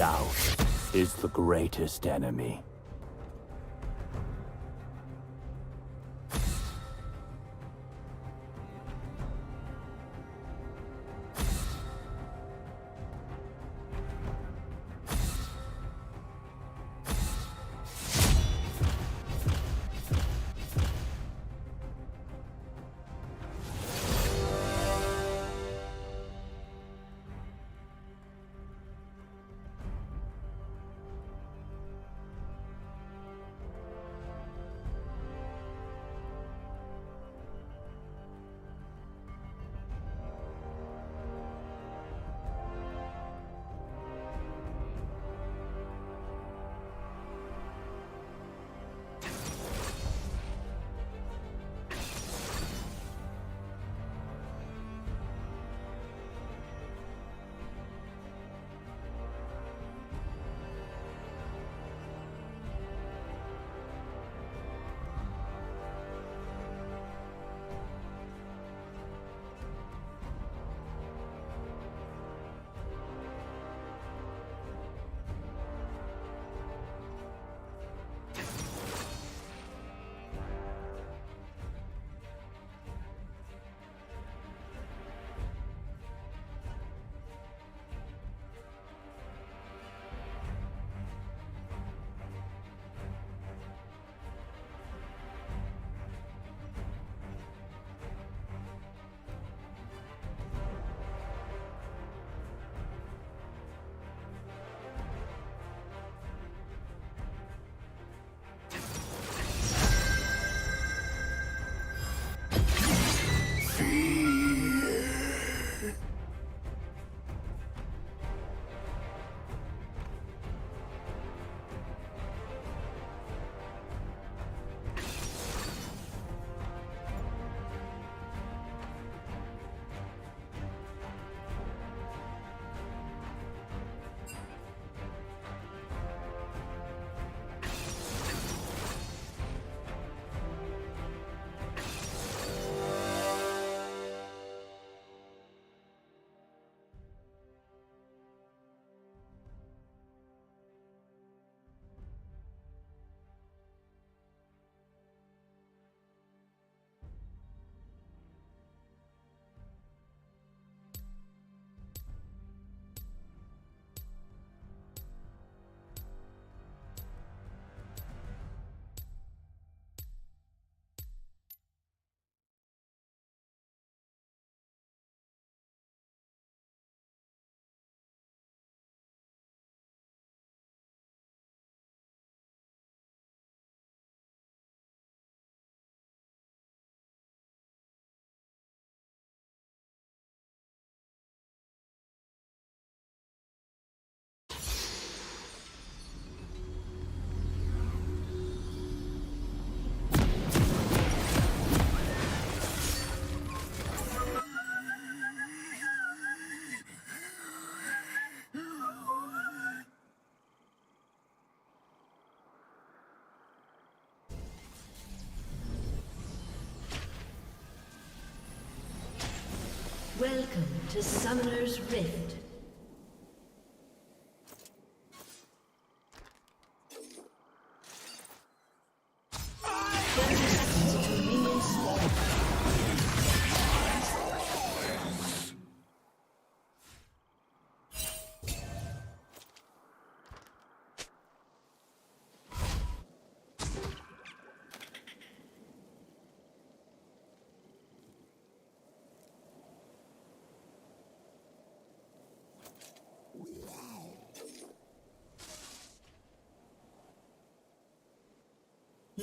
Doubt is the greatest enemy. Welcome to Summoner's Rift.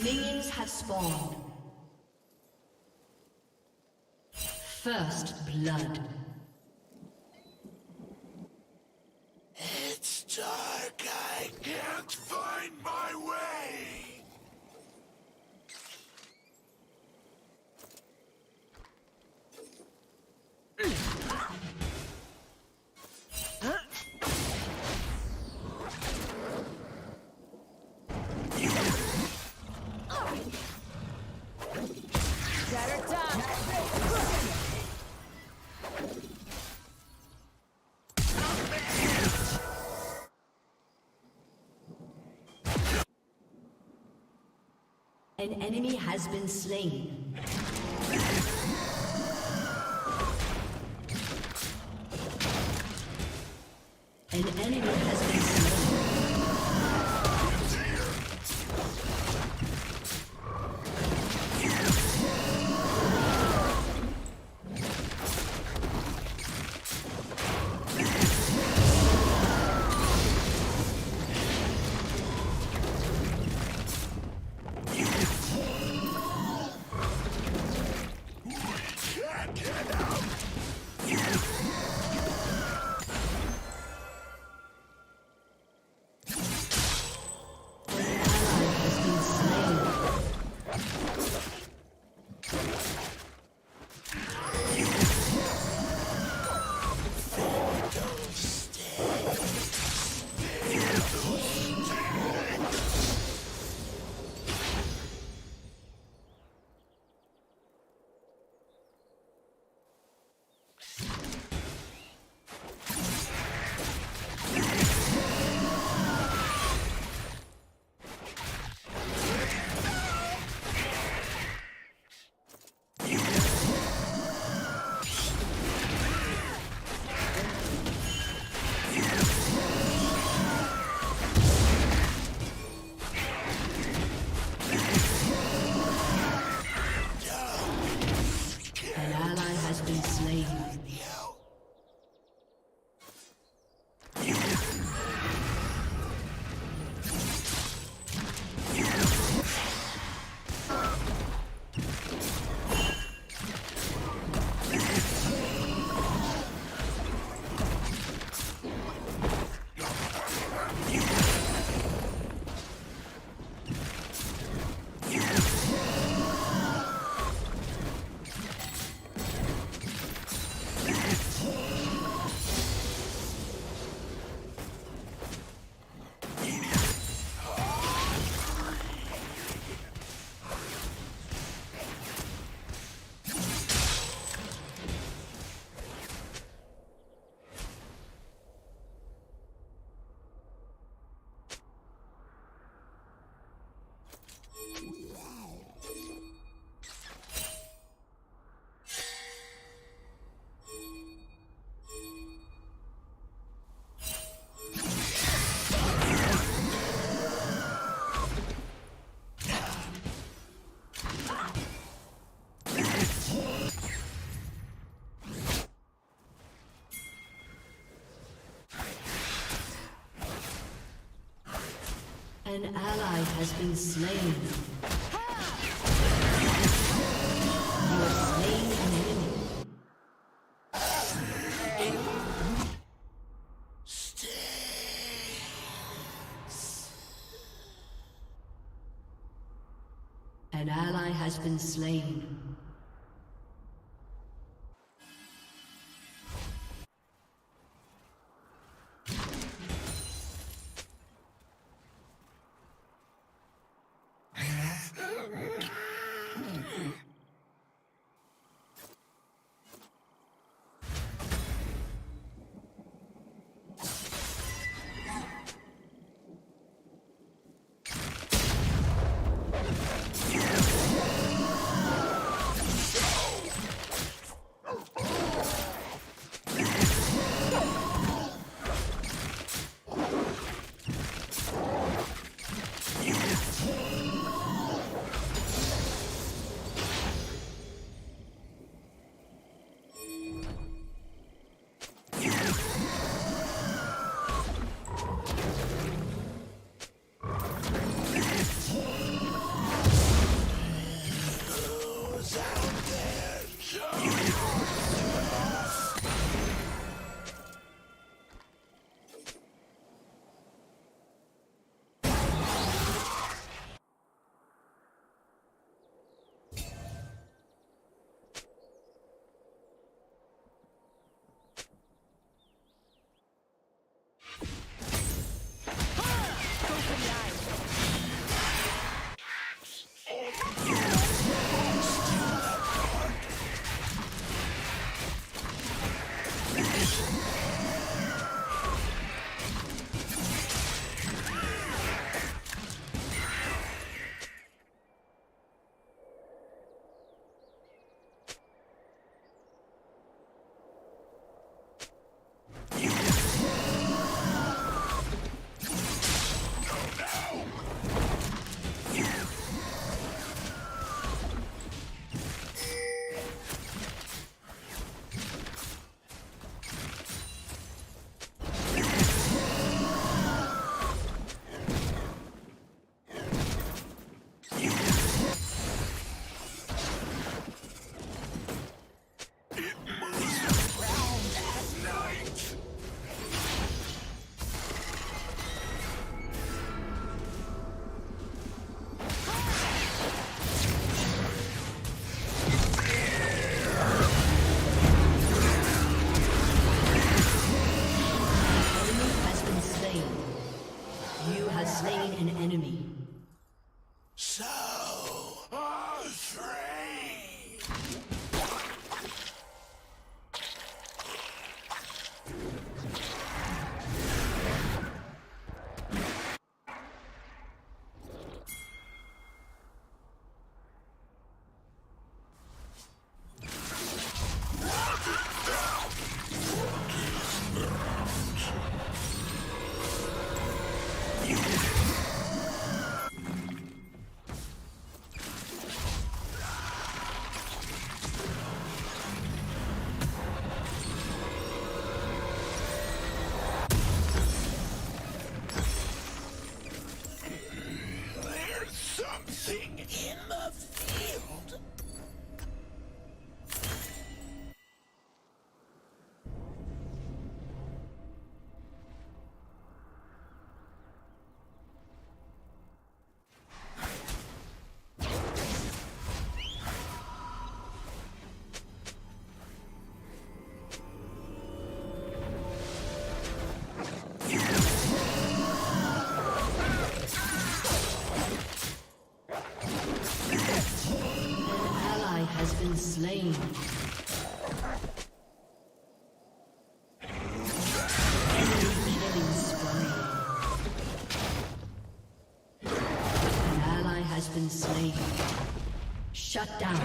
Minions have spawned. First blood. It's dark, I can't find my way! An enemy has been slain. An enemy has been slain. An ally has been slain. You have slain an enemy. An ally has been slain. has been slain. Enemy killing spree. An ally has been slain. Shut down.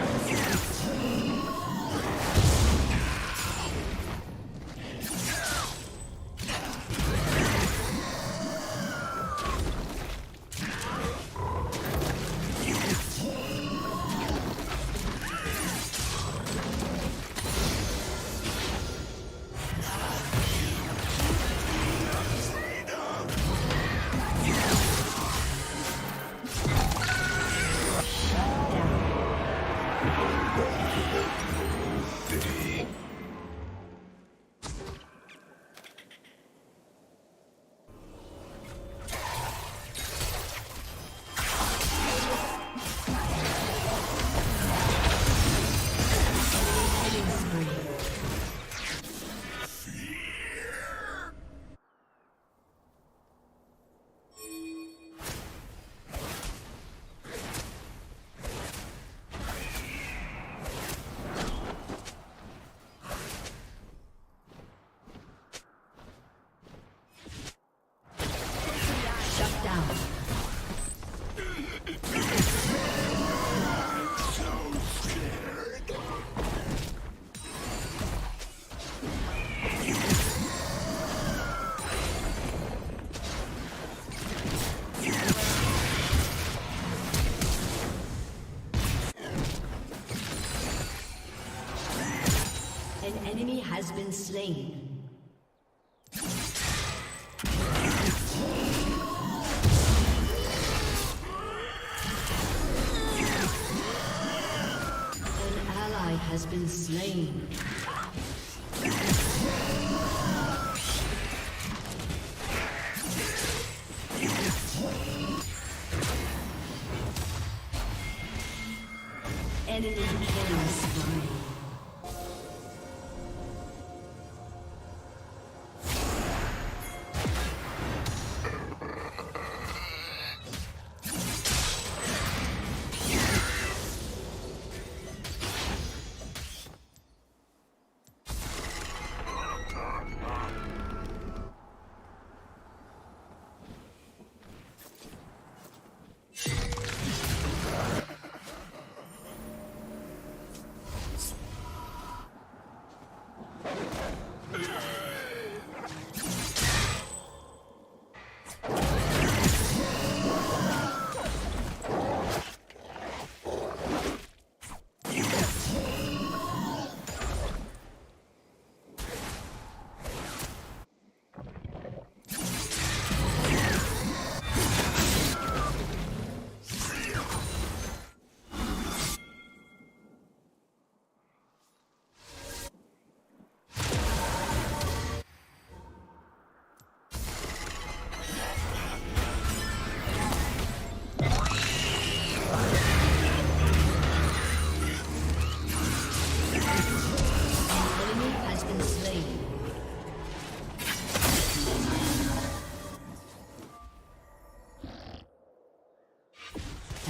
Enemy has been slain. An ally has been slain. Enemy killing spree.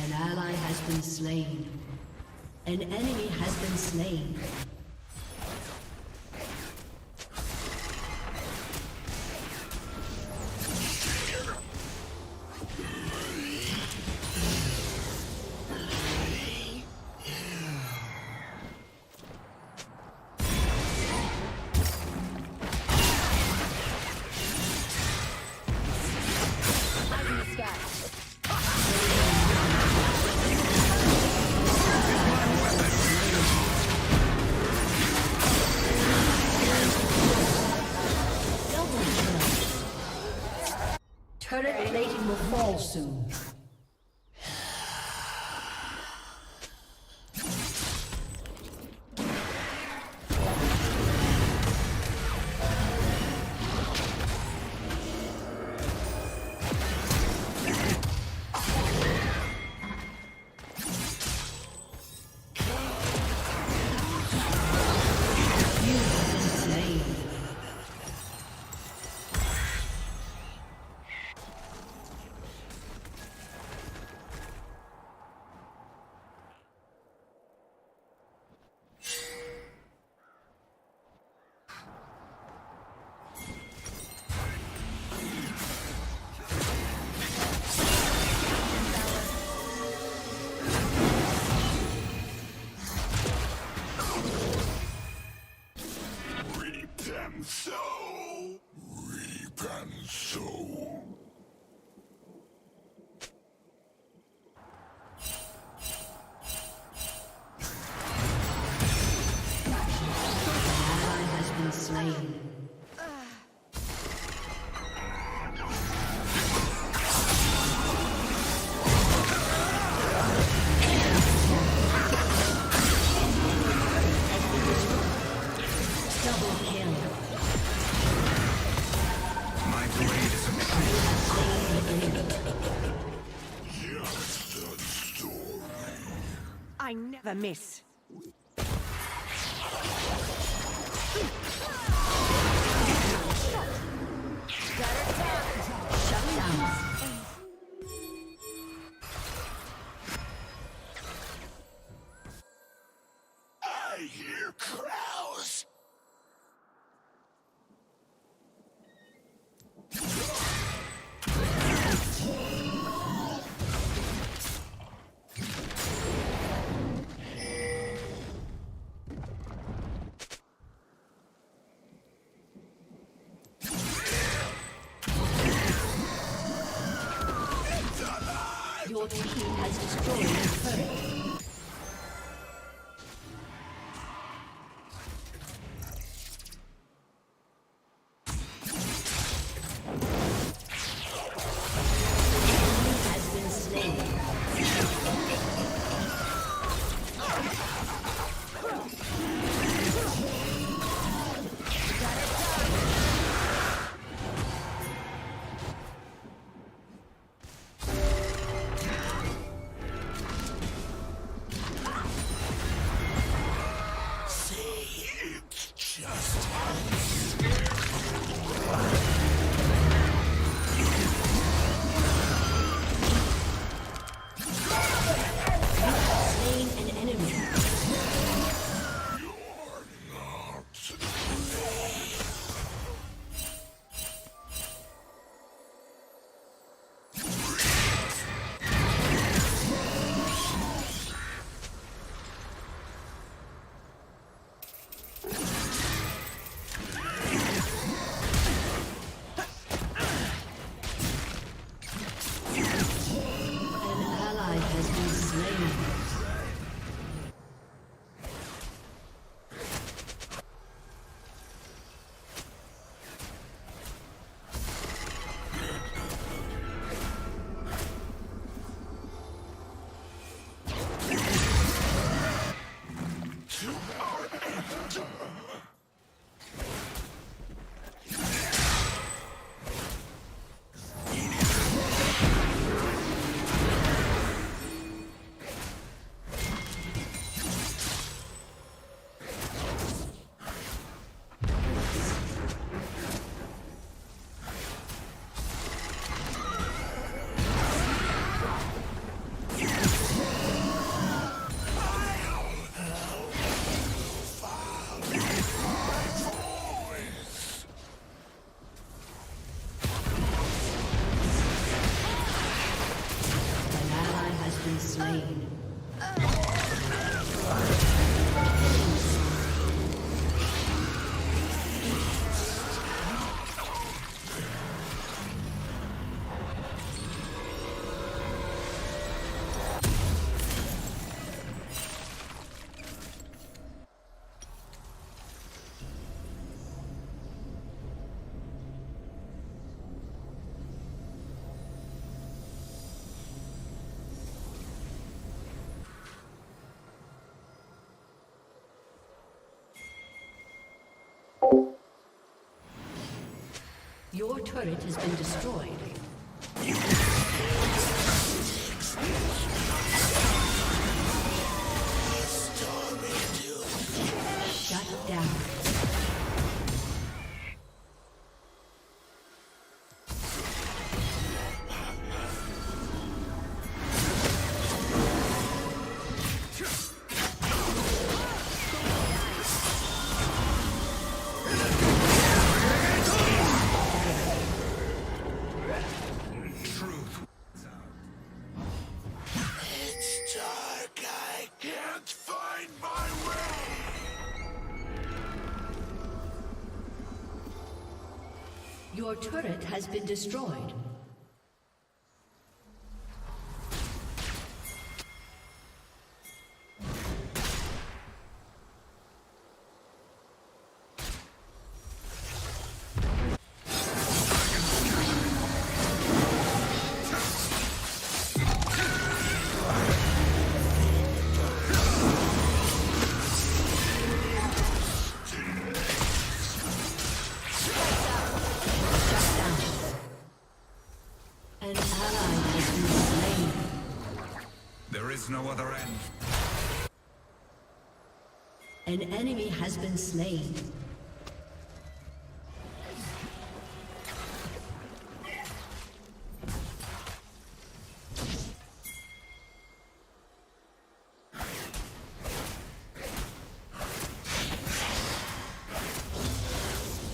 An ally has been slain. An enemy has been slain. Turret plating will fall soon. I never miss. Shut down. I hear crows. Your team has destroyed a turret. Has been slain. See, it's just Slain an enemy. An ally has been slain. An ally has been slain. Your turret has been destroyed. Shut down. It's dark. I can't find my way. Your turret has been destroyed. An ally has been slain. There is no other end. An enemy has been slain.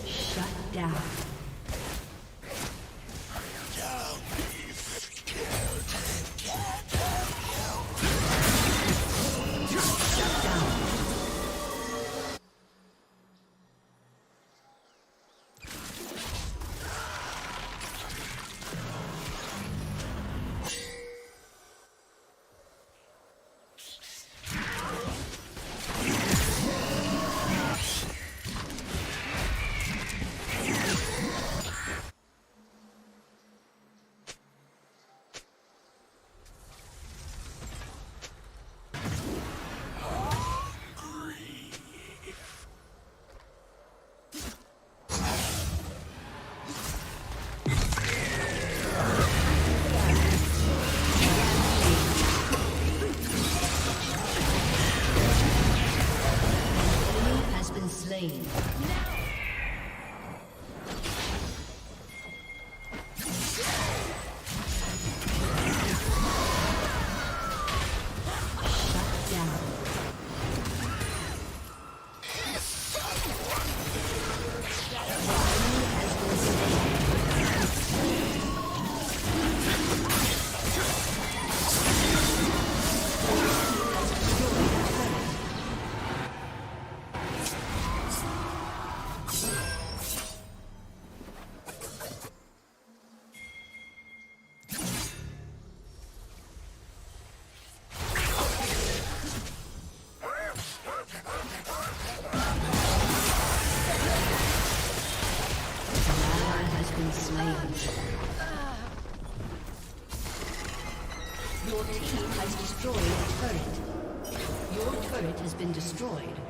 Shut down. Slain. Your team has destroyed a turret. Your turret has been destroyed.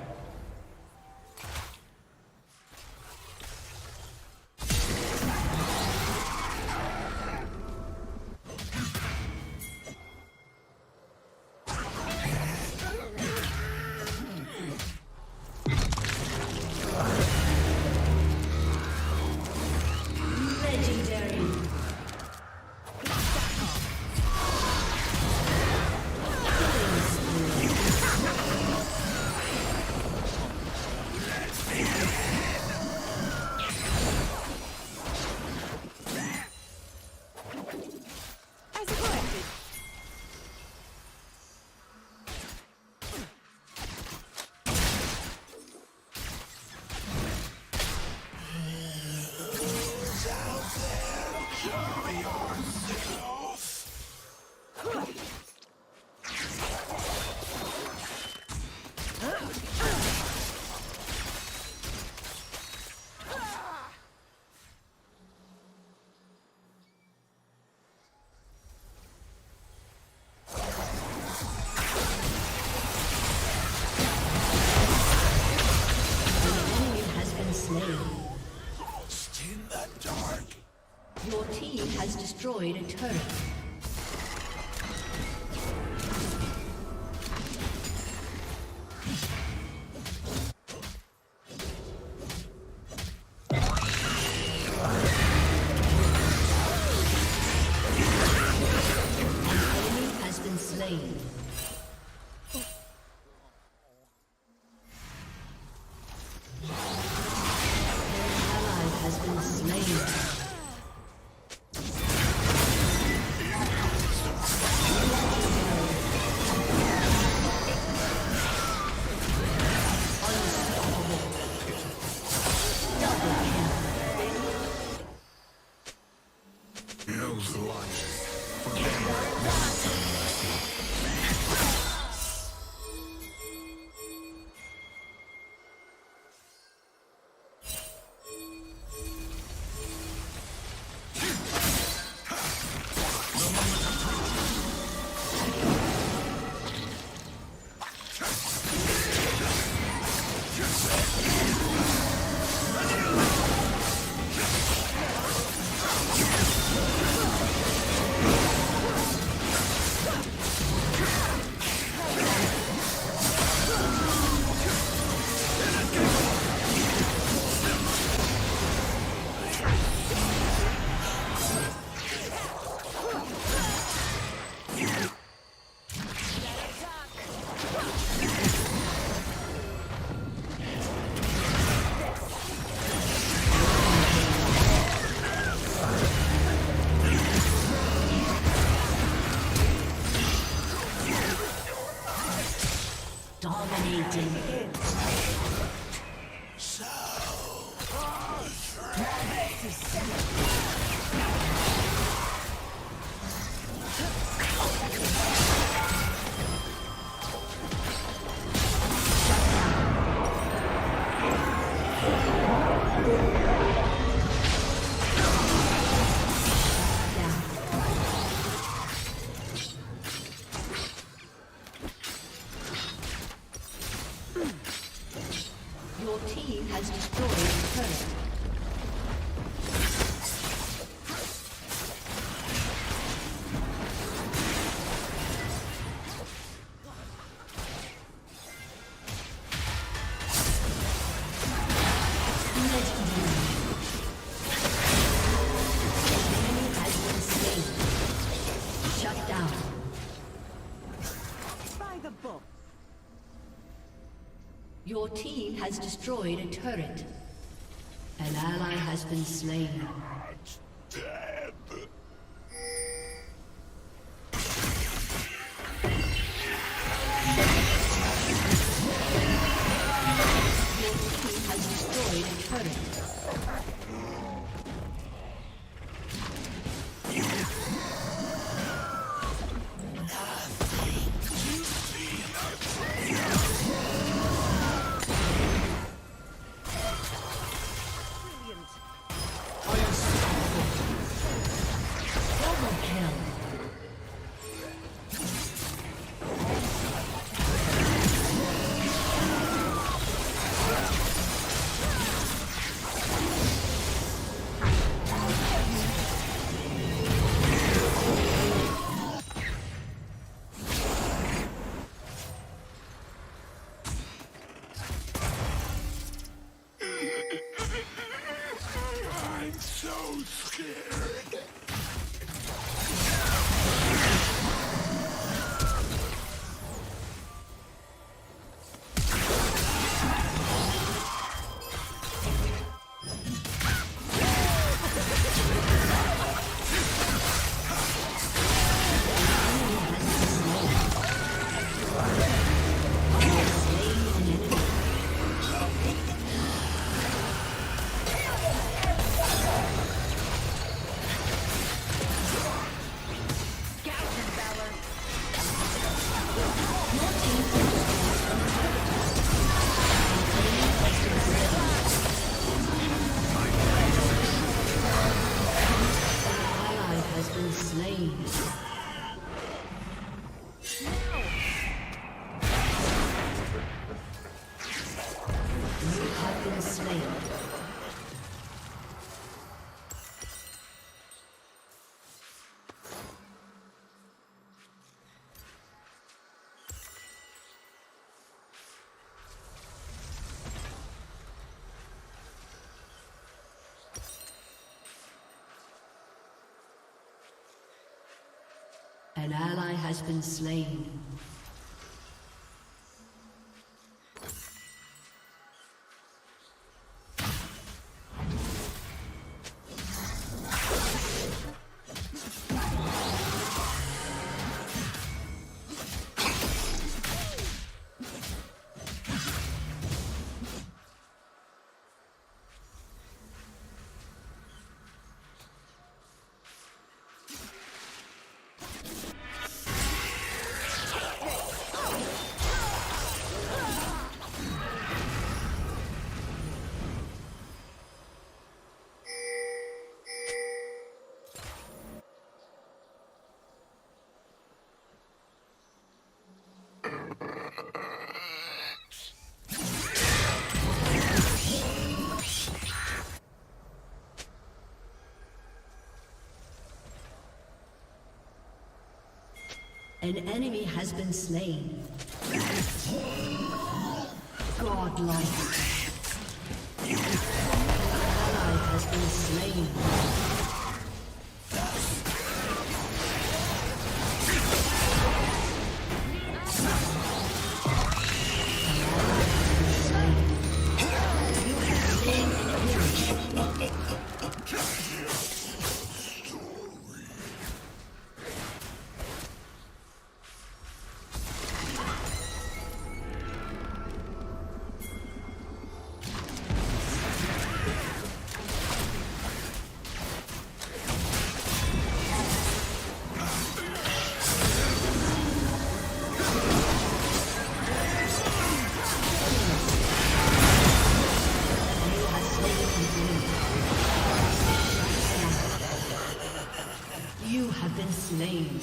Your team has destroyed a turret. Dominating. Your team has destroyed the turret. Your team has destroyed a turret. An ally has been slain. Dead. Your team has destroyed a turret. I'm so scared. An ally has been slain. An enemy has been slain. Godlike. An ally has been slain. slain.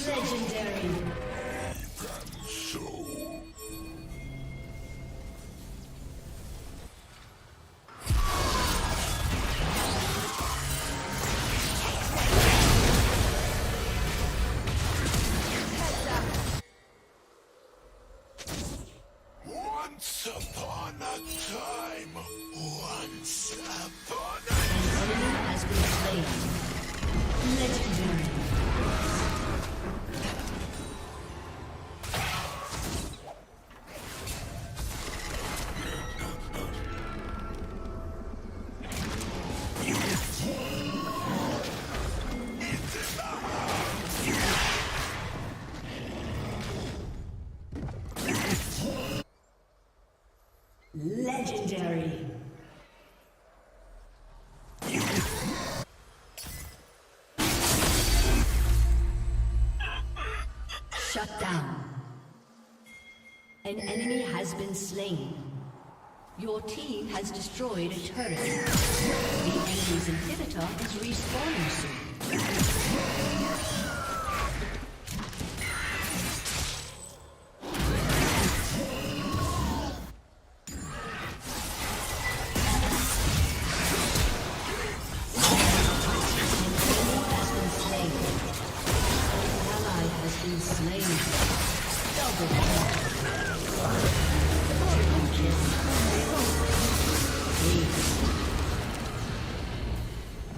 Legendary. Once upon a time, once upon a An enemy has been slain. Legendary. Legendary. Shut down. An enemy has been slain. Your team has destroyed a turret. The enemy's inhibitor is respawning soon.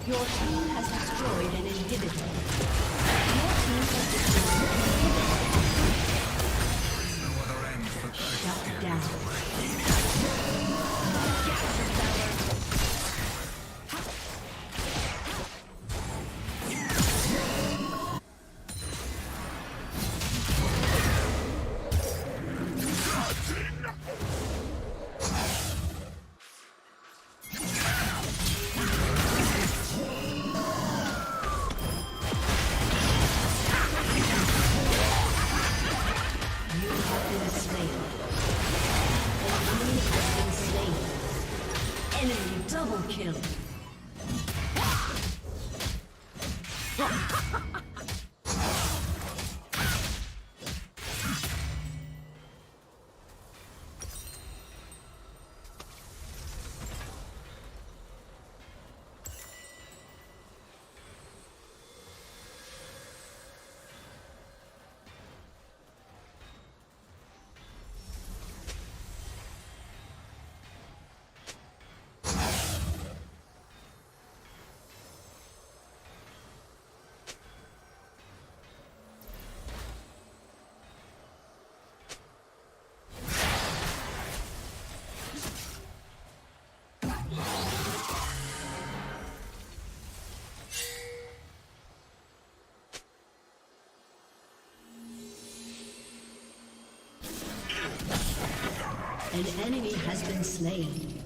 Your team has destroyed an inhibitor. Your team has destroyed an inhibitor. Shut down. Enemy double kill. An enemy has been slain.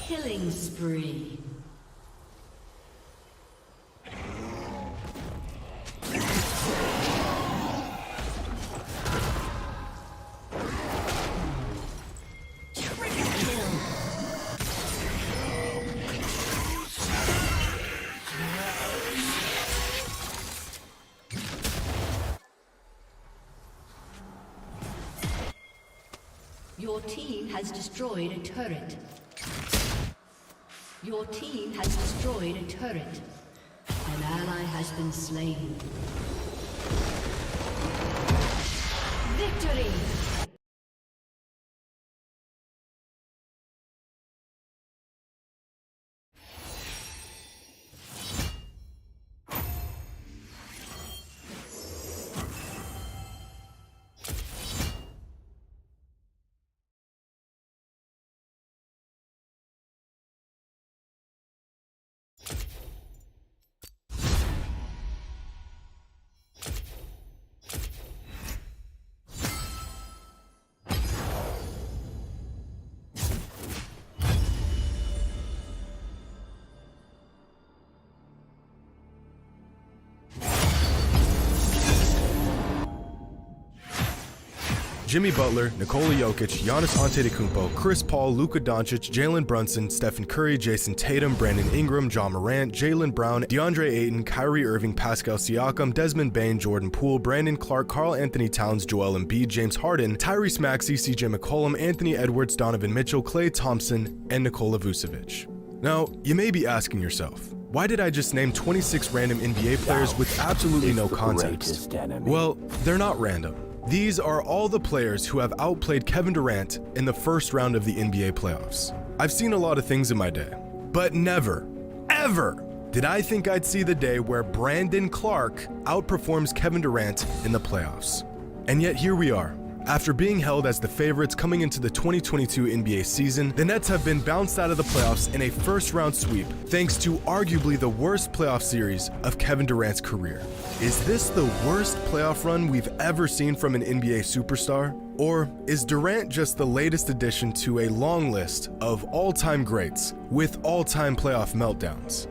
Killing spree. Your team has destroyed a turret. Your team has destroyed a turret. An ally has been slain. Victory! Jimmy Butler, Nikola Jokic, Giannis Antetokounmpo, Chris Paul, Luka Doncic, Jalen Brunson, Stephen Curry, Jason Tatum, Brandon Ingram, Ja Morant, Jaylen Brown, DeAndre Ayton, Kyrie Irving, Pascal Siakam, Desmond Bane, Jordan Poole, Brandon Clark, Karl Anthony Towns, Joel Embiid, James Harden, Tyrese Maxey, CJ McCollum, Anthony Edwards, Donovan Mitchell, Klay Thompson, and Nikola Vucevic. Now, you may be asking yourself, why did I just name 26 random NBA players with absolutely no context? Well, they're not random. These are all the players who have outplayed Kevin Durant in the first round of the NBA playoffs. I've seen a lot of things in my day, but never, ever did I think I'd see the day where Brandon Clark outperforms Kevin Durant in the playoffs. And yet here we are. After being held as the favorites coming into the 2022 NBA season, the Nets have been bounced out of the playoffs in a first-round sweep thanks to arguably the worst playoff series of Kevin Durant's career. Is this the worst playoff run we've ever seen from an NBA superstar? Or is Durant just the latest addition to a long list of all-time greats with all-time playoff meltdowns?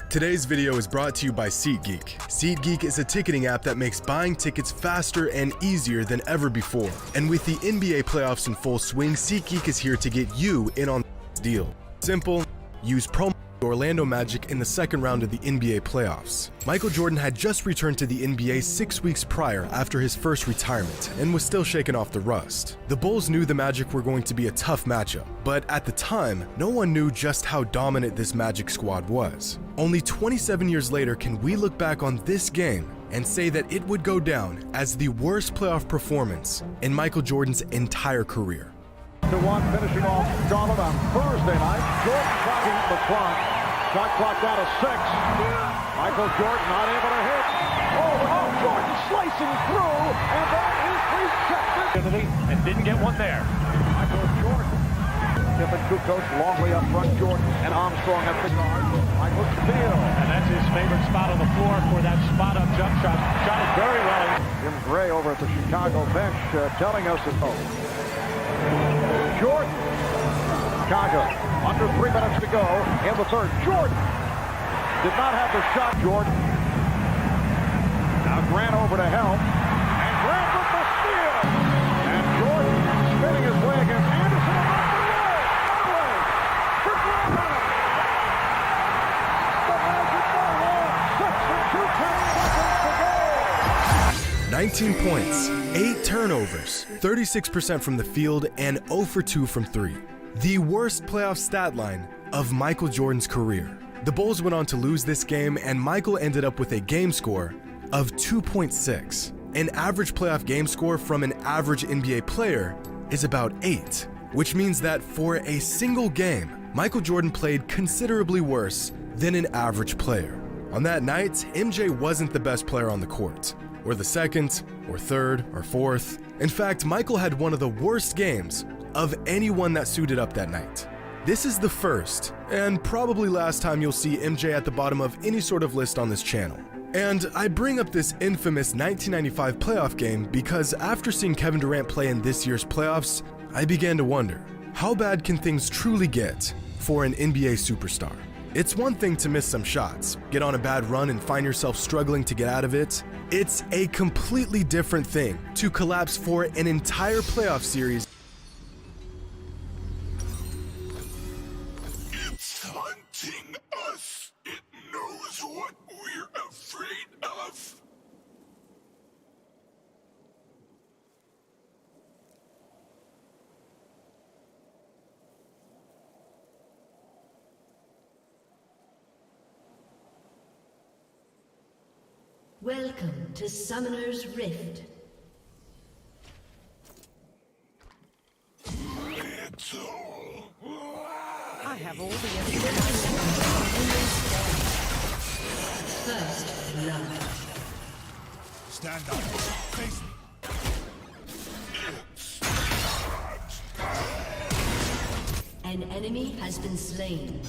Today's video is brought to you by SeatGeek. SeatGeek is a ticketing app that makes buying tickets faster and easier than ever before. And with the NBA playoffs in full swing, SeatGeek is here to get you in on this deal. Simple, use promo Orlando Magic in the second round of the NBA playoffs. Michael Jordan had just returned to the NBA 6 weeks prior after his first retirement and was still shaking off the rust. The Bulls knew the Magic were going to be a tough matchup, but at the time, no one knew just how dominant this Magic squad was. Only 27 years later can we look back on this game and say that it would go down as the worst playoff performance in Michael Jordan's entire career. To one, finishing off Charlotte on Thursday night. Jordan clocking the clock. Shot clock down to 6. Michael Jordan not able to hit. Oh, Jordan slicing through, and that is rejected. And didn't get one there. Michael Jordan. Tipping Kukoc, Longley up front, Jordan and Armstrong at the guard. Michael steal. And that's his favorite spot on the floor for that spot-up jump shot. Shot it very well. Jim Gray over at the Chicago bench telling us it's Jordan. Chicago. Under 3 minutes to go in the third. Jordan did not have the shot. Jordan. Now Grant over to help. And Grant with the steal. And Jordan spinning his way against Anderson. For Grant. The Magic by 6 and 2 seconds to go. 19 points, 8 turnovers, 36% from the field, and 0 for 2 from 3. The worst playoff stat line of Michael Jordan's career. The Bulls went on to lose this game, and Michael ended up with a game score of 2.6. An average playoff game score from an average NBA player is about 8, which means that for a single game, Michael Jordan played considerably worse than an average player. On that night, MJ wasn't the best player on the court, or the second, or third, or fourth. In fact, Michael had one of the worst games of anyone that suited up that night. This is the first, and probably last time you'll see MJ at the bottom of any sort of list on this channel. And I bring up this infamous 1995 playoff game because after seeing Kevin Durant play in this year's playoffs, I began to wonder, how bad can things truly get for an NBA superstar? It's one thing to miss some shots, get on a bad run and find yourself struggling to get out of it. It's a completely different thing to collapse for an entire playoff series. It's hunting us. It knows what we're afraid of. Welcome to Summoner's Rift. I have all the evidence. First blood. Stand up. Face me. An enemy has been slain.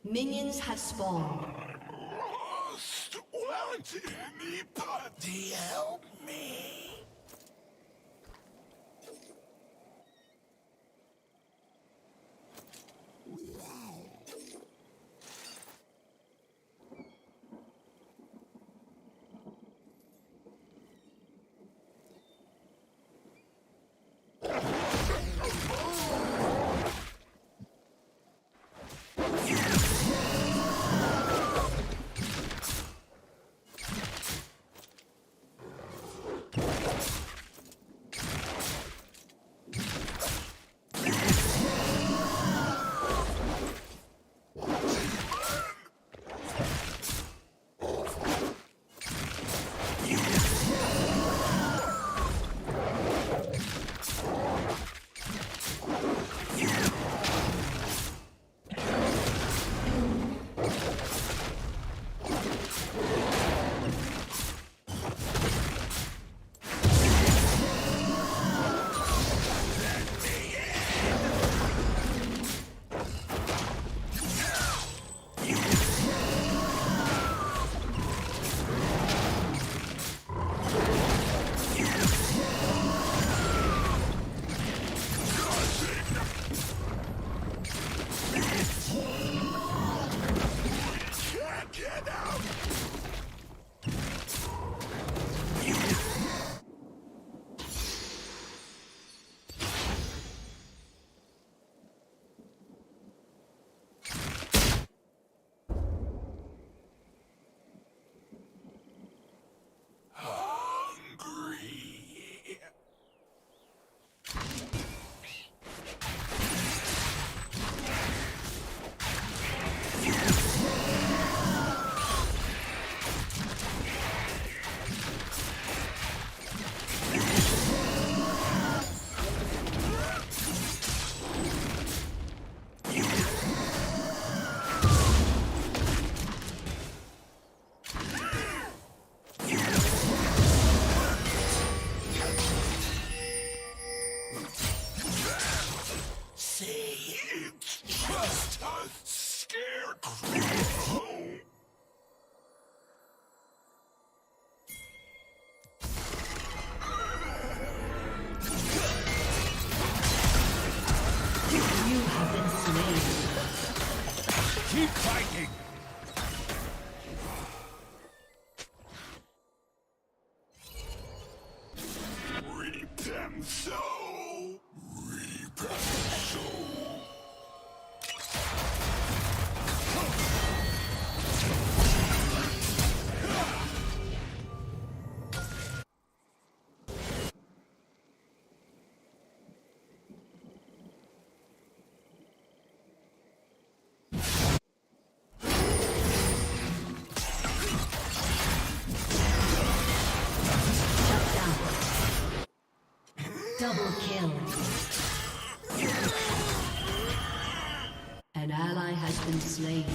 Minions have spawned. Lost. Won't anybody help me? Keep fighting! Reap them so! Reap them so! Double kill. An ally has been slain.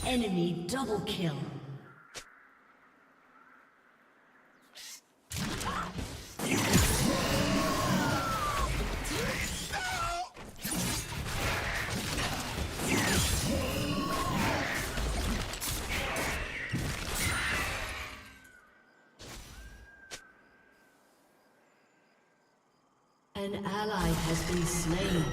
Enemy double kill. An ally has been slain.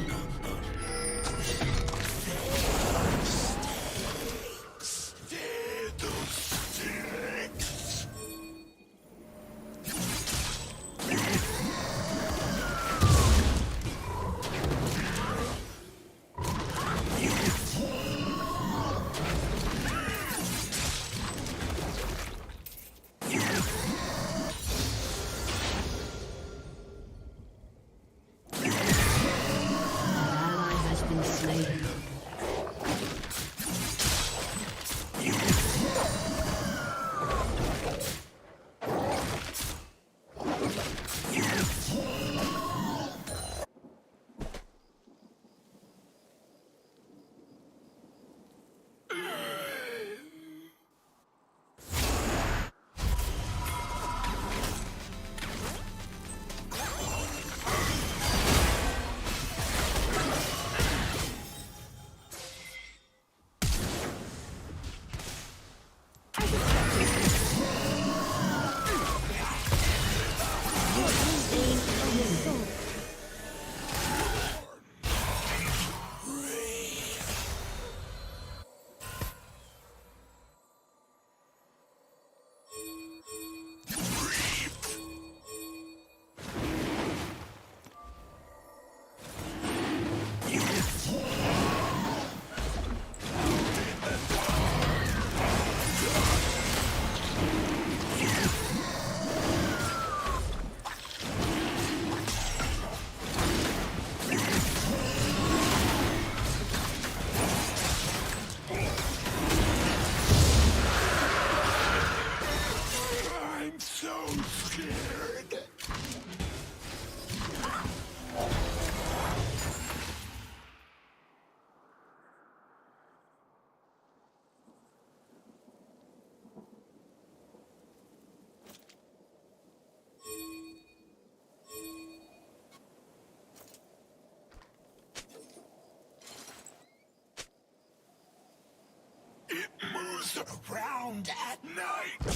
around at night.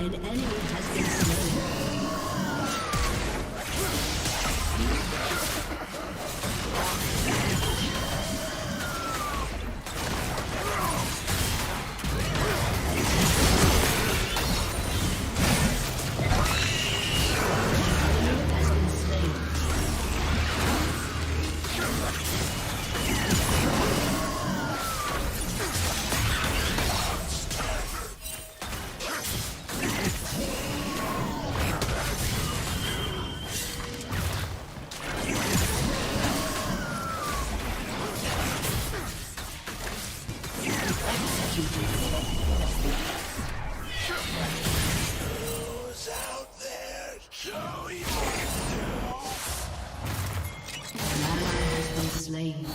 An enemy has been slain. Who's out there? Show you. An ally has been slain.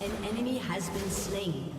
An enemy has been slain.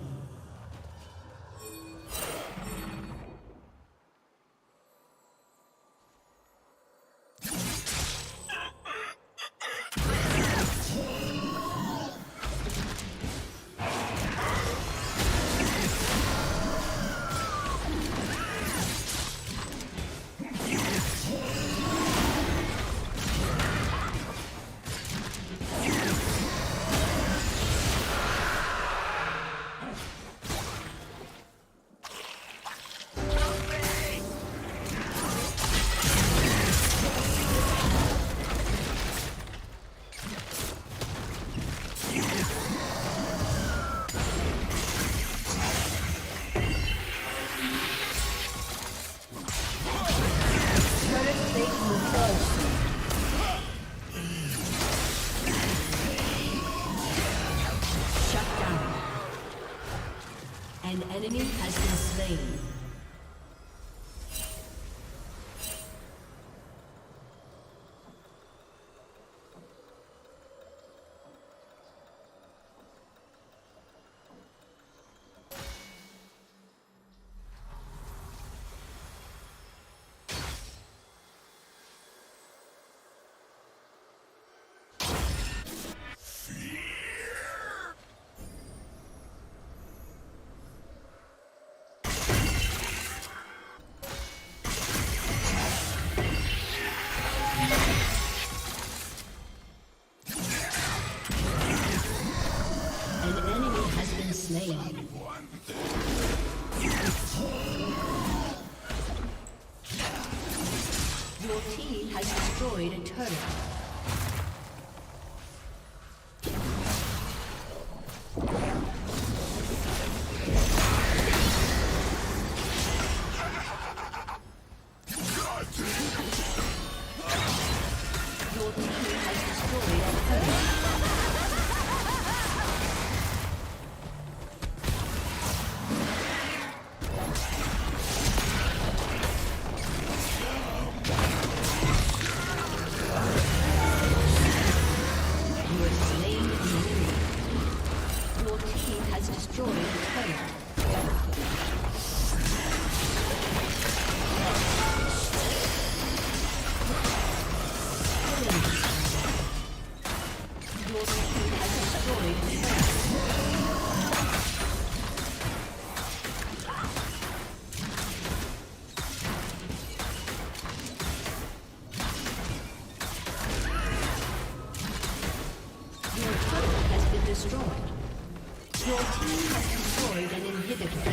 An enemy has been slain. Slain. Your team has destroyed a turret. Your team has destroyed an inhibitor.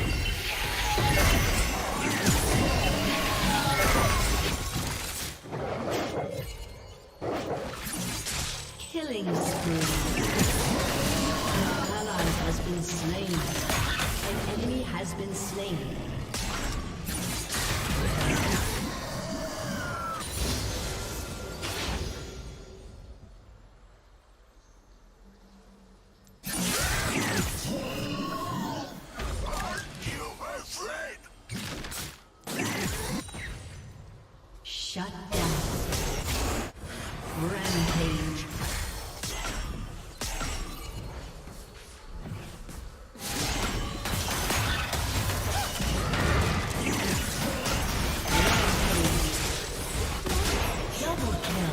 Killing spree. An ally has been slain. An enemy has been slain. Shut down. Rampage. Double kill.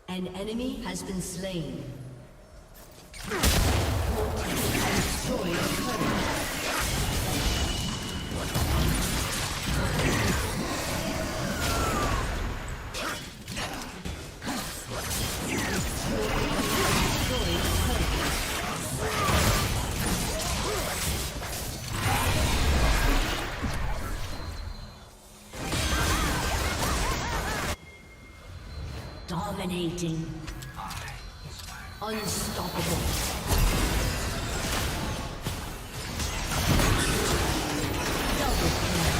An enemy has been slain. Your team has destroyed a turret. Dominating. Unstoppable. Double kill.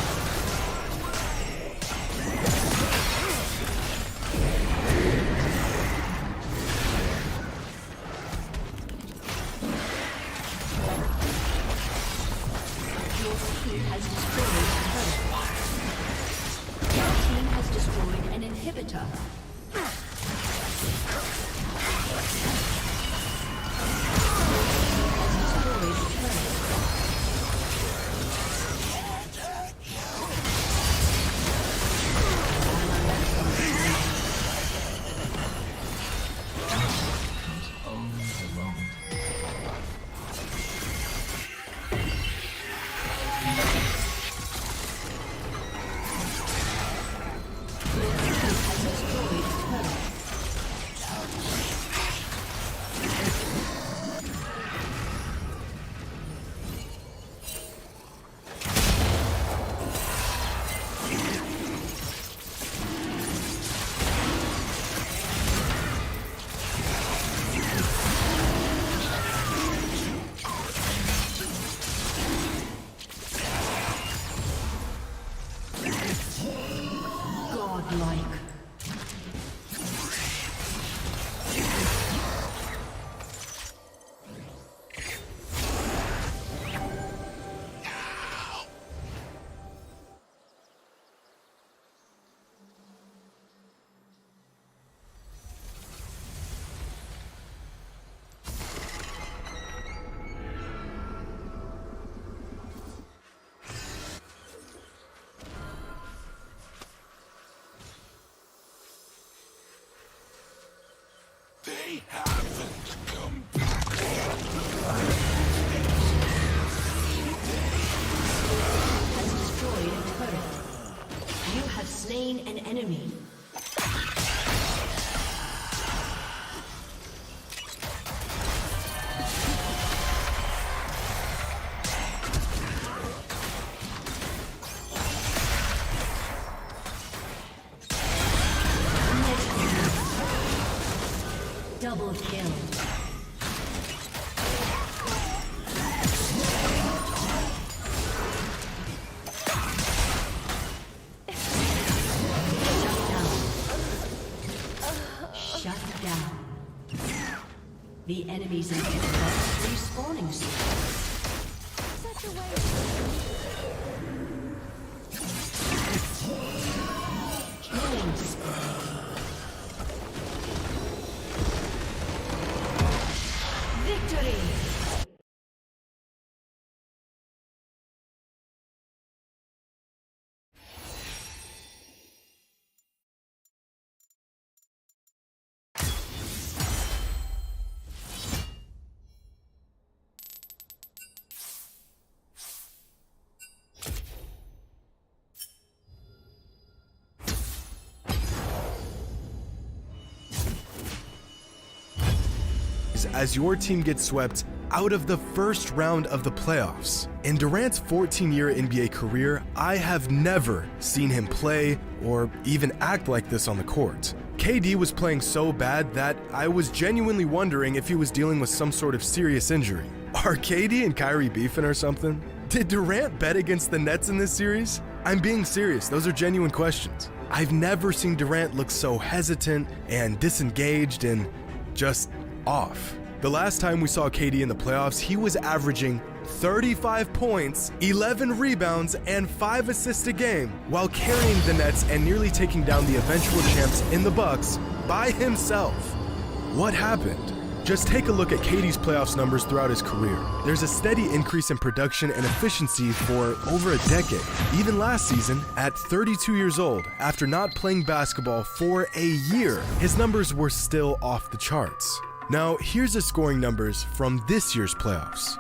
Your team has destroyed a turret. Your team has destroyed an inhibitor. Godlike. They haven't come back. Has destroyed a turret. You have slain an enemy. Double kill. Shut down. The enemy's inhibitor is respawning soon. Such a waste. Killing spree. Victory! As your team gets swept out of the first round of the playoffs. In Durant's 14-year NBA career, I have never seen him play or even act like this on the court. KD was playing so bad that I was genuinely wondering if he was dealing with some sort of serious injury. Are KD and Kyrie beefing or something? Did Durant bet against the Nets in this series? I'm being serious, those are genuine questions. I've never seen Durant look so hesitant and disengaged and just off. The last time we saw KD in the playoffs, he was averaging 35 points, 11 rebounds, and 5 assists a game, while carrying the Nets and nearly taking down the eventual champs in the Bucks by himself. What happened? Just take a look at KD's playoffs numbers throughout his career. There's a steady increase in production and efficiency for over a decade. Even last season, at 32 years old, after not playing basketball for a year, his numbers were still off the charts. Now, here's the scoring numbers from this year's playoffs.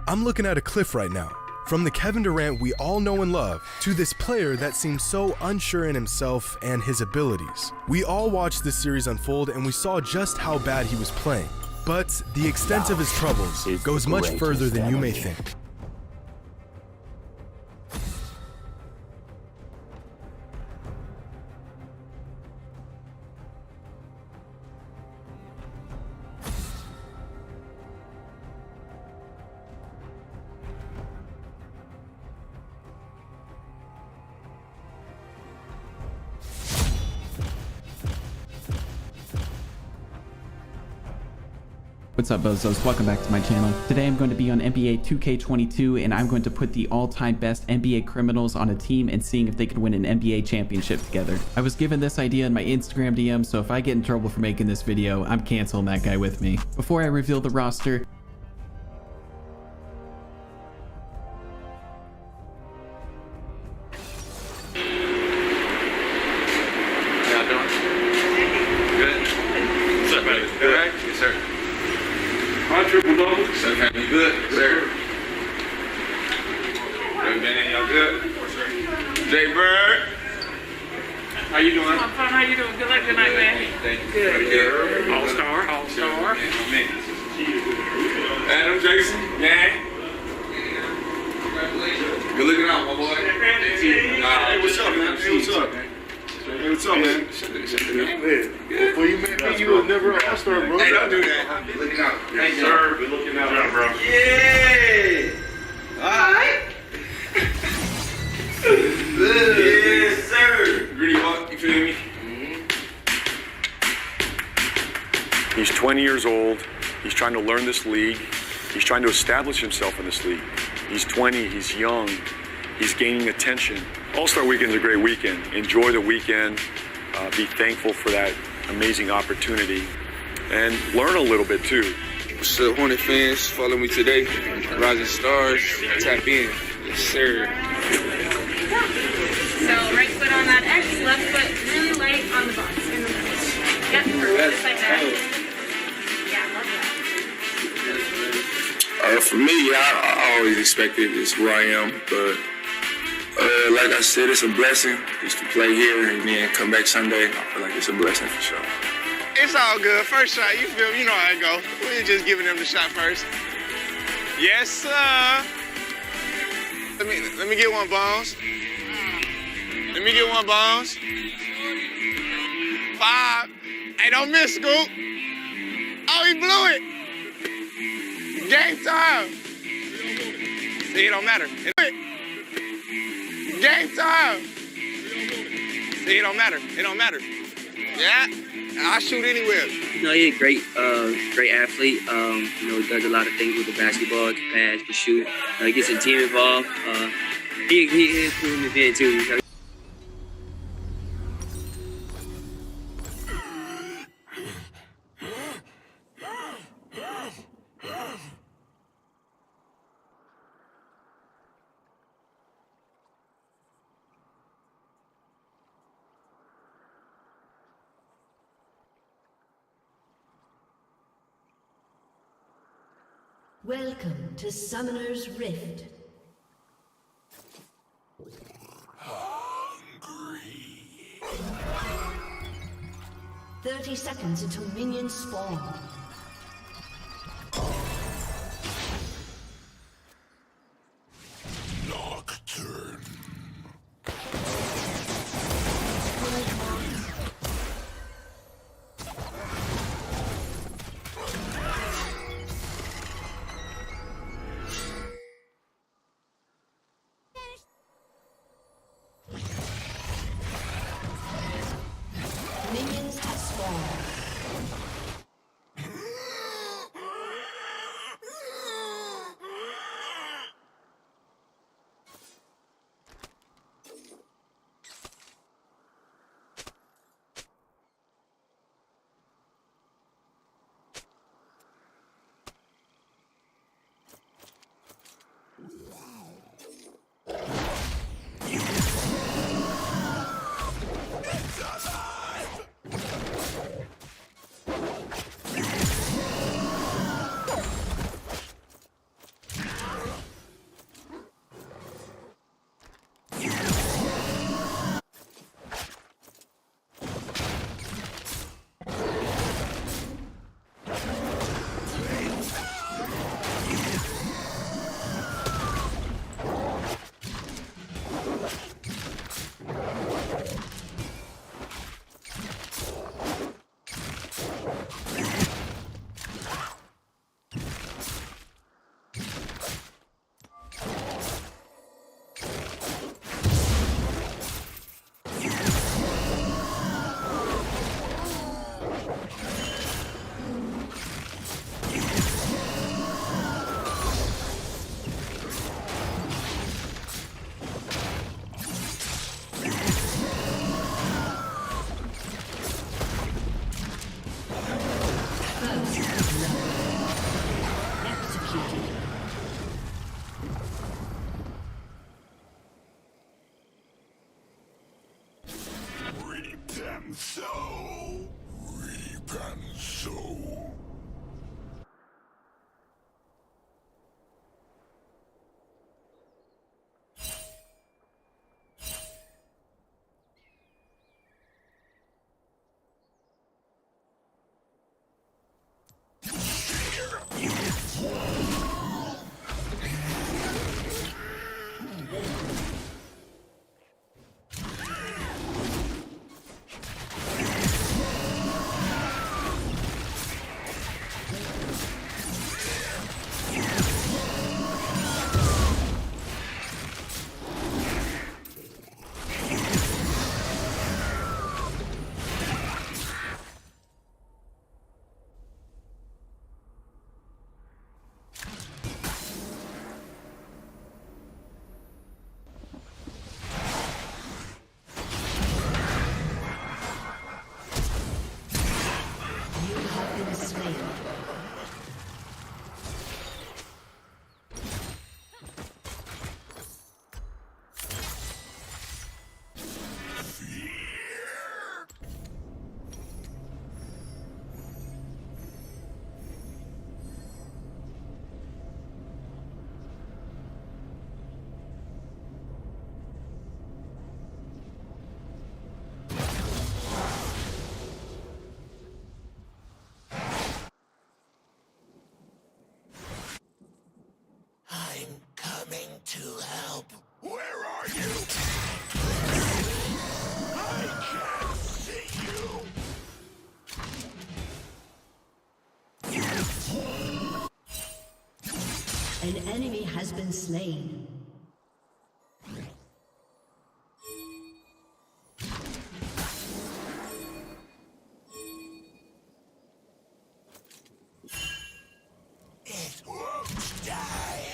I'm looking at a cliff right now. From the Kevin Durant we all know and love, to this player that seems so unsure in himself and his abilities. We all watched this series unfold and we saw just how bad he was playing. But the extent of his troubles goes much further than you may think. What's up, bozos? Welcome back to my channel. Today I'm going to be on NBA 2K22 and I'm going to put the all-time best NBA criminals on a team and seeing if they can win an NBA championship together. I was given this idea in my Instagram DM, so if I get in trouble for making this video, I'm canceling that guy with me. Before I reveal the roster, Triple double. So you good, sir? Y'all good? Jay Bird. How you doing? I'm fine. How you doing? Good luck tonight, man. Thank you. Good. All-star. All-star. Adam Jason. Gang. Good looking out, my boy. Hey, what's up, man? Hey, what's up? Hey, what's up, man? Before you met me, you was never an all-star, bro. Hey, don't do that. Good looking out. Thank you, sir. Good looking out, bro. Yeah. All right. Yes, sir. Gritty walk, you feel me? He's 20 years old. He's trying to learn this league. He's trying to establish himself in this league. He's 20, he's young, he's gaining attention. All-Star Weekend's a great weekend. Enjoy the weekend, be thankful for that amazing opportunity, and learn a little bit too. What's up, Hornet fans? Follow me today. Rising Stars, tap in. Yes, sir. So right foot on that X, left foot really light on the box. In the middle. Yep, just like that. Yeah, love that. For me, I always expected this who I am, but like I said, it's a blessing just to play here and then come back Sunday. I feel like it's a blessing for sure. It's all good. First shot, you feel me? You know how it go. We're just giving them the shot first. Yes, sir. Let me get one, Bones. Let me get one, Bones. 5. Hey, don't miss, Scoop. Oh, he blew it. Game time. See, it don't matter. Game time. See, it don't matter. It don't matter. Yeah, I shoot anywhere. You know, he's a great athlete. You know, he does a lot of things with the basketball. He can pass, can shoot. He gets his team involved. He is cool in the bed too. Welcome to Summoner's Rift. Hungry. 30 seconds until minions spawn. Nocturne. Minions have spawned. done so. To help. Where are you? I can't see you. An enemy has been slain. It won't die.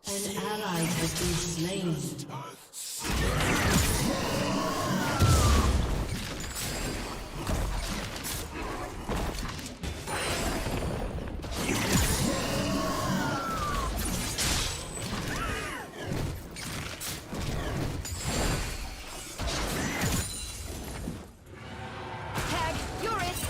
An ally has been slain. Tag, you're it.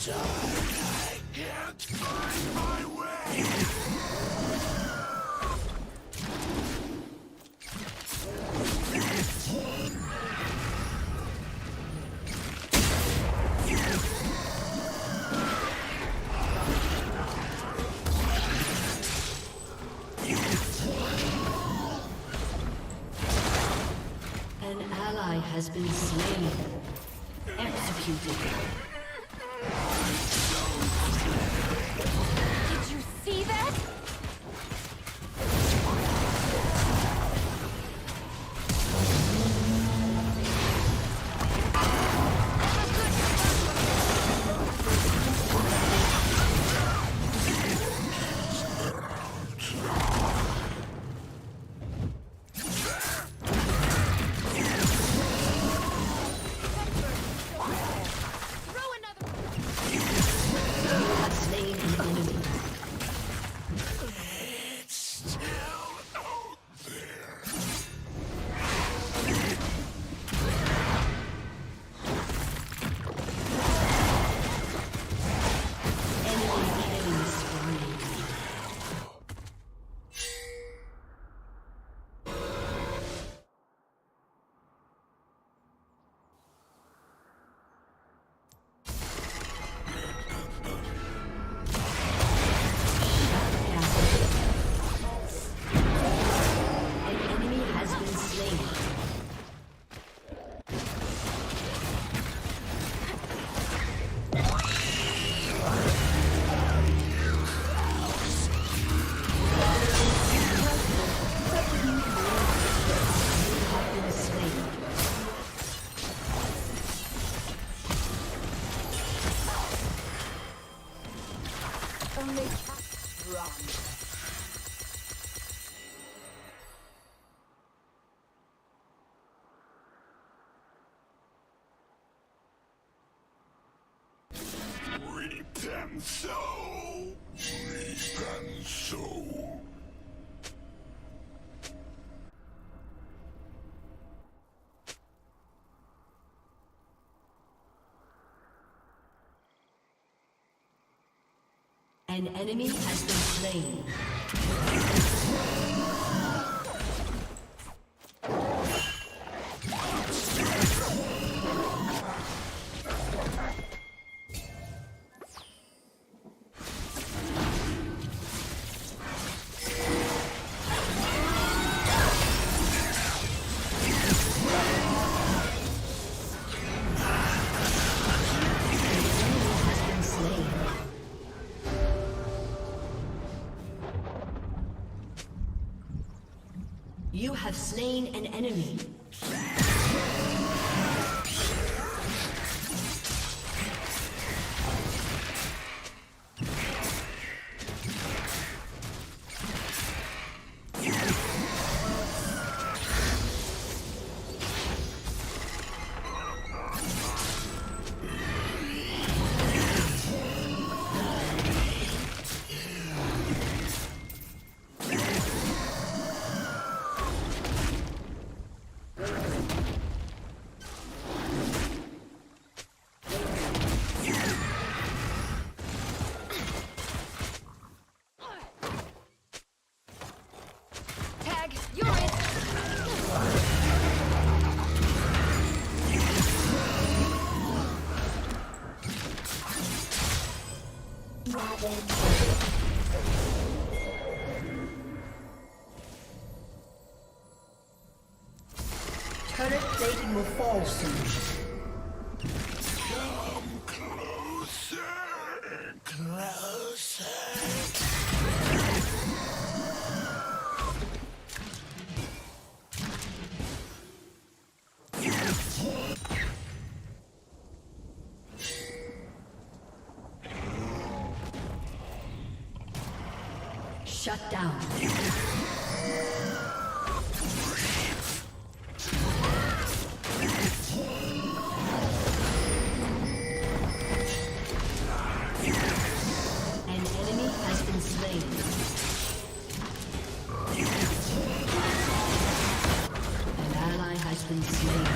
I can't find my way. An ally has been slain. Executed. Did you see that? Reap and sow. Reap and sow. An enemy has been slain. You have slain an enemy. Turret plating will fall soon. Come closer, closer. Shut down. An enemy has been slain. An ally has been slain.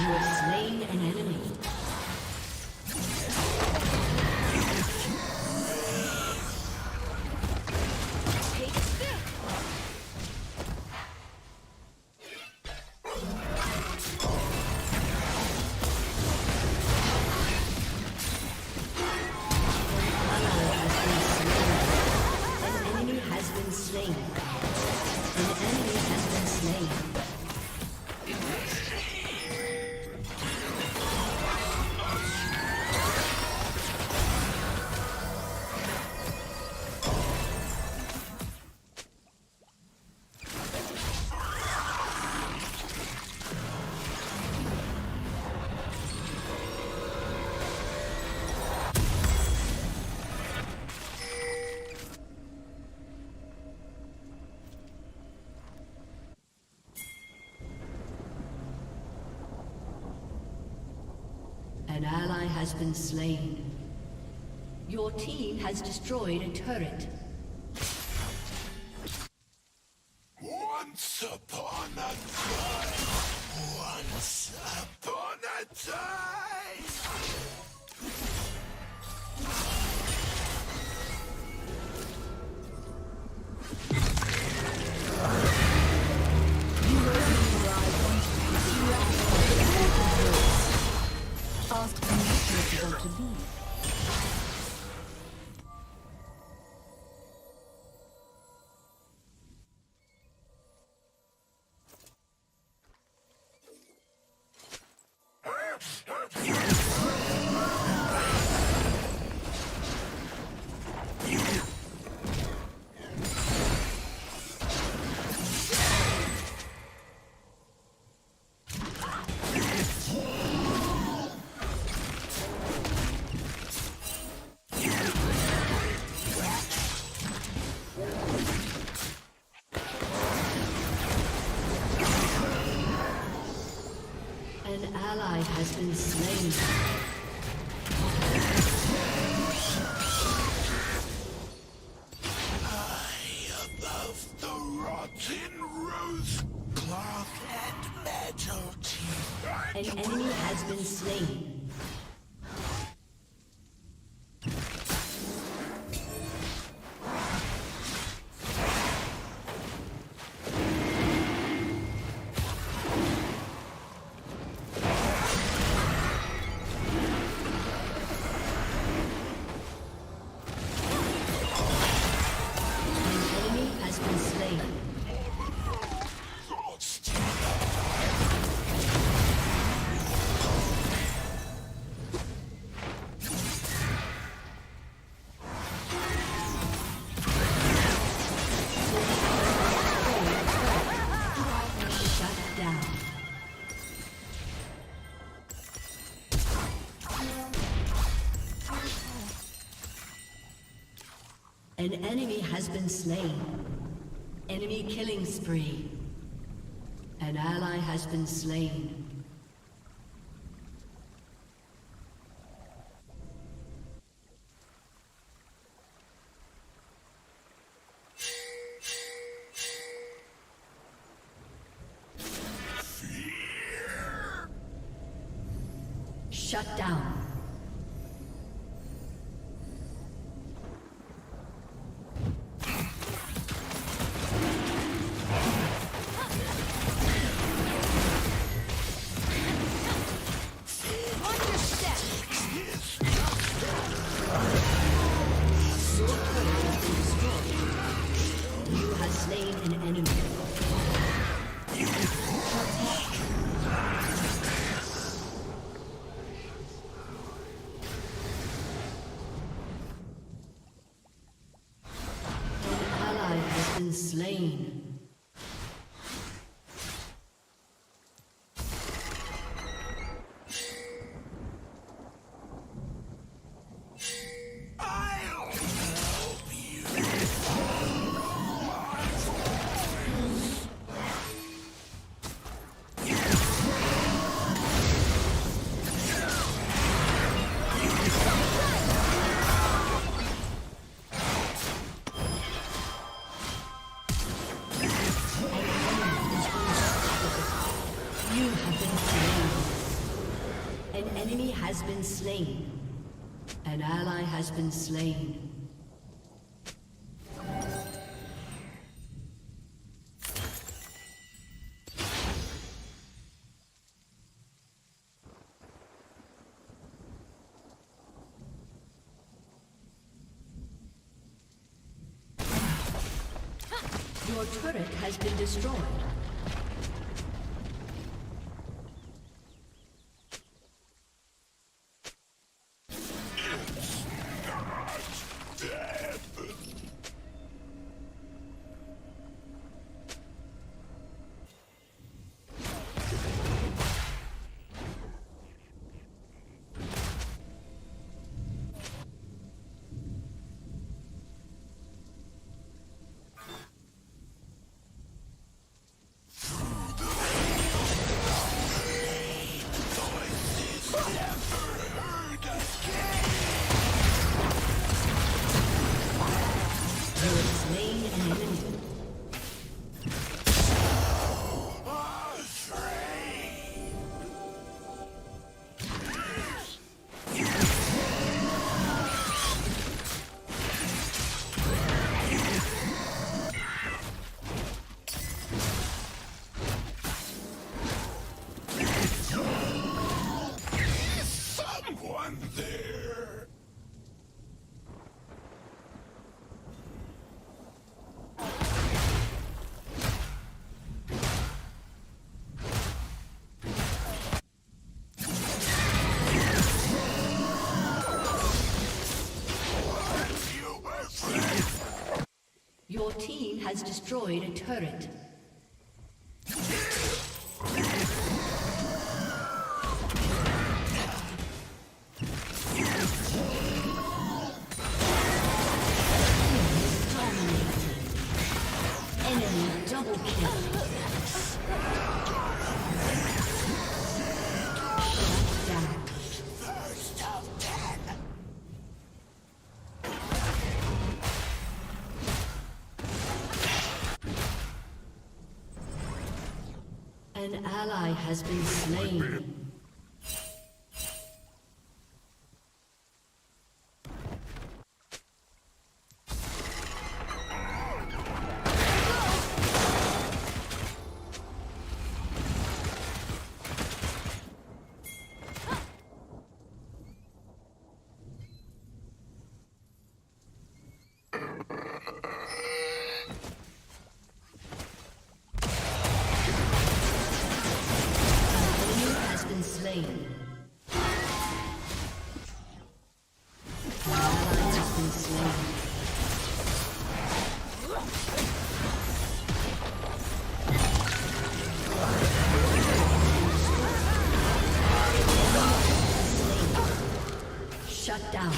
have slain an enemy. An ally has been slain. Your team has destroyed a turret. Once upon a time. Once upon a time. Ask me if you want to leave. An ally has been slain. Above the rotten rose cloth and metal teeth. An enemy has been slain. An enemy has been slain. Enemy killing spree. An ally has been slain. Shut down. Slain. I'll help you. enemy has been slain. An ally has been slain. Your turret has been destroyed. Your team has destroyed a turret. Enemy double kill. Shut down. An ally has been slain. Shut down.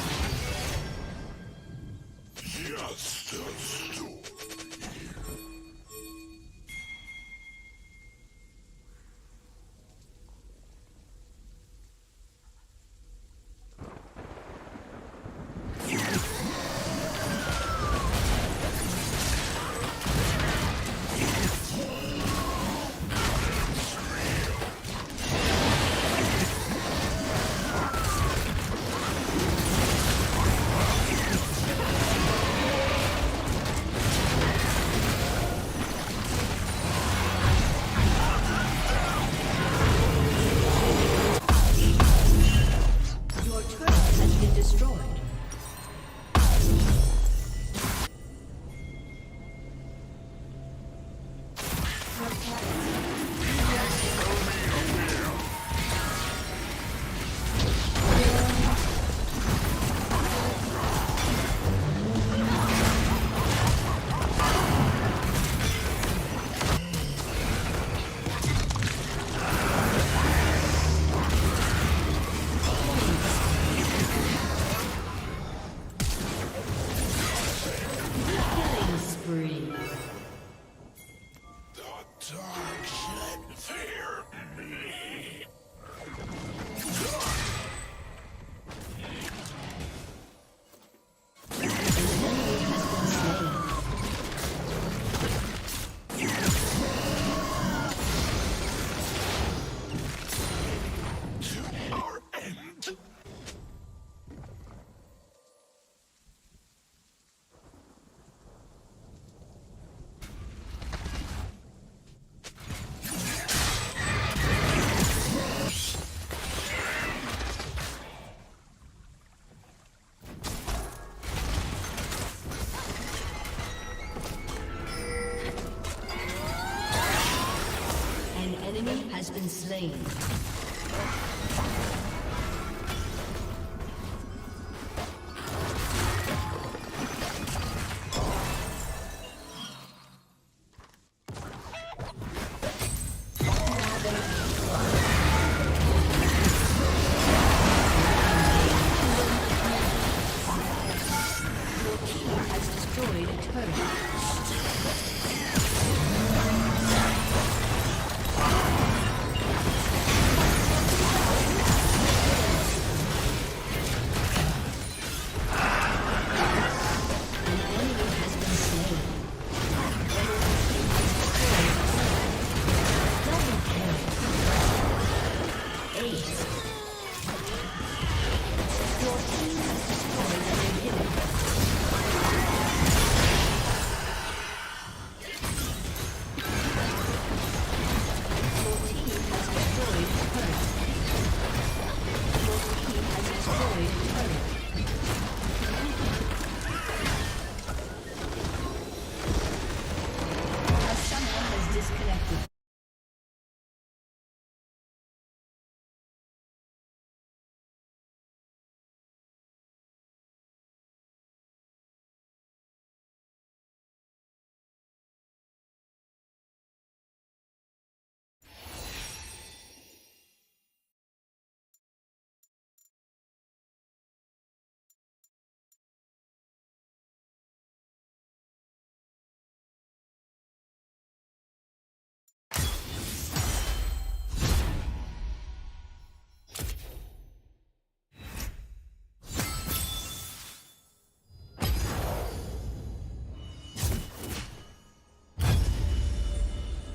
slain.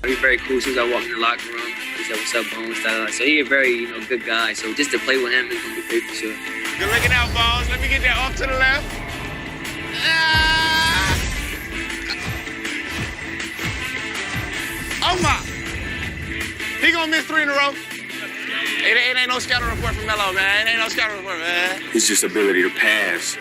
He's very cool. As soon as I walk in the locker room, he said, "What's up, Bones?" So he's a very, good guy. So just to play with him is gonna be great for sure. Good looking out, Bones. Let me get that off to the left. Ah! Oh my! He gonna miss 3 in a row. It ain't no scouting report from Melo, man. It ain't no scouting report, man. His just ability to pass.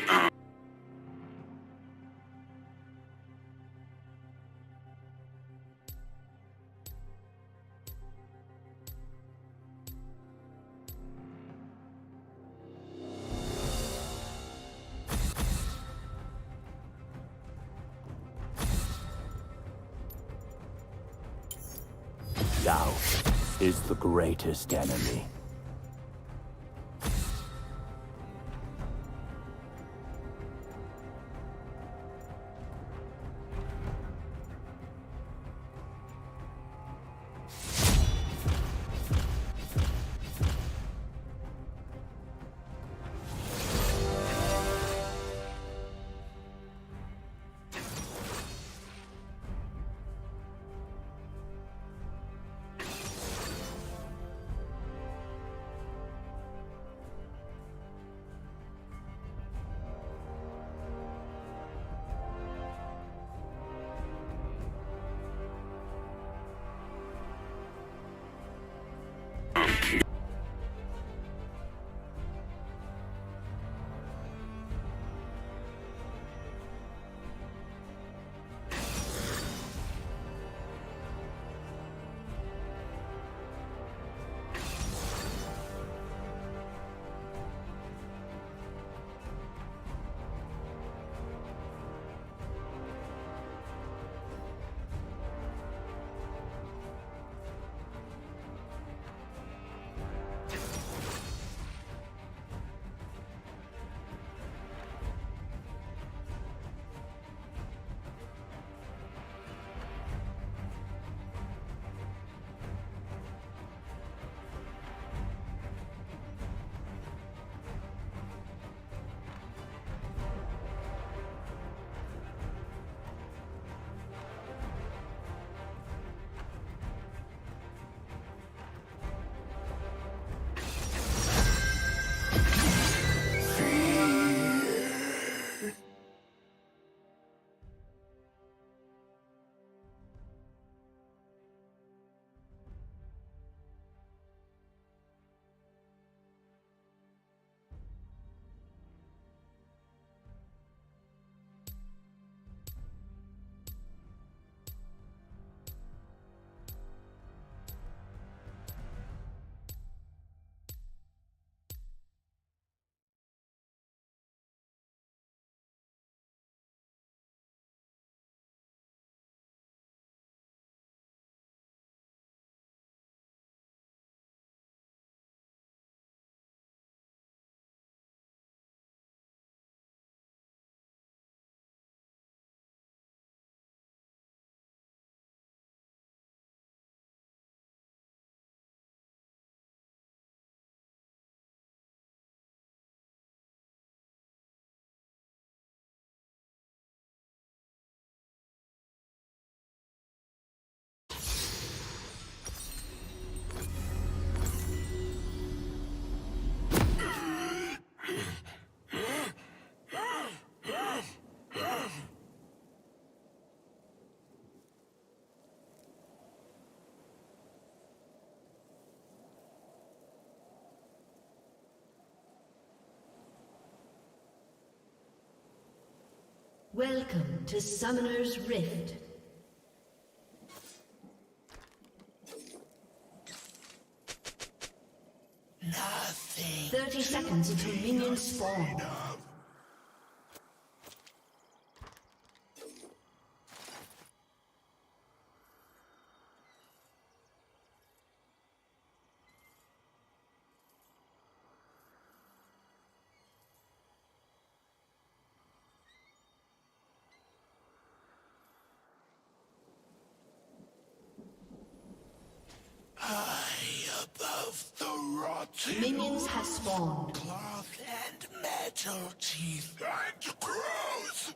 Doubt is the greatest enemy. Welcome to Summoner's Rift. Nothing. 30 seconds until minions spawn. High above the rotten Minions have spawned. cloth and metal teeth and crows.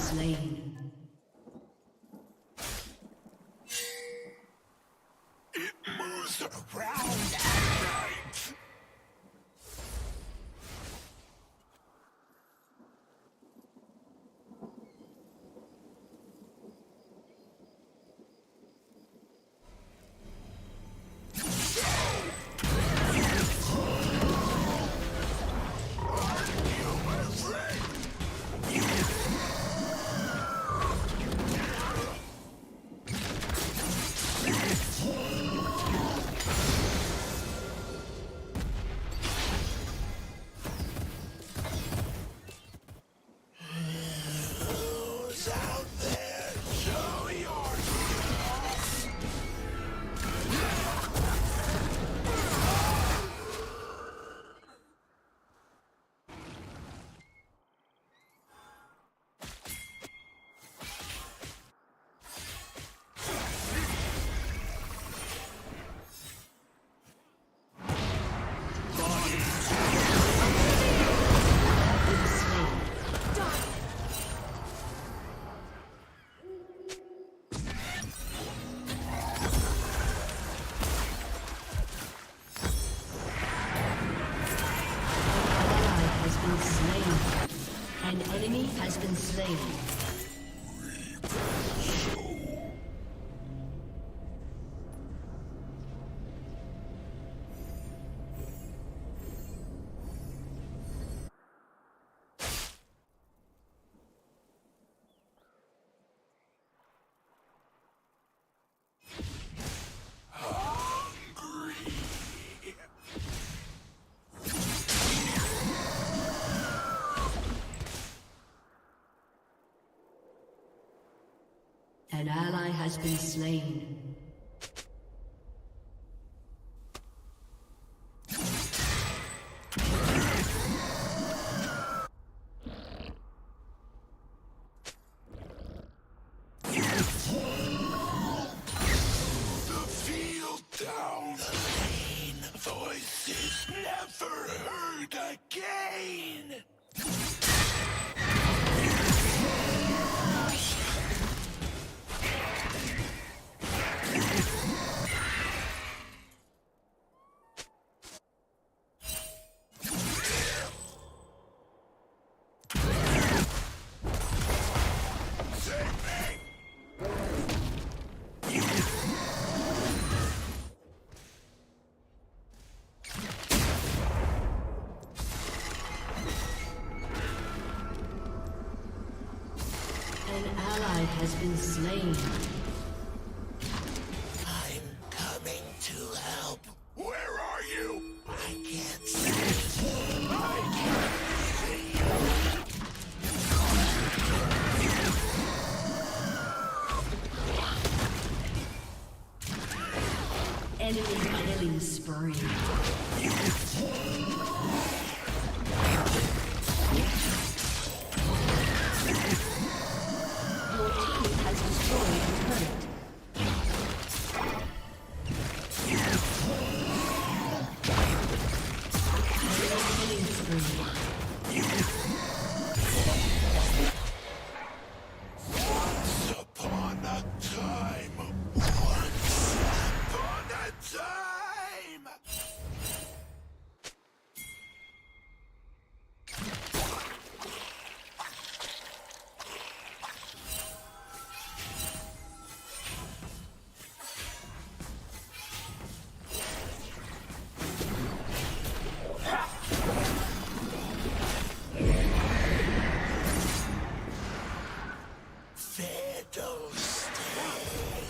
slain. It moves around at night. An enemy has been slain. An ally has been slain. The field down. Vain voices never heard again. Has been slain. I'm coming to help. Where are you? I can't see. I can't see you. Enemy killing spree.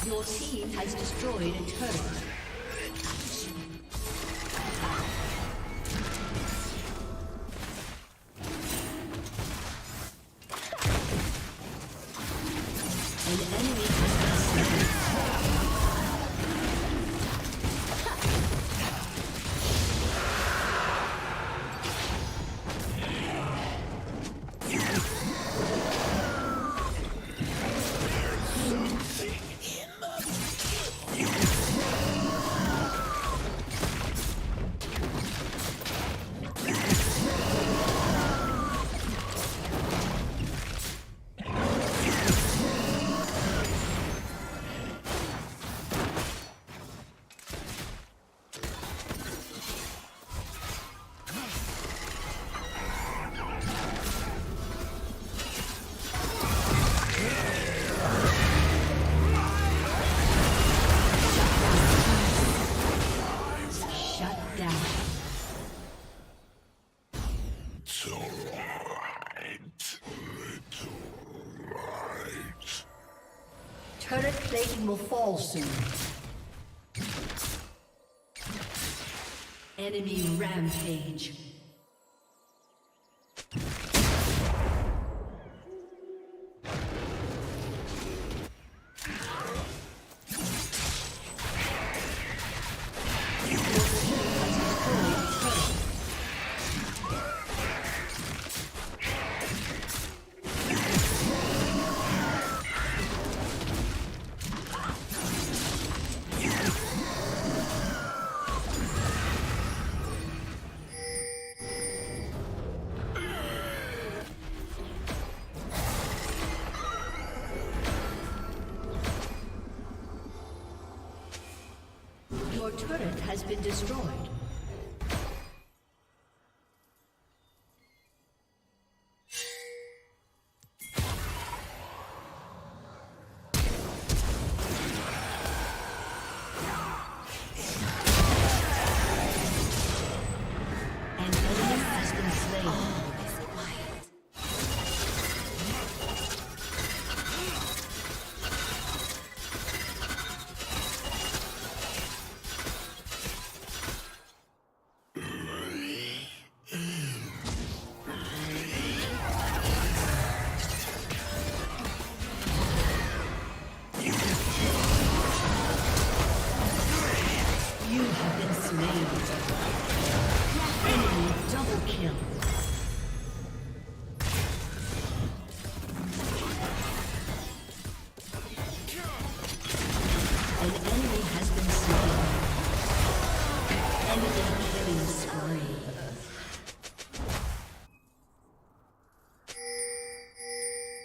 Your team has destroyed a turret. An enemy has been slain. something in the down. It's all right. Little right. Turret plating will fall soon. Enemy rampage. Your turret has been destroyed. An enemy has been slain. You have been slain. Enemy double kill. An enemy has been slain. Enemy killing spree.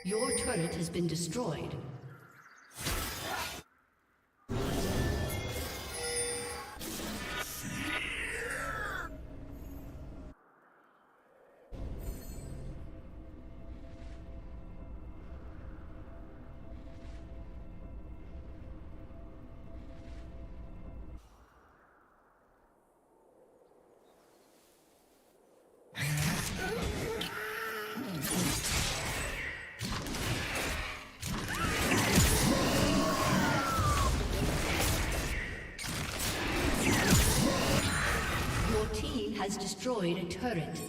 Your turret has been destroyed. Your team has destroyed a turret.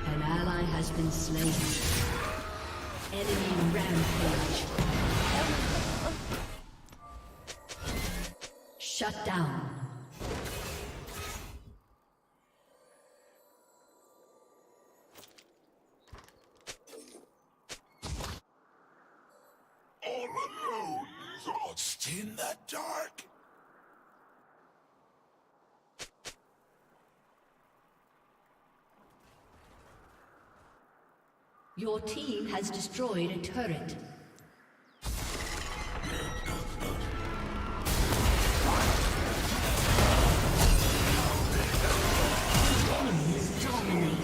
An ally has been slain. Enemy rampage. Shut down. All alone, lost in the dark. Your team has destroyed a turret. Enemies dominate.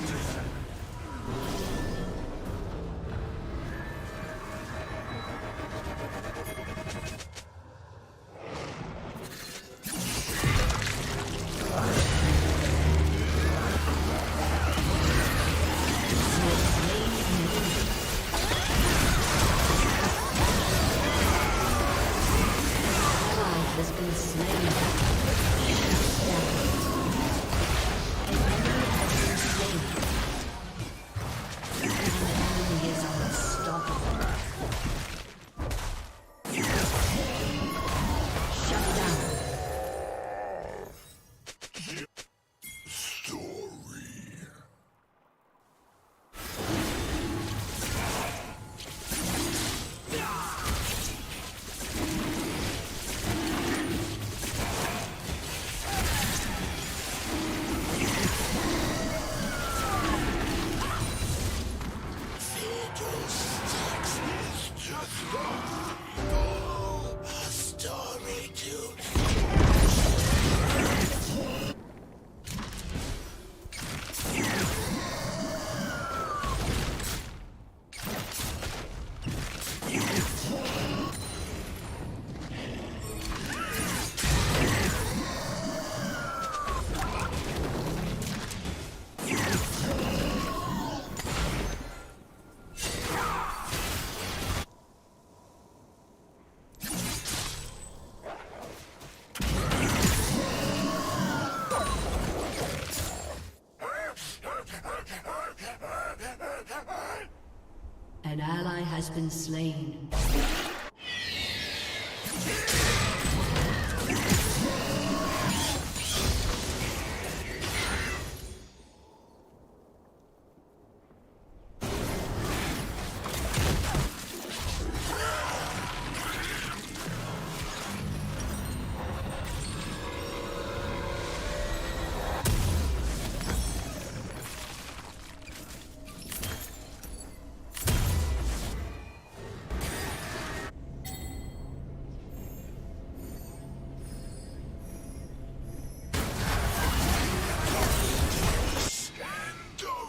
been slain.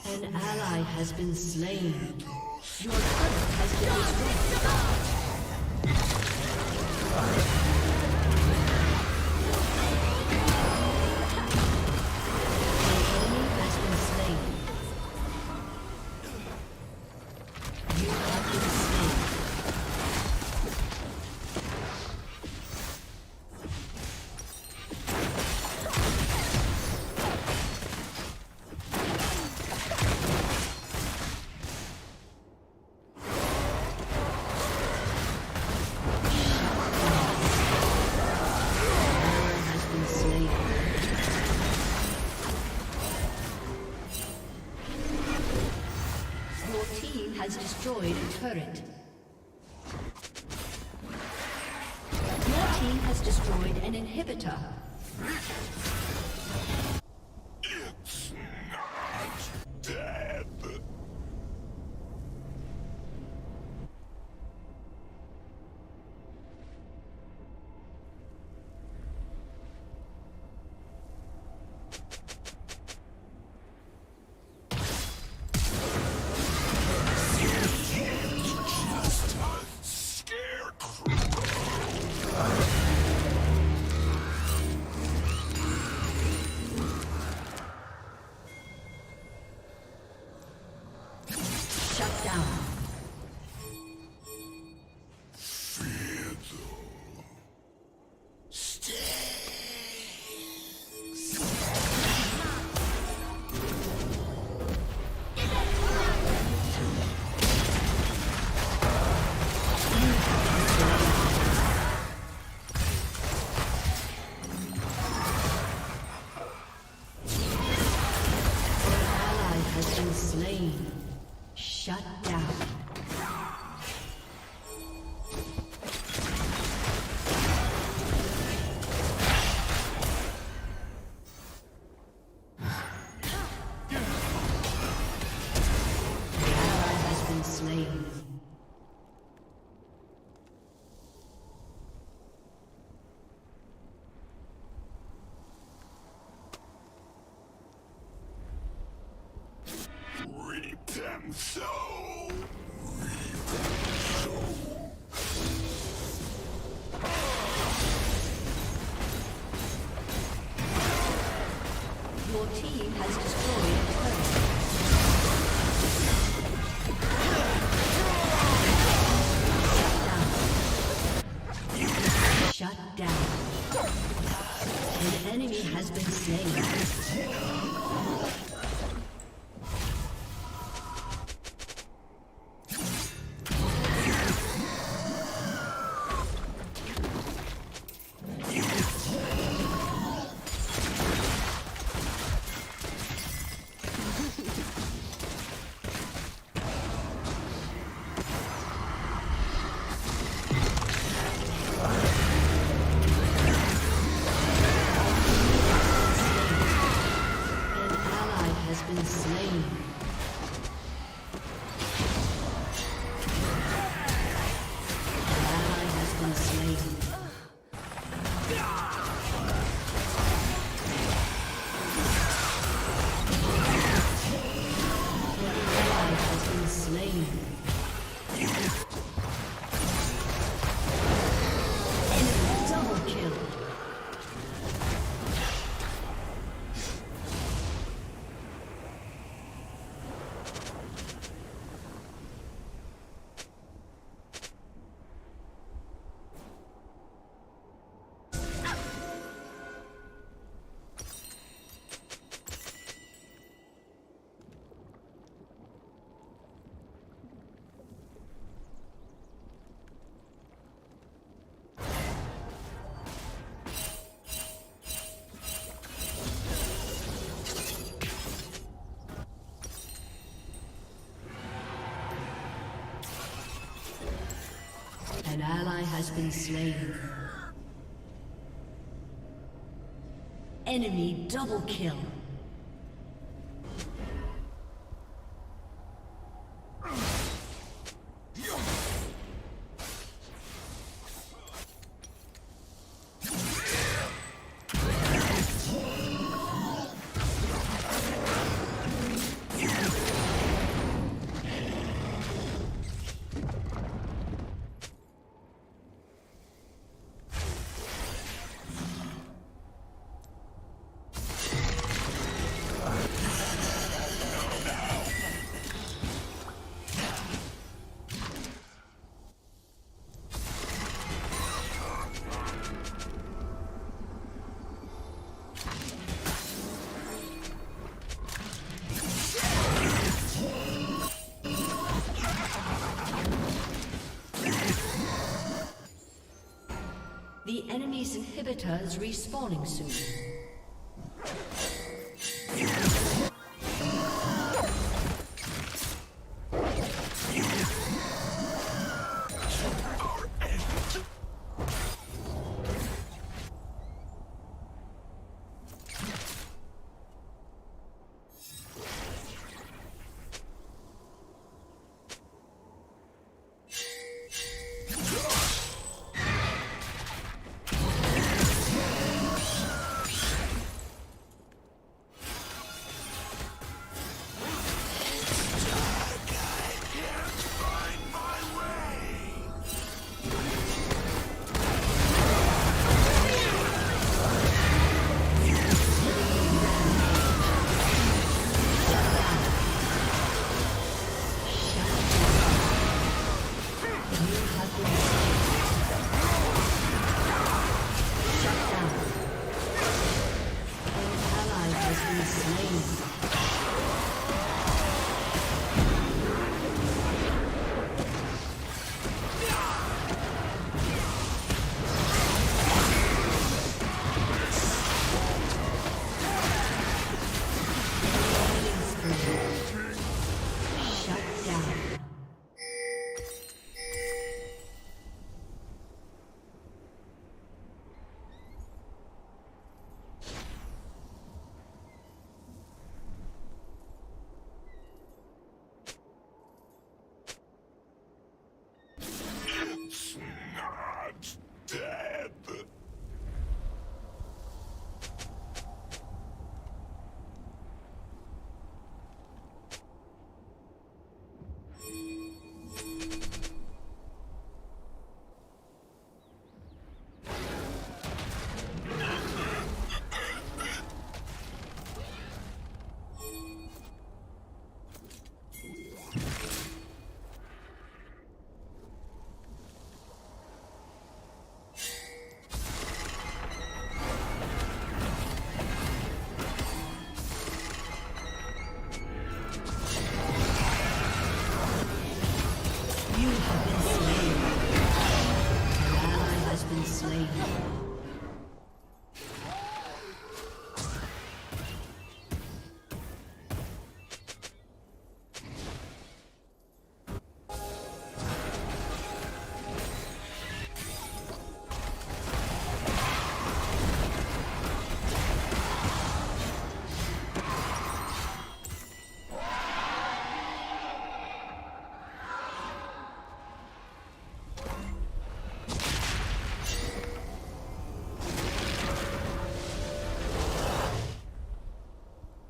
An ally has been slain. Your turret has been destroyed. Has destroyed a turret. Your team has destroyed an inhibitor. It's not dead. Shut down. Your team has destroyed a turret. Shut down. An enemy has been slain. has been slain. Enemy double kill. The enemy's inhibitor is respawning soon.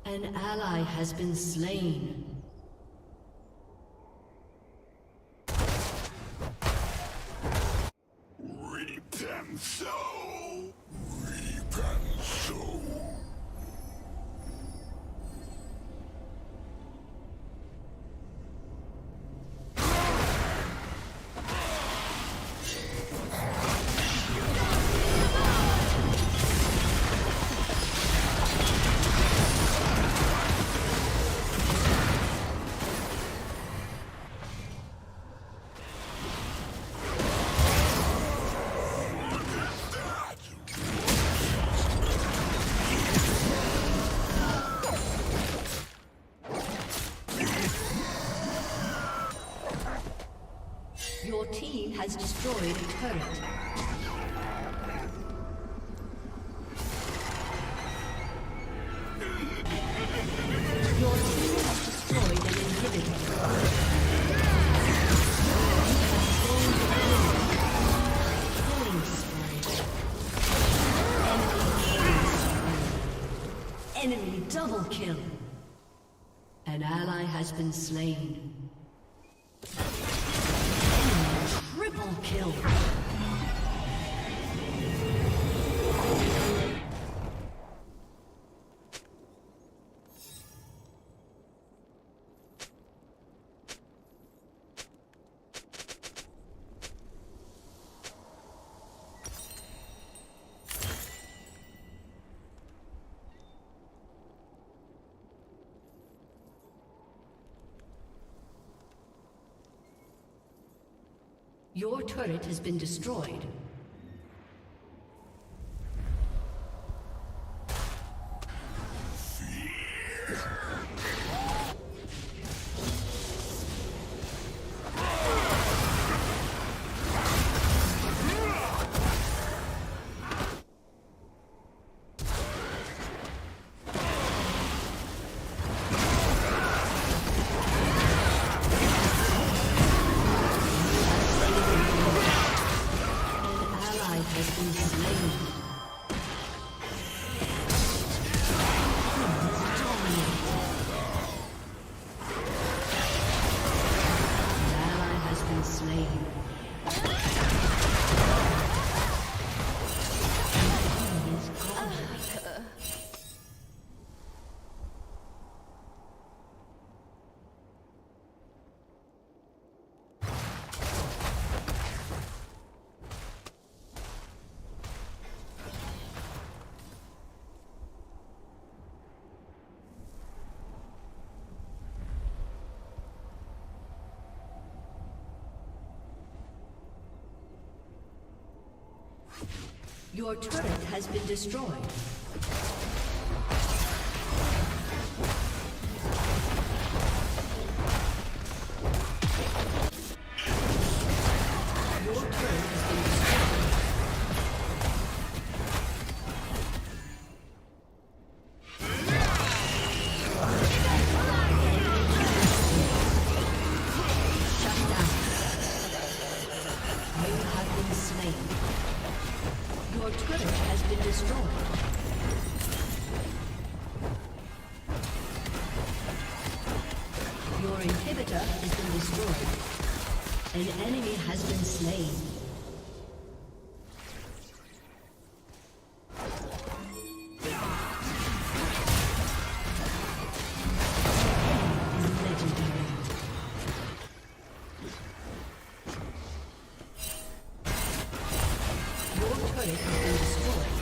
An ally has been slain. Reap them so. Reap them so. has destroyed a turret. Your team has destroyed an inhibitor. Killing spree. Enemy double kill. An ally has been slain. Enemy triple kill. Your turret has been destroyed. Your turret has been destroyed. Your inhibitor has been destroyed. An enemy has been slain. Legendary. Your turret has been destroyed.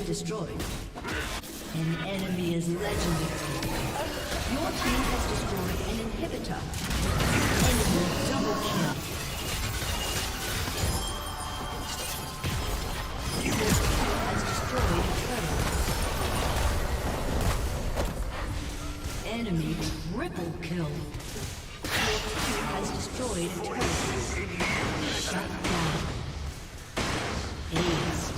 Destroyed. An enemy is legendary. Your team has destroyed an inhibitor. Enemy double kill. Your team has destroyed a turret. Enemy triple kill. Your team has destroyed a turret. Shut down. Aced.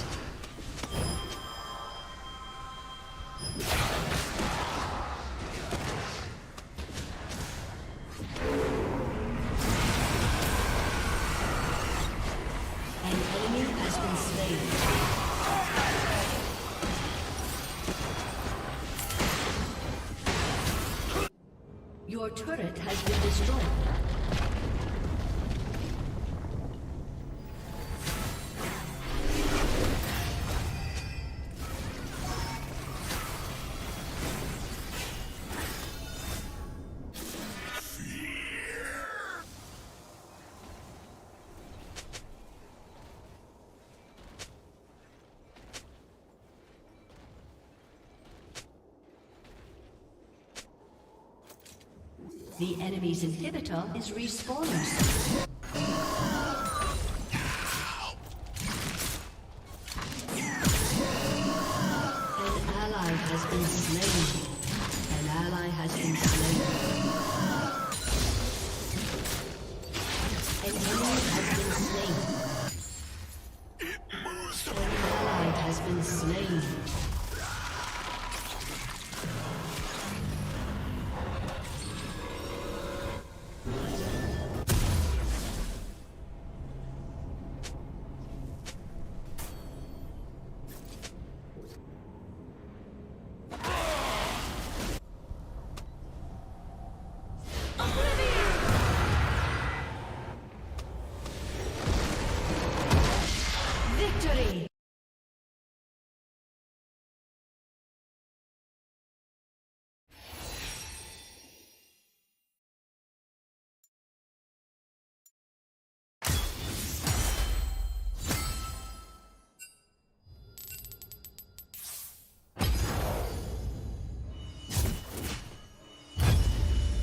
Your turret has been destroyed. The enemy's inhibitor is respawning. ally has been slain. An ally has been slain. An enemy has been slain. An ally has been slain. Victory!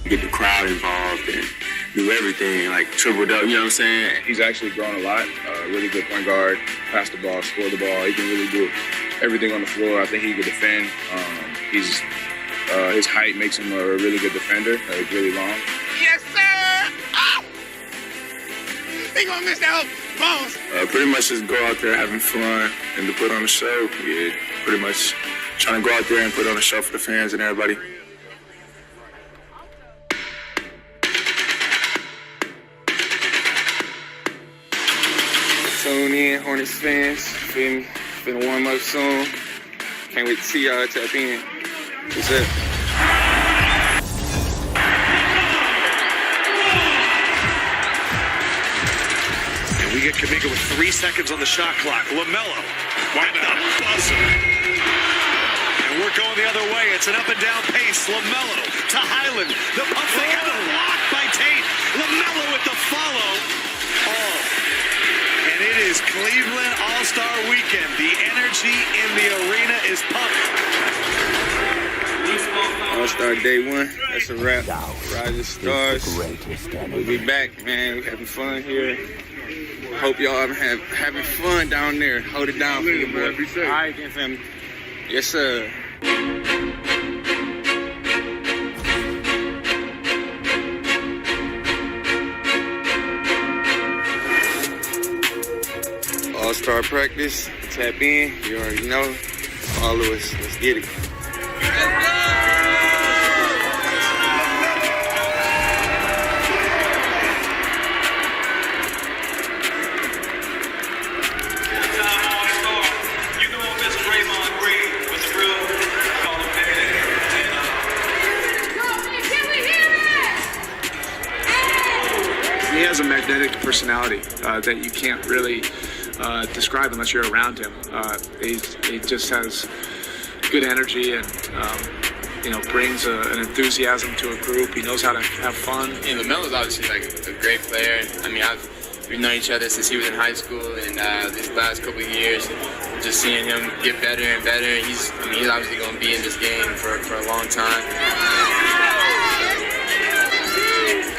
Get the crowd involved and do everything, like triple double, you know what I'm saying? He's actually grown a lot. Really good point guard, pass the ball, score the ball. He can really do everything on the floor. I think he can defend. His height makes him a really good defender. He's really long. Yes, sir! Oh! They gonna miss that bones. Pretty much just go out there having fun and to put on a show. Yeah, pretty much trying to go out there and put on a show for the fans and everybody. Tune in, Hornets fans. Feel me? Finna warm up soon. Can't wait to see y'all tap in. What's up? And we get Kamiga with 3 seconds on the shot clock. LaMelo, what the buzzer. And we're going the other way. It's an up and down pace. LaMelo to Highland. The pump fake and the block by Tate. LaMelo with the follow. Oh. And it is Cleveland All-Star Weekend. The energy in the arena is pumped. All-Star Day 1, that's a wrap. Rising Stars. We'll be back, man. We're having fun here. Hope y'all having fun down there. Hold it down for your boy. All right, then, family. Yes, sir. All-Star practice. Tap in. You already know. Follow us. Let's get it. He has a magnetic personality that you can't really describe unless you're around him. He just has good energy and brings an enthusiasm to a group. He knows how to have fun. Yeah, LaMelo's obviously like a great player. I mean, we've known each other since he was in high school, and these last couple of years, just seeing him get better and better. And he's obviously going to be in this game for a long time.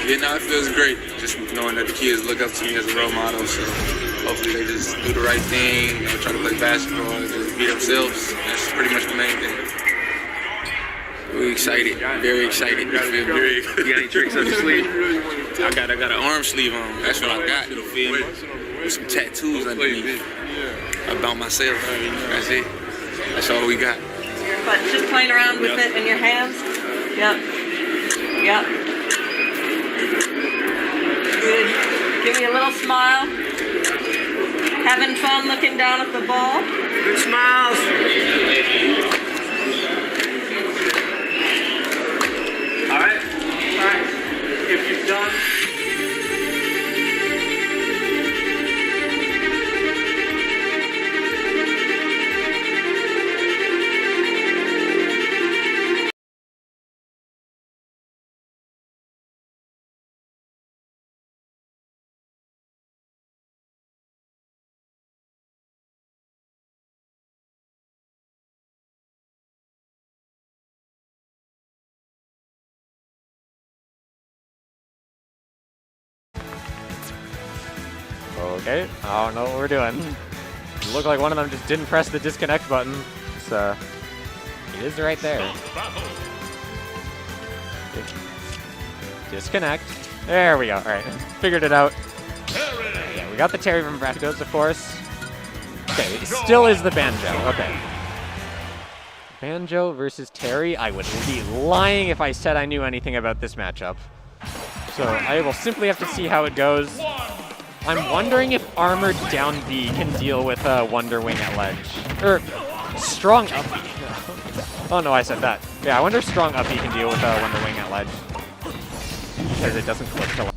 Yeah, no, it feels great just knowing that the kids look up to me as a role model. So hopefully they just do the right thing, try to play basketball, and just be themselves. That's pretty much the main thing. We're excited, very excited. You feel me? You got any tricks up your sleeve? I got an arm sleeve on. That's what I got. You feel me? With some tattoos underneath about myself. That's it. That's all we got. But just playing around with it in your hands. Yep. Good. Give me a little smile. Having fun looking down at the ball. Good smiles. All right. If you've done. Okay, I don't know what we're doing. It looked like one of them just didn't press the disconnect button. It's It is right there. Disconnect. There we go. All right, figured it out. Yeah, we got the Terry from Brasco's, of course. Okay, it still is the Banjo. Okay. Banjo versus Terry. I would be lying if I said I knew anything about this matchup. So I will simply have to see how it goes. I'm wondering if Armored Down B can deal with Wonder Wing at ledge. Or Strong Up B. Oh no, I said that. Yeah, I wonder if Strong Up B can deal with Wonder Wing at ledge. Because it doesn't click to ledge.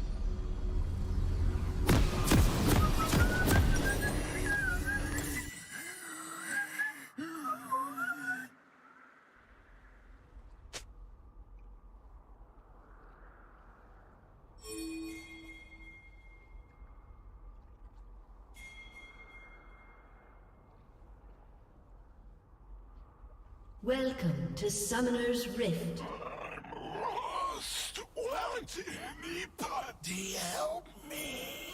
Welcome to Summoner's Rift. I'm lost. Won't anybody help me?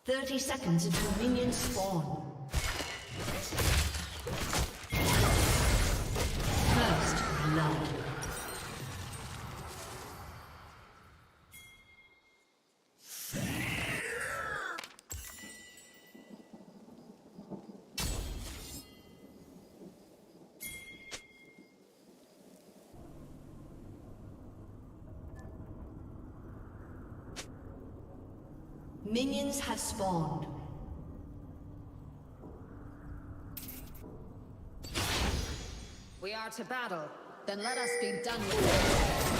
30 seconds until minions spawn. First blood. Minions have spawned. We are to battle. Then let us be done with it.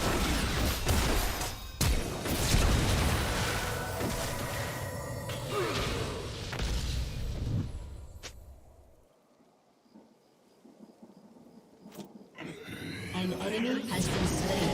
An enemy has been slain.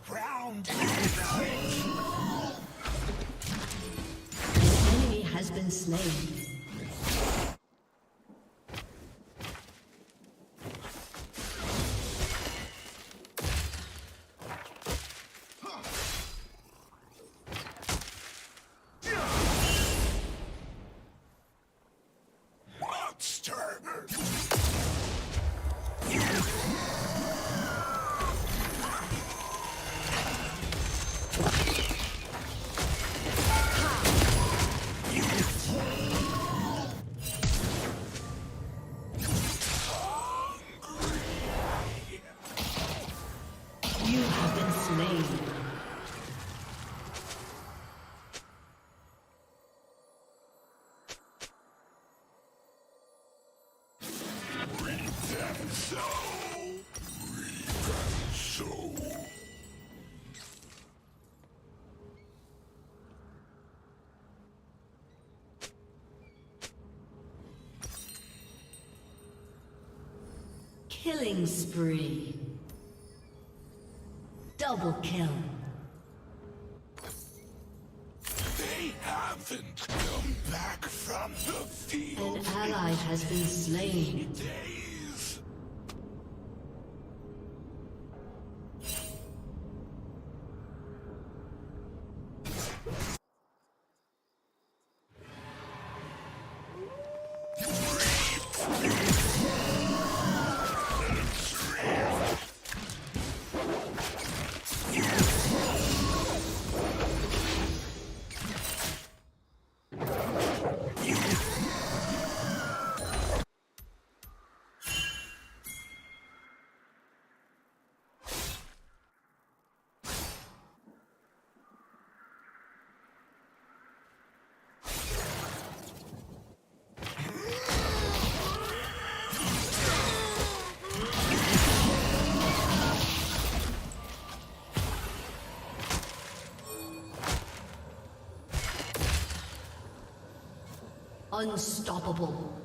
Round An enemy has been slain. Killing spree. Double kill. They haven't come back from the field. An ally has been slain. Days. Unstoppable.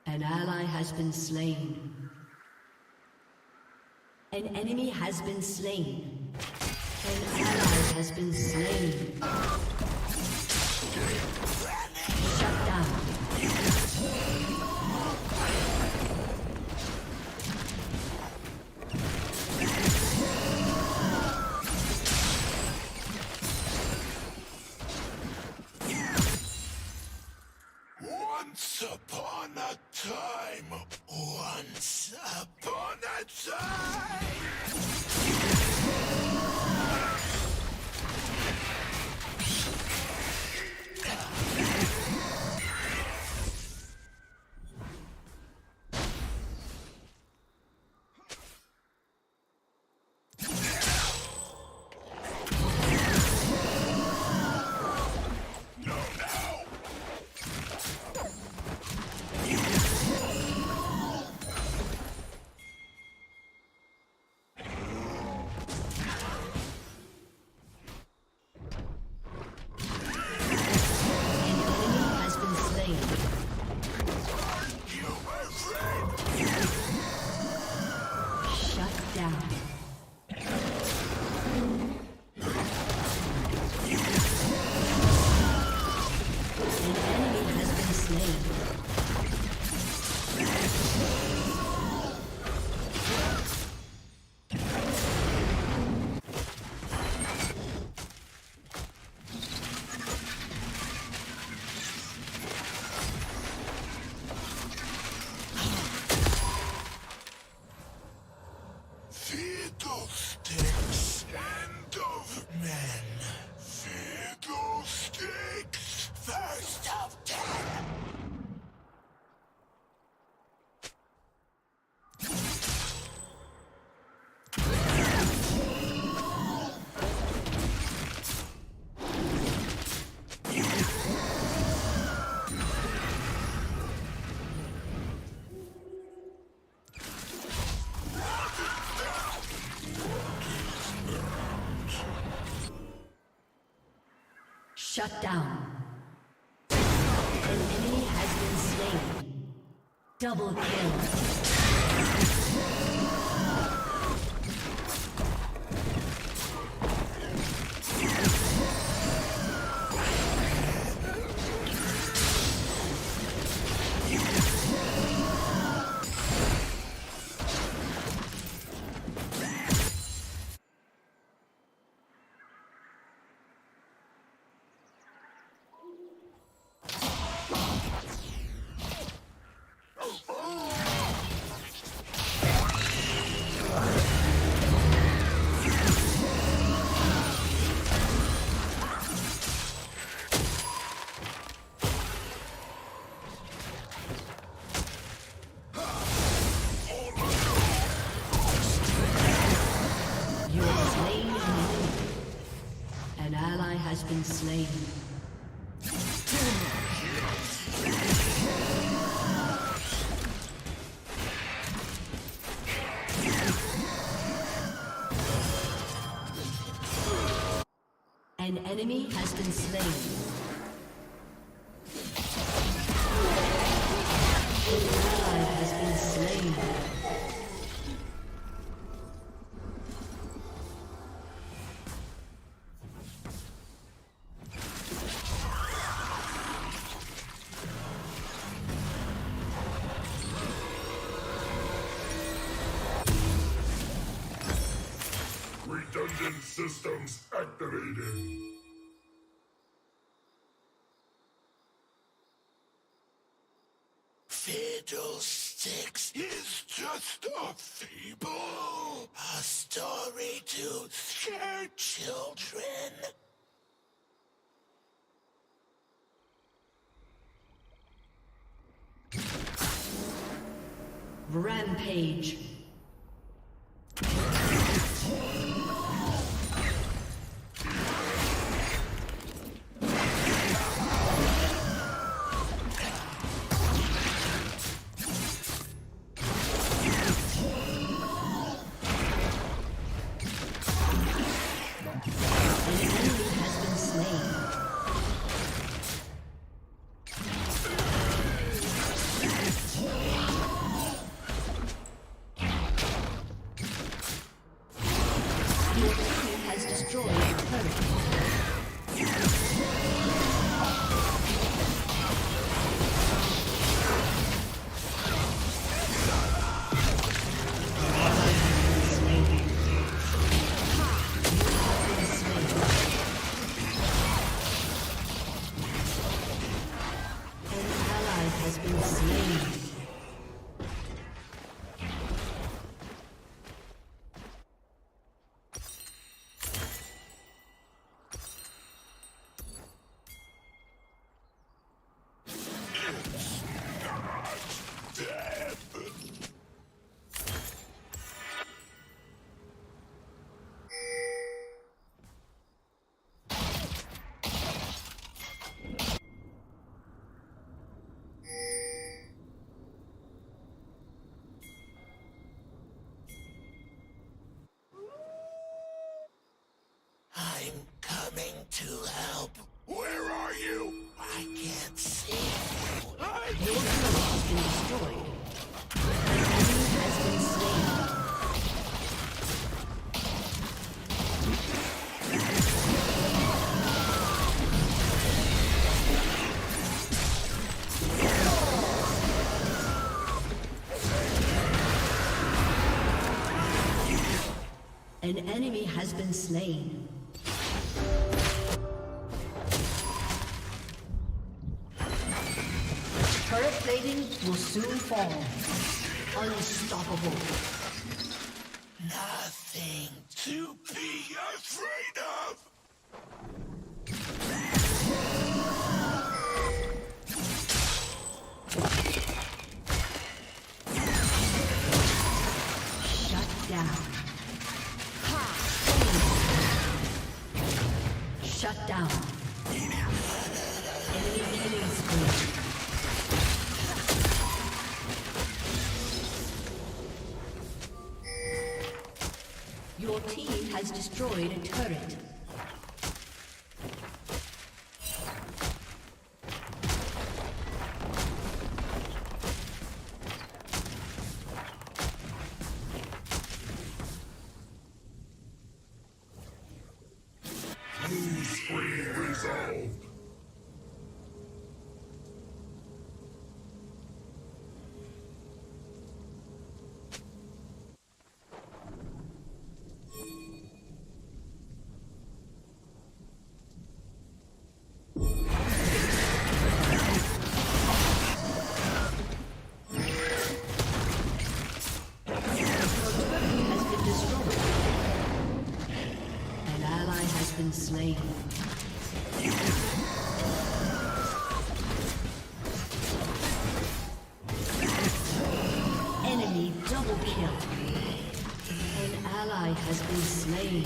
An ally has been slain. An enemy has been slain. An ally has been slain. Shut down. Once upon a time. Once upon a time. Fiddlesticks, end of men. Fiddlesticks, first of ten. Shut down. An enemy has been slain. Double kill. has been slain. An enemy has been slain. An ally has been slain. Redundant systems activated. Fiddlesticks is just a fable, a story to scare children. Rampage. I'm coming to help. Where are you? I can't see you. Your turret has been destroyed. An enemy has been slain. An enemy has been slain. Turret plating will soon fall. Unstoppable. Nothing to be afraid of. Shut down. Shut down. Enemy killing spree. Your team has destroyed a turret. Blue screen resolved. Been slain. Enemy double kill. An ally has been slain.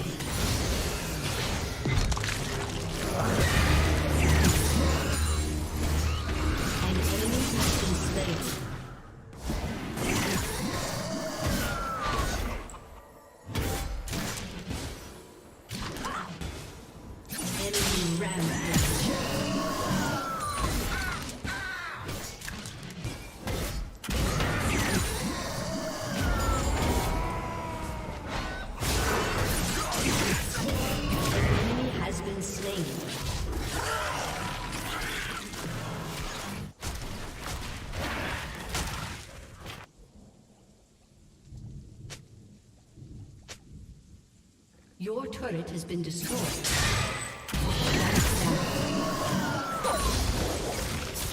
Your turret has been destroyed.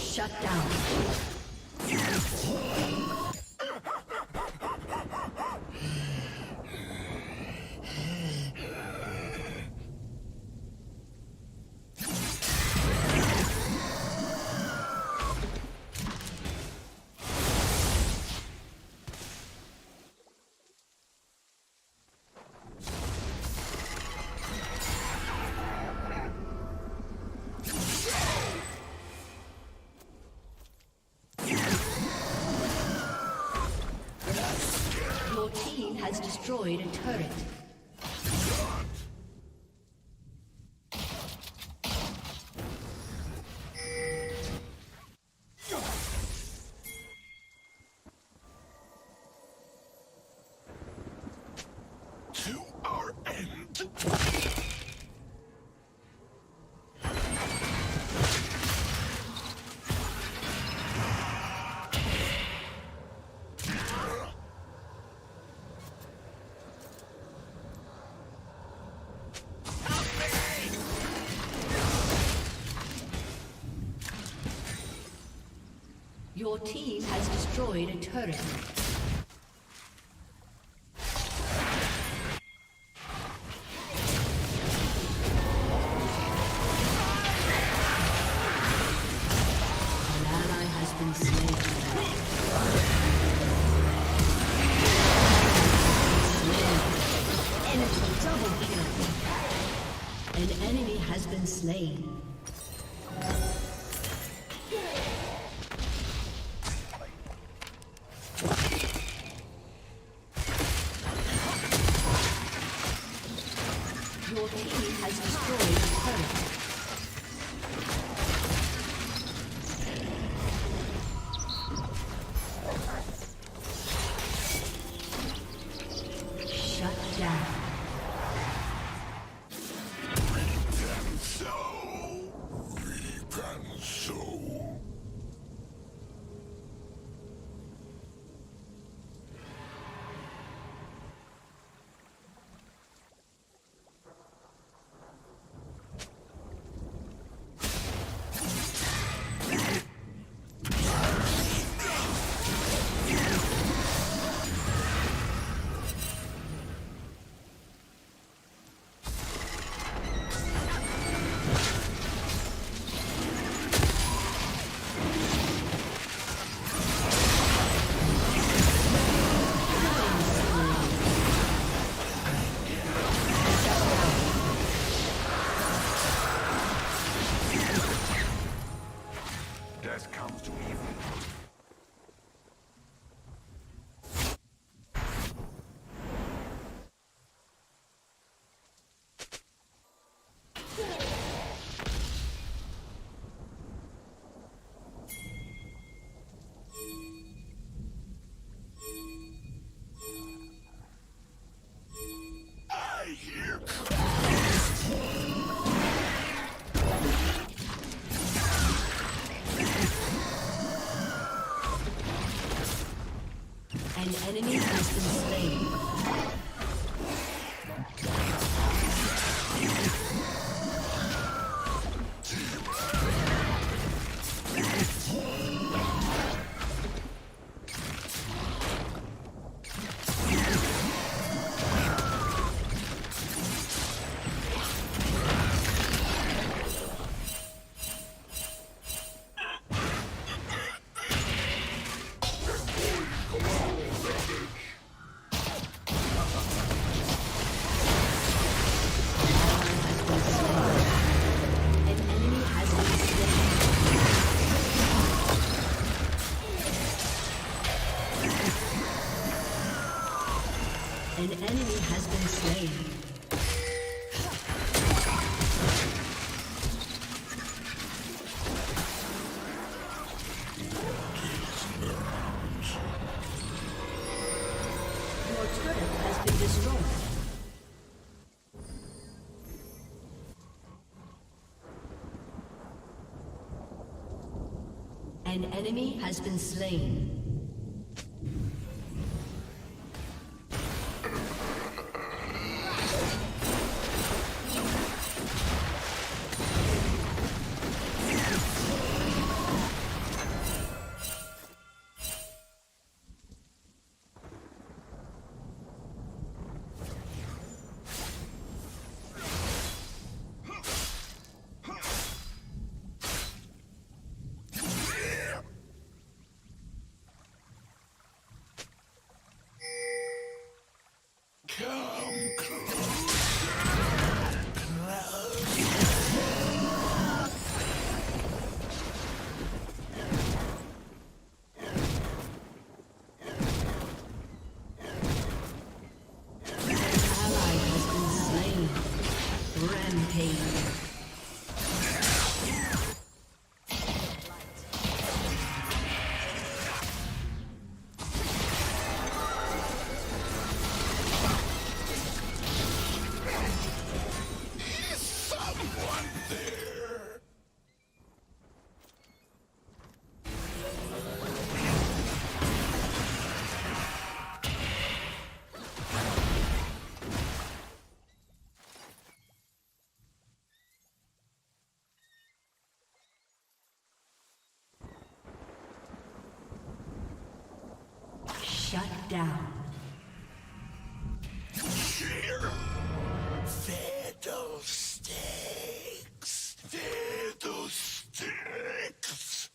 Shut down. Has destroyed a turret. To our end. Your team has destroyed a turret. An ally has been slain. Enemy double kill. An enemy has been slain. Your team has destroyed the turret. Shut down. Reap and sow. Death comes to evil. I hear An enemy has been slain. An enemy has been slain. Your turret has been destroyed. An enemy has been slain. in pain. Shut down. Fiddlesticks! Fiddlesticks!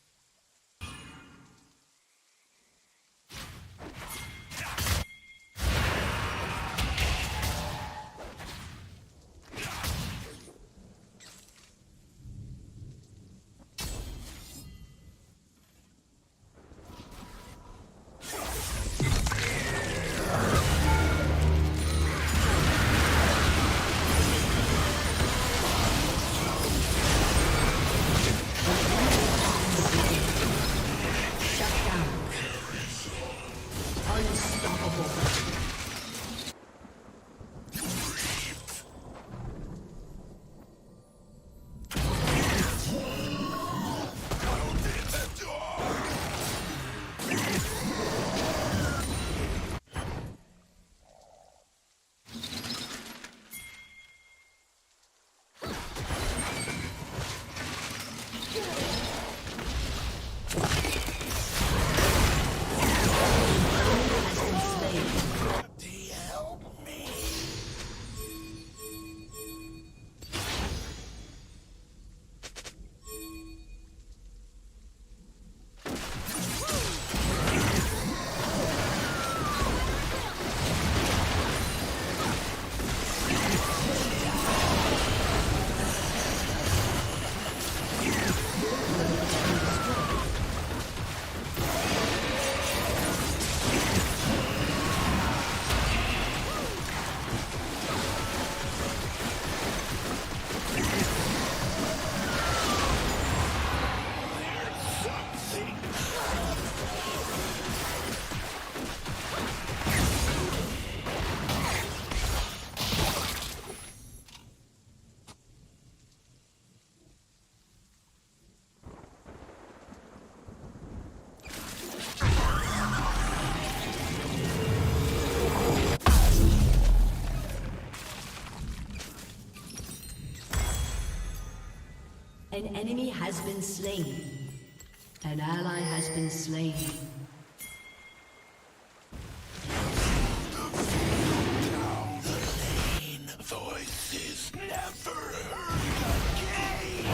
An enemy has been slain. An ally has been slain. Down the lane, voices never heard again.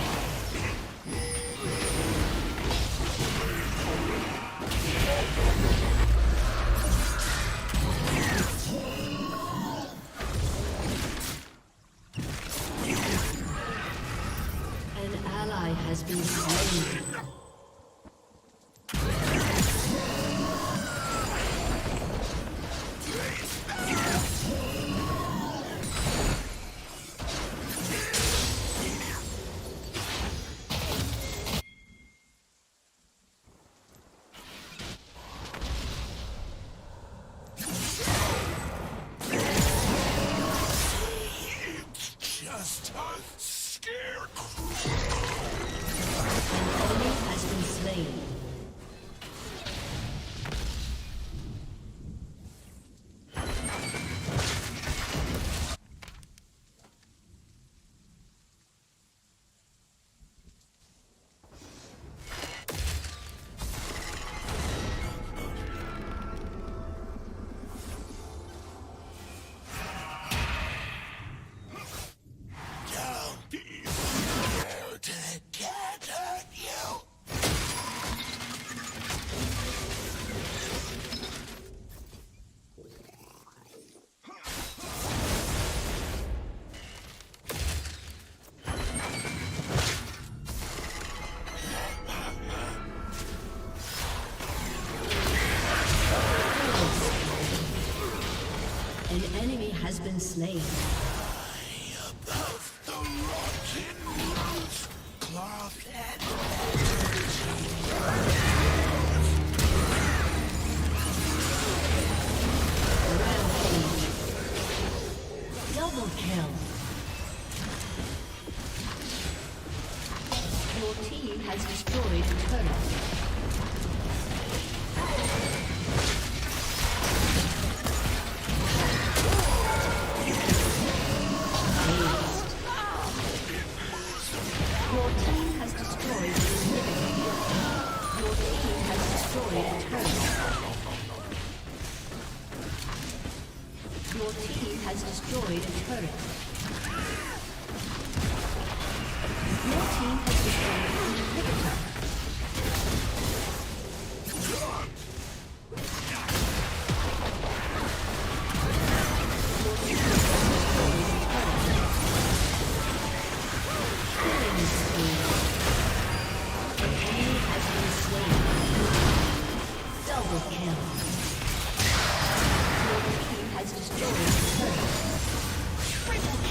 An ally has been slain. Just a scarecrow. An enemy has been slain. Don't be scared. It can't hurt you. An enemy has been slain. Above the Your team has destroyed a turret. Your team has destroyed an inhibitor. Your team has destroyed a turret. Your team has destroyed a turret. Your team has destroyed an inhibitor. Triple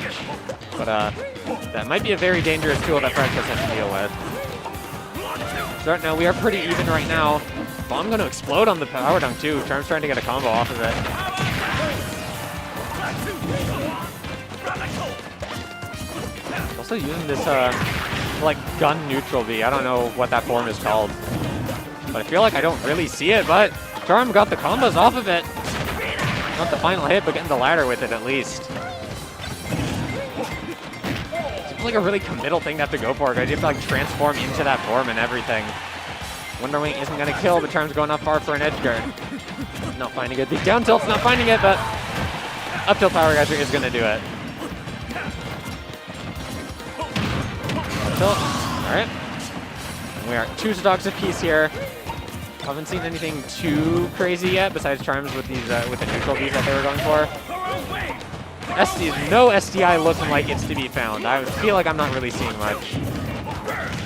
edge. But that might be a very dangerous tool that Fractus has to deal with. So right now, we are pretty even right now. Bomb going to explode on the power dunk too. Charm's trying to get a combo off of it. Also using this like gun neutral B. I don't know what that form is called. But I feel like I don't really see it, but Charm got the combos off of it. Not the final hit, but getting the ladder with it at least. It's like a really committal thing to have to go for, guys. You have to like transform into that form and everything. Wonder Wing isn't going to kill, but Charm's going up far for an edge guard. Not finding it. The down tilt's not finding it, but up tilt power geyser is going to do it. Up tilt. All right. We are 2 stocks apiece here. Haven't seen anything too crazy yet, besides Charms with these with the neutral Bs that they were going for. No SDI looking like it's to be found. I feel like I'm not really seeing much.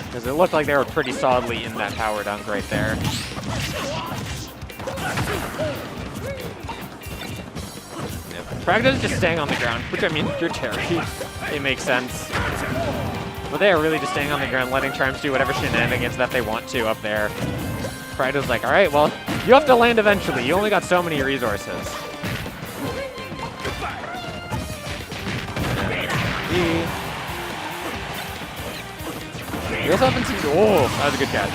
Because it looked like they were pretty solidly in that power dunk right there. Fragdo's just staying on the ground, which I mean, you're Terry. It makes sense. But they are really just staying on the ground, letting Charms do whatever shenanigans that they want to up there. Fragdo's like, alright, well, you have to land eventually. You only got so many resources. We also haven't seen... Oh, that was a good catch.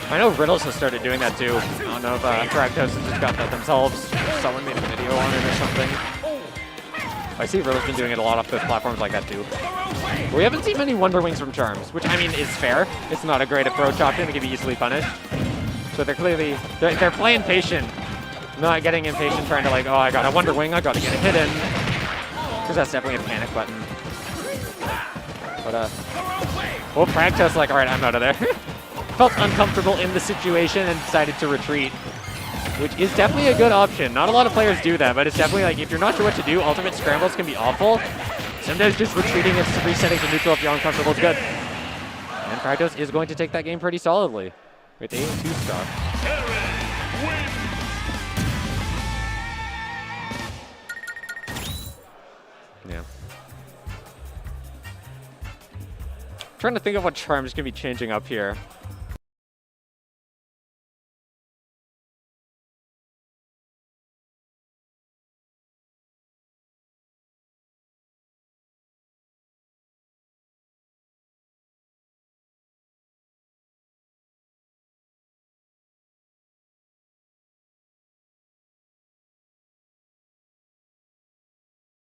I know Riddles has started doing that too. I don't know if Fractos has just got that themselves. Someone made a video on it or something. I see Riddle's been doing it a lot off those platforms like that too. But we haven't seen many Wonder Wings from Charms, which I mean is fair. It's not a great approach option. It can be easily punished. So they're clearly... They're playing patient. Not getting impatient, trying to like, oh, I got a Wonder Wing, I got to get a hit in. Because that's definitely a panic button. But, well, Fractus like, alright, I'm out of there. Felt uncomfortable in the situation and decided to retreat. Which is definitely a good option. Not a lot of players do that, but it's definitely like, if you're not sure what to do, ultimate scrambles can be awful. Sometimes just retreating and resetting to neutral if you're uncomfortable is good. And Fractus is going to take that game pretty solidly. With a 2-stock. Yeah. Trying to think of what Charm's gonna be changing up here.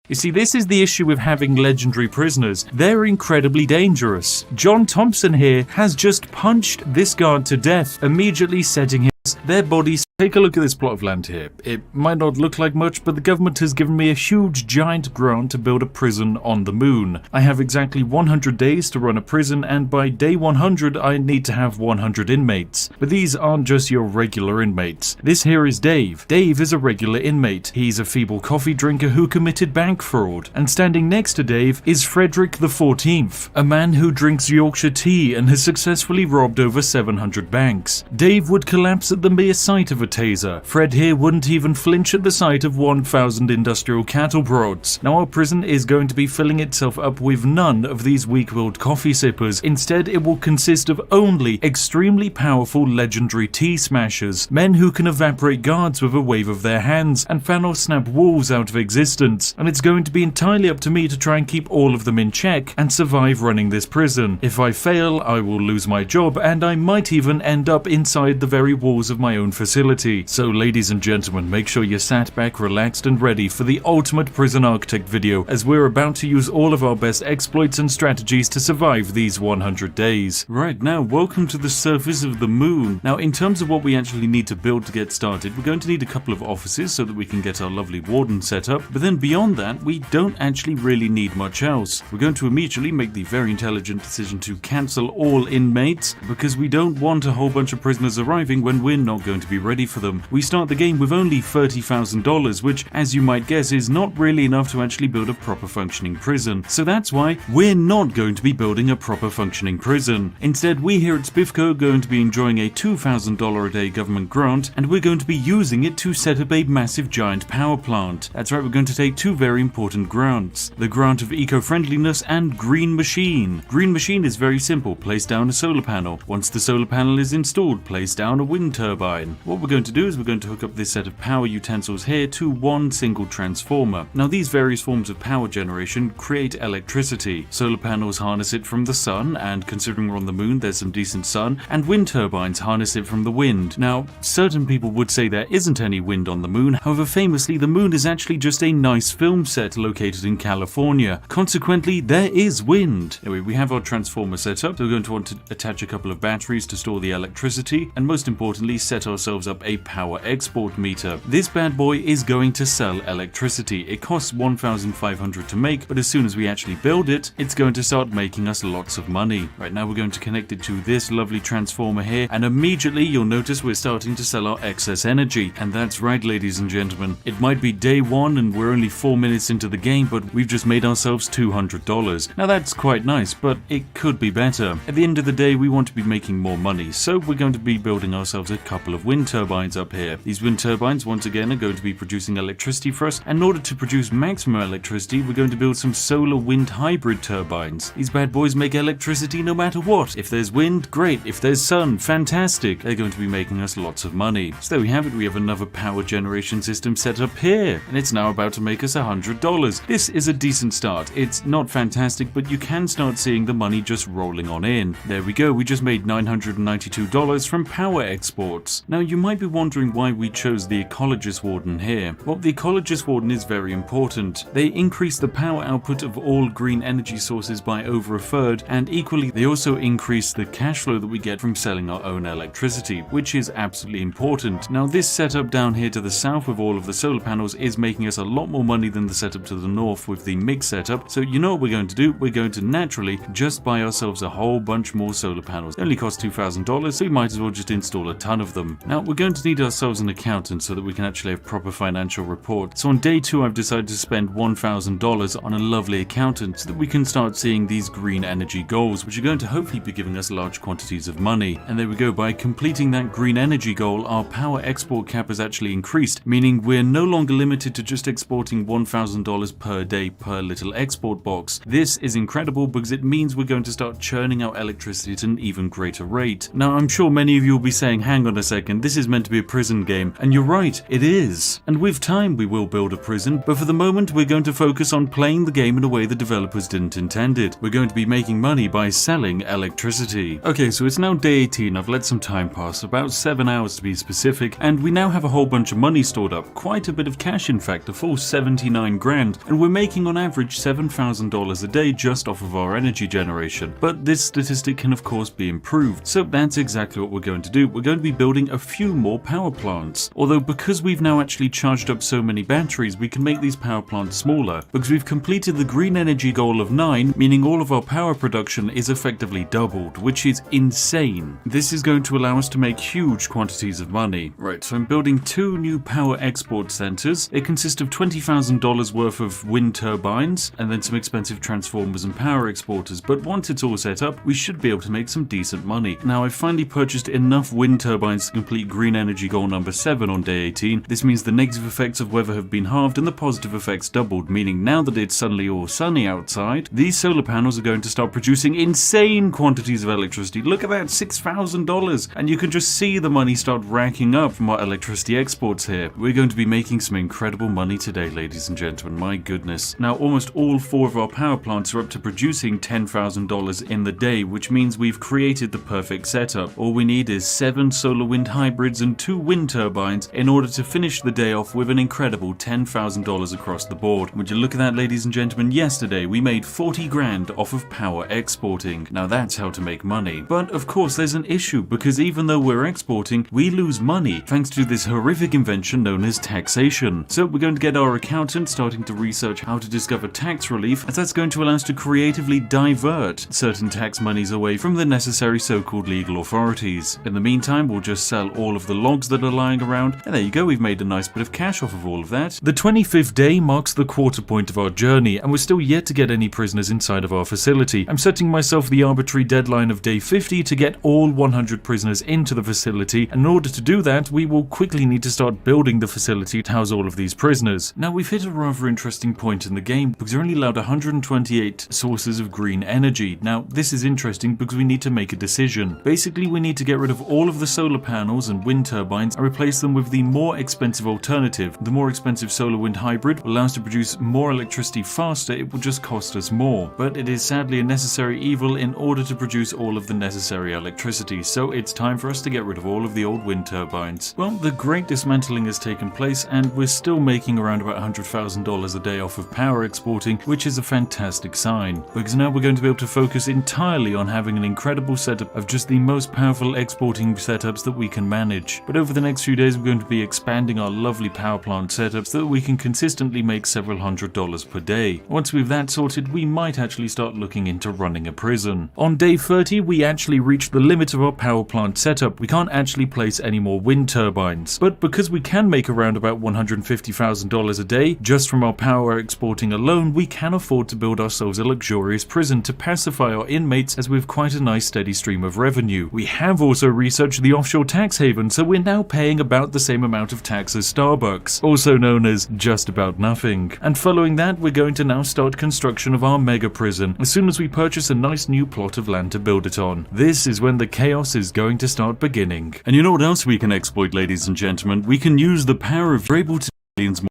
You see, this is the issue with having legendary prisoners. They're incredibly dangerous. John Thompson here has just punched this guard to death, immediately setting their bodies. Take a look at this plot of land here. It might not look like much, but the government has given me a huge giant grant to build a prison on the moon. I have exactly 100 days to run a prison, and by day 100 I need to have 100 inmates. But these aren't just your regular inmates. This here is Dave. Dave is a regular inmate. He's a feeble coffee drinker who committed bank fraud. And standing next to Dave is Frederick XIV, a man who drinks Yorkshire tea and has successfully robbed over 700 banks. Dave would collapse at the mere sight of a taser. Fred here wouldn't even flinch at the sight of 1,000 industrial cattle prods. Now our prison is going to be filling itself up with none of these weak-willed coffee sippers. Instead, it will consist of only extremely powerful legendary tea smashers, men who can evaporate guards with a wave of their hands and fan or snap walls out of existence. And it's going to be entirely up to me to try and keep all of them in check and survive running this prison. If I fail, I will lose my job, and I might even end up inside the very walls of my own facility. So ladies and gentlemen, make sure you're sat back, relaxed and ready for the ultimate prison architect video, as we're about to use all of our best exploits and strategies to survive these 100 days. Right, now welcome to the surface of the moon. Now in terms of what we actually need to build to get started, we're going to need a couple of offices so that we can get our lovely warden set up, but then beyond that we don't actually really need much else. We're going to immediately make the very intelligent decision to cancel all inmates, because we don't want a whole bunch of prisoners arriving when we're not going to be ready ready for them. We start the game with only $30,000, which, as you might guess, is not really enough to actually build a proper functioning prison. So that's why we're not going to be building a proper functioning prison. Instead, we here at Spiffco are going to be enjoying a $2,000 a day government grant, and we're going to be using it to set up a massive giant power plant. That's right, we're going to take two very important grants. The grant of eco-friendliness and green machine. Green machine is very simple. Place down a solar panel. Once the solar panel is installed, place down a wind turbine. What we're going to do is we're going to hook up this set of power utensils here to one single transformer. Now these various forms of power generation create electricity. Solar panels harness it from the sun, and considering we're on the moon, there's some decent sun, and wind turbines harness it from the wind. Now, certain people would say there isn't any wind on the moon. However, famously, the moon is actually just a nice film set located in California. Consequently, there is wind. Anyway, we have our transformer set up, so we're going to want to attach a couple of batteries to store the electricity, and most importantly, set ourselves up a power export meter. This bad boy is going to sell electricity. It costs $1,500 to make, but as soon as we actually build it, it's going to start making us lots of money. Right now, we're going to connect it to this lovely transformer here, and immediately you'll notice we're starting to sell our excess energy. And that's right, ladies and gentlemen. It might be day one and we're only 4 minutes into the game, but we've just made ourselves $200. Now that's quite nice, but it could be better. At the end of the day, we want to be making more money, so we're going to be building ourselves a couple of wind turbines up here. These wind turbines, once again, are going to be producing electricity for us, and in order to produce maximum electricity, we're going to build some solar wind hybrid turbines. These bad boys make electricity no matter what. If there's wind, great. If there's sun, fantastic. They're going to be making us lots of money. So there we have it. We have another power generation system set up here, and it's now about to make us $100. This is a decent start. It's not fantastic, but you can start seeing the money just rolling on in. There we go. We just made $992 from power exports. Now you might be wondering why we chose the Ecologist Warden here. Well, the Ecologist Warden is very important. They increase the power output of all green energy sources by over a third, and equally they also increase the cash flow that we get from selling our own electricity, which is absolutely important. Now this setup down here to the south with all of the solar panels is making us a lot more money than the setup to the north with the mix setup, so you know what we're going to do? We're going to naturally just buy ourselves a whole bunch more solar panels. They only cost $2,000, so we might as well just install a ton of them. Now we're going to need ourselves an accountant so that we can actually have proper financial reports. So on day 2 I've decided to spend $1,000 on a lovely accountant so that we can start seeing these green energy goals, which are going to hopefully be giving us large quantities of money. And there we go, by completing that green energy goal, our power export cap has actually increased, meaning we're no longer limited to just exporting $1,000 per day per little export box. This is incredible because it means we're going to start churning out electricity at an even greater rate. Now I'm sure many of you will be saying, hang on a second, this is meant to be a prison game, and you're right, it is. And with time we will build a prison, but for the moment we're going to focus on playing the game in a way the developers didn't intend it. We're going to be making money by selling electricity. Okay, so it's now day 18, I've let some time pass, about 7 hours to be specific, and we now have a whole bunch of money stored up, quite a bit of cash in fact, a full 79 grand, and we're making on average $7,000 a day just off of our energy generation. But this statistic can of course be improved, so that's exactly what we're going to do. We're going to be building a few more power plants. Although because we've now actually charged up so many batteries, we can make these power plants smaller, because we've completed the green energy goal of 9, meaning all of our power production is effectively doubled, which is insane. This is going to allow us to make huge quantities of money. Right, so I'm building 2 new power export centers. They consist of $20,000 worth of wind turbines, and then some expensive transformers and power exporters, but once it's all set up, we should be able to make some decent money. Now I've finally purchased enough wind turbines to complete green energy goal number 7 on day 18. This means the negative effects of weather have been halved and the positive effects doubled, meaning now that it's suddenly all sunny outside, these solar panels are going to start producing insane quantities of electricity. Look at that, $6,000, and you can just see the money start racking up from our electricity exports here. We're going to be making some incredible money today, ladies and gentlemen, my goodness. Now almost all 4 of our power plants are up to producing $10,000 in the day, which means we've created the perfect setup. All we need is 7 solar wind hybrids and 2 wind turbines in order to finish the day off with an incredible $10,000 across the board. Would you look at that, ladies and gentlemen? Yesterday we made 40 grand off of power exporting. Now that's how to make money. But of course there's an issue, because even though we're exporting, we lose money thanks to this horrific invention known as taxation. So we're going to get our accountant starting to research how to discover tax relief, as that's going to allow us to creatively divert certain tax monies away from the necessary so-called legal authorities. In the meantime, we'll just sell all of the logs that are lying around, and there you go, we've made a nice bit of cash off of all of that. The 25th day marks the quarter point of our journey, and we're still yet to get any prisoners inside of our facility. I'm setting myself the arbitrary deadline of day 50 to get all 100 prisoners into the facility, and in order to do that, we will quickly need to start building the facility to house all of these prisoners. Now, we've hit a rather interesting point in the game, because we're only allowed 128 sources of green energy. Now, this is interesting because we need to make a decision. Basically, we need to get rid of all of the solar panels and wind turbines and replace them with the more expensive alternative. The more expensive solar wind hybrid will allow us to produce more electricity faster. It will just cost us more, but it is sadly a necessary evil in order to produce all of the necessary electricity, so it's time for us to get rid of all of the old wind turbines. Well, the great dismantling has taken place, and we're still making around about $100,000 a day off of power exporting, which is a fantastic sign, because now we're going to be able to focus entirely on having an incredible setup of just the most powerful exporting setups that we can manage. But over the next few days, we're going to be expanding our lovely power plant setup so that we can consistently make several $100s per day. Once we've that sorted, we might actually start looking into running a prison. On day 30, we actually reached the limit of our power plant setup. We can't actually place any more wind turbines, but because we can make around about $150,000 a day just from our power exporting alone, we can afford to build ourselves a luxurious prison to pacify our inmates, as we have quite a nice steady stream of revenue. We have also researched the offshore tax haven, so we're now paying about the same amount of tax as Starbucks, also known as just about nothing. And following that, we're going to now start construction of our mega prison as soon as we purchase a nice new plot of land to build it on. This is when the chaos is going to start beginning. And you know what else we can exploit, ladies and gentlemen? We can use the power of able to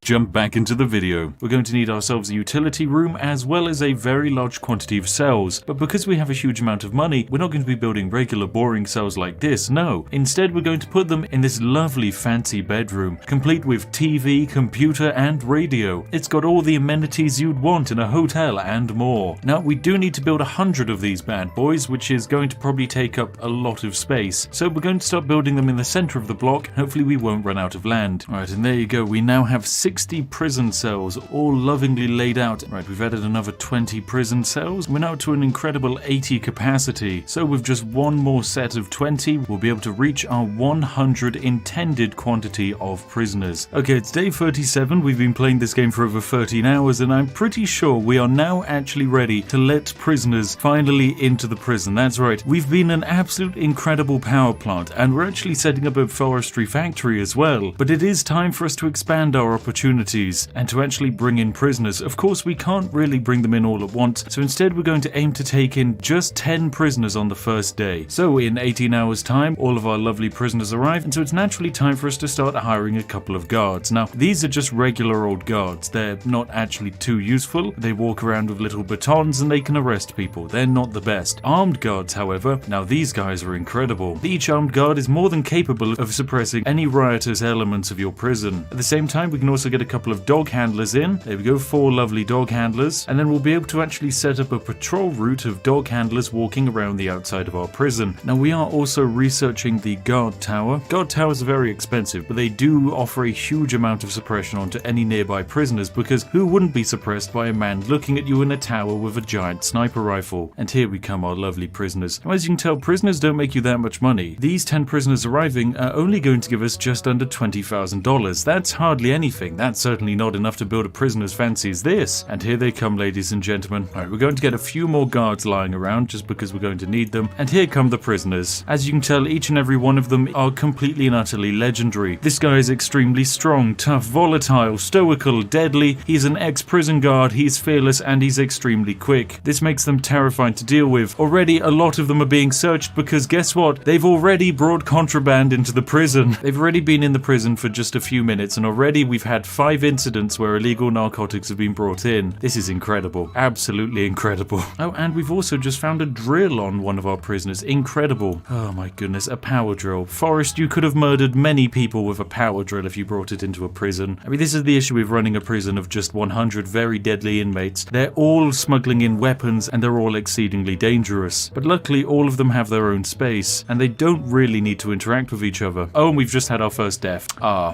jump back into the video. We're going to need ourselves a utility room as well as a very large quantity of cells, but because we have a huge amount of money, we're not going to be building regular boring cells like this, no. Instead, we're going to put them in this lovely fancy bedroom, complete with TV, computer and radio. It's got all the amenities you'd want in a hotel and more. Now, we do need to build 100 of these bad boys, which is going to probably take up a lot of space, so we're going to start building them in the center of the block. Hopefully we won't run out of land. Alright, and there you go, we now have 60 prison cells, all lovingly laid out. Right, we've added another 20 prison cells. We're now to an incredible 80 capacity. So with just one more set of 20, we'll be able to reach our 100 intended quantity of prisoners. Okay, it's day 37. We've been playing this game for over 13 hours, and I'm pretty sure we are now actually ready to let prisoners finally into the prison. That's right. We've been an absolute incredible power plant, and we're actually setting up a forestry factory as well. But it is time for us to expand our opportunities and to actually bring in prisoners. Of course, we can't really bring them in all at once, so instead we're going to aim to take in just 10 prisoners on the first day. So in 18 hours time, all of our lovely prisoners arrive, and so it's naturally time for us to start hiring a couple of guards. Now, these are just regular old guards. They're not actually too useful. They walk around with little batons and they can arrest people. They're not the best. Armed guards, however, now these guys are incredible. Each armed guard is more than capable of suppressing any riotous elements of your prison. At the same time, we can also get a couple of dog handlers in. There we go, 4 lovely dog handlers. And then we'll be able to actually set up a patrol route of dog handlers walking around the outside of our prison. Now, we are also researching the guard tower. Guard towers are very expensive, but they do offer a huge amount of suppression onto any nearby prisoners, because who wouldn't be suppressed by a man looking at you in a tower with a giant sniper rifle? And here we come, our lovely prisoners. Now, as you can tell, prisoners don't make you that much money. These 10 prisoners arriving are only going to give us just under $20,000. That's hardly anything. That's certainly not enough to build a prison as fancy as this. And here they come, ladies and gentlemen. Alright, we're going to get a few more guards lying around just because we're going to need them. And here come the prisoners. As you can tell, each and every one of them are completely and utterly legendary. This guy is extremely strong, tough, volatile, stoical, deadly. He's an ex-prison guard, he's fearless, and he's extremely quick. This makes them terrifying to deal with. Already, a lot of them are being searched because guess what? They've already brought contraband into the prison. They've already been in the prison for just a few minutes, and already we've had 5 incidents where illegal narcotics have been brought in. This is incredible. Absolutely incredible. Oh, and we've also just found a drill on one of our prisoners. Incredible. Oh my goodness, a power drill. Forrest, you could have murdered many people with a power drill if you brought it into a prison. I mean, this is the issue with running a prison of just 100 very deadly inmates. They're all smuggling in weapons and they're all exceedingly dangerous. But luckily, all of them have their own space and they don't really need to interact with each other. Oh, and we've just had our first death.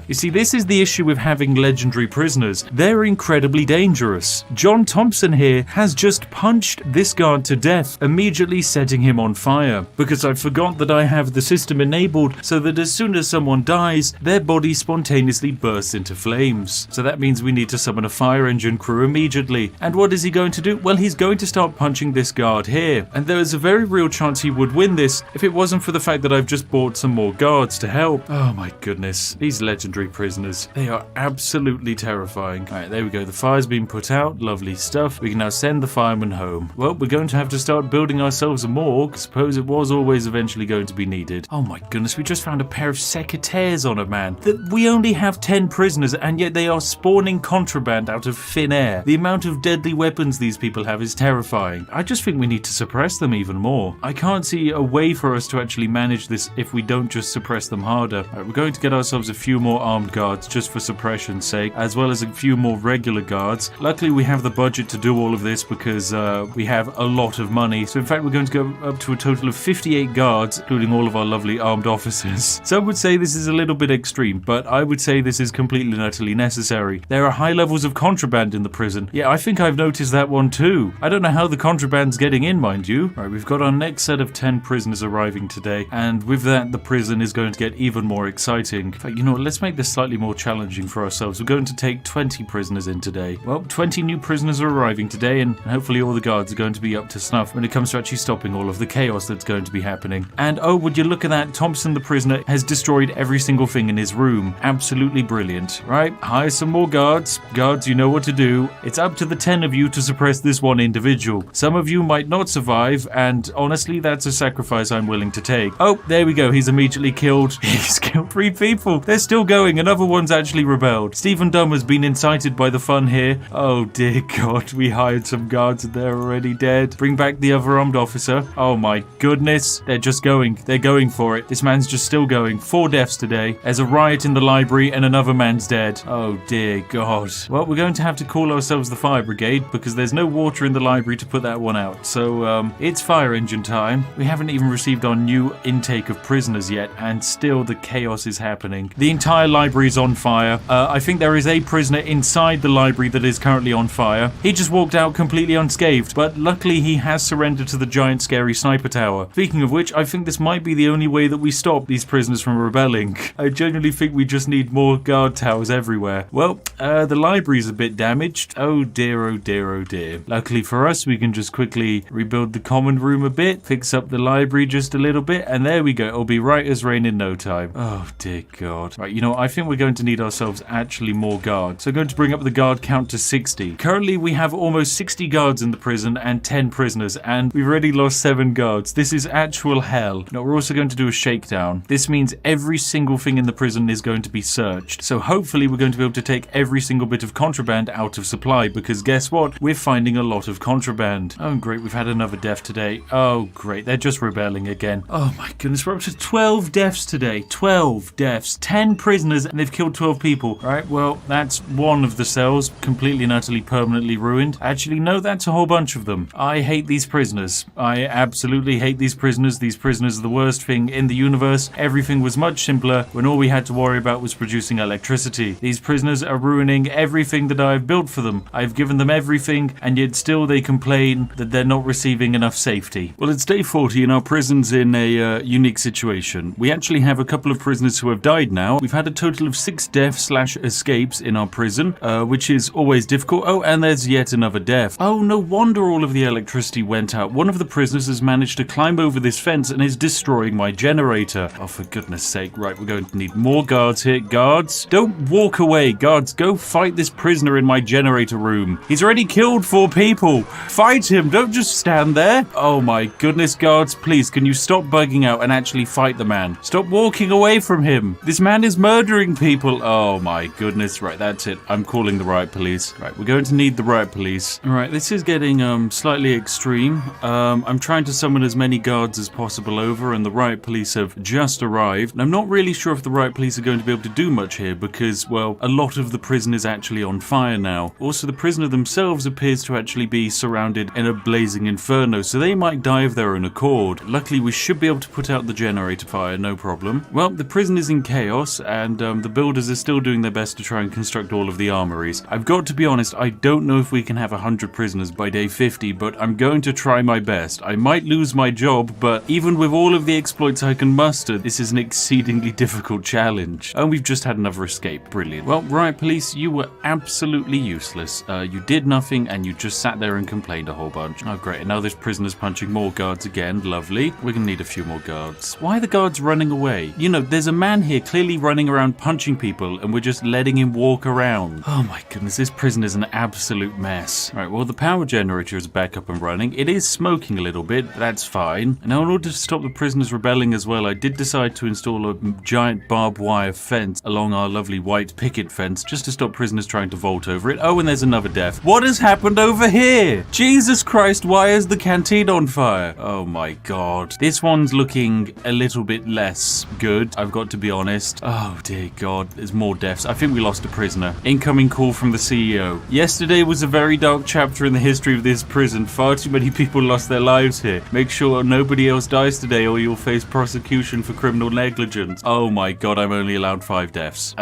You see, this is the issue with having legendary prisoners. They're incredibly dangerous. John Thompson here has just punched this guard to death, immediately setting him on fire. Because I forgot that I have the system enabled so that as soon as someone dies, their body spontaneously bursts into flames. So that means we need to summon a fire engine crew immediately. And what is he going to do? Well, he's going to start punching this guard here. And there is a very real chance he would win this if it wasn't for the fact that I've just bought some more guards to help. Oh my goodness. These legendary prisoners, they are absolutely terrifying. Alright, there we go. The fire's been put out. Lovely stuff. We can now send the firemen home. Well, we're going to have to start building ourselves a morgue. Suppose it was always eventually going to be needed. Oh my goodness, we just found a pair of secretaires on a man. That we only have 10 prisoners and yet they are spawning contraband out of thin air. The amount of deadly weapons these people have is terrifying. I just think we need to suppress them even more. I can't see a way for us to actually manage this if we don't just suppress them harder. Right, we're going to get ourselves a few more armed guards just for suppression's sake, as well as a few more regular guards. Luckily we have the budget to do all of this because we have a lot of money. So in fact we're going to go up to a total of 58 guards, including all of our lovely armed officers. Some would say this is a little bit extreme, but I would say this is completely and utterly necessary. There are high levels of contraband in the prison. Yeah, I think I've noticed that one too. I don't know how the contraband's getting in, mind you. Right, we've got our next set of 10 prisoners arriving today, and with that the prison is going to get even more exciting. In fact, you know what, let's make this slightly more challenging for ourselves. We're going to take 20 prisoners in today. Well, 20 new prisoners are arriving today, and hopefully all the guards are going to be up to snuff when it comes to actually stopping all of the chaos that's going to be happening. And oh, would you look at that, Thompson the prisoner has destroyed every single thing in his room. Absolutely brilliant. Right, hire some more guards. Guards, you know what to do. It's up to the 10 of you to suppress this one individual. Some of you might not survive, and honestly, that's a sacrifice I'm willing to take. Oh, there we go. He's immediately killed. He's killed 3 people. They're still going. Another one's actually rebelled. Stephen Dunn has been incited by the fun here. Oh dear God, we hired some guards and they're already dead. Bring back the other armed officer. Oh my goodness. They're just going. They're going for it. This man's just still going. 4 deaths today. There's a riot in the library and another man's dead. Oh dear God. Well, we're going to have to call ourselves the fire brigade because there's no water in the library to put that one out. So it's fire engine time. We haven't even received our new intake of prisoners yet, and still the chaos is happening. The entire library is on fire. I think there is a prisoner inside the library that is currently on fire. He just walked out completely unscathed, but luckily he has surrendered to the giant scary sniper tower. Speaking of which, I think this might be the only way that we stop these prisoners from rebelling. I genuinely think we just need more guard towers everywhere. Well, the library's a bit damaged. Oh dear, oh dear, oh dear. Luckily for us, we can just quickly rebuild the common room a bit, fix up the library just a little bit, and there we go. It'll be right as rain in no time. Oh dear God. Right, you know, I think we're going to need ourselves actually more guards. So I'm going to bring up the guard count to 60. Currently, we have almost 60 guards in the prison and 10 prisoners, and we've already lost 7 guards. This is actual hell. Now, we're also going to do a shakedown. This means every single thing in the prison is going to be searched. So hopefully we're going to be able to take every single bit of contraband out of supply, because guess what? We're finding a lot of contraband. Oh, great. We've had another death today. Oh, great. They're just rebelling again. Oh my goodness. We're up to 12 deaths today. 12 deaths. 10 prisoners, and they've killed 12 people. Right, well, that's one of the cells completely and utterly permanently ruined. Actually, no, that's a whole bunch of them. I hate these prisoners. I absolutely hate these prisoners. These prisoners are the worst thing in the universe. Everything was much simpler when all we had to worry about was producing electricity. These prisoners are ruining everything that I've built for them. I've given them everything, and yet still they complain that they're not receiving enough safety. Well, it's day 40 and our prison's in a unique situation. We actually have a couple of prisoners who have died now. We've had a total of 6 deaths/escapes in our prison, which is always difficult. Oh, and there's yet another death. Oh, no wonder all of the electricity went out. One of the prisoners has managed to climb over this fence and is destroying my generator. Oh, for goodness sake. Right, we're going to need more guards here. Guards, don't walk away. Guards, go fight this prisoner in my generator room. He's already killed 4 people. Fight him. Don't just stand there. Oh my goodness, guards, please, can you stop bugging out and actually fight the man? Stop walking away from him. This man is murdering people. Oh my goodness. Right, that's it. I'm calling the riot police. Right, we're going to need the riot police. All right, this is getting slightly extreme. I'm trying to summon as many guards as possible over, and the riot police have just arrived. And I'm not really sure if the riot police are going to be able to do much here because, well, a lot of the prison is actually on fire now. Also, the prisoner themselves appears to actually be surrounded in a blazing inferno, so they might die of their own accord. Luckily, we should be able to put out the generator fire, no problem. Well, the prison is in chaos, and the builders are still doing doing their best to try and construct all of the armories. I've got to be honest, I don't know if we can have 100 prisoners by day 50, but I'm going to try my best. I might lose my job, but even with all of the exploits I can muster, this is an exceedingly difficult challenge. And we've just had another escape. Brilliant. Well, Riot Police, you were absolutely useless. You did nothing and you just sat there and complained a whole bunch. Oh, great. And now there's prisoners punching more guards again. Lovely. We're gonna need a few more guards. Why are the guards running away? You know, there's a man here clearly running around punching people and we're just letting him walk around. Oh my goodness, this prison is an absolute mess. All right, well, the power generator is back up and running. It is smoking a little bit, but that's fine. Now, in order to stop the prisoners rebelling as well, I did decide to install a giant barbed wire fence along our lovely white picket fence just to stop prisoners trying to vault over it. Oh, and there's another death. What has happened over here? Jesus Christ, why is the canteen on fire? Oh my god. This one's looking a little bit less good, I've got to be honest. Oh dear god, there's more deaths. I think we lost a prisoner. Incoming call from the CEO. Yesterday was a very dark chapter in the history of this prison. Far too many people lost their lives here. Make sure nobody else dies today or you'll face prosecution for criminal negligence. Oh my god, I'm only allowed 5 deaths.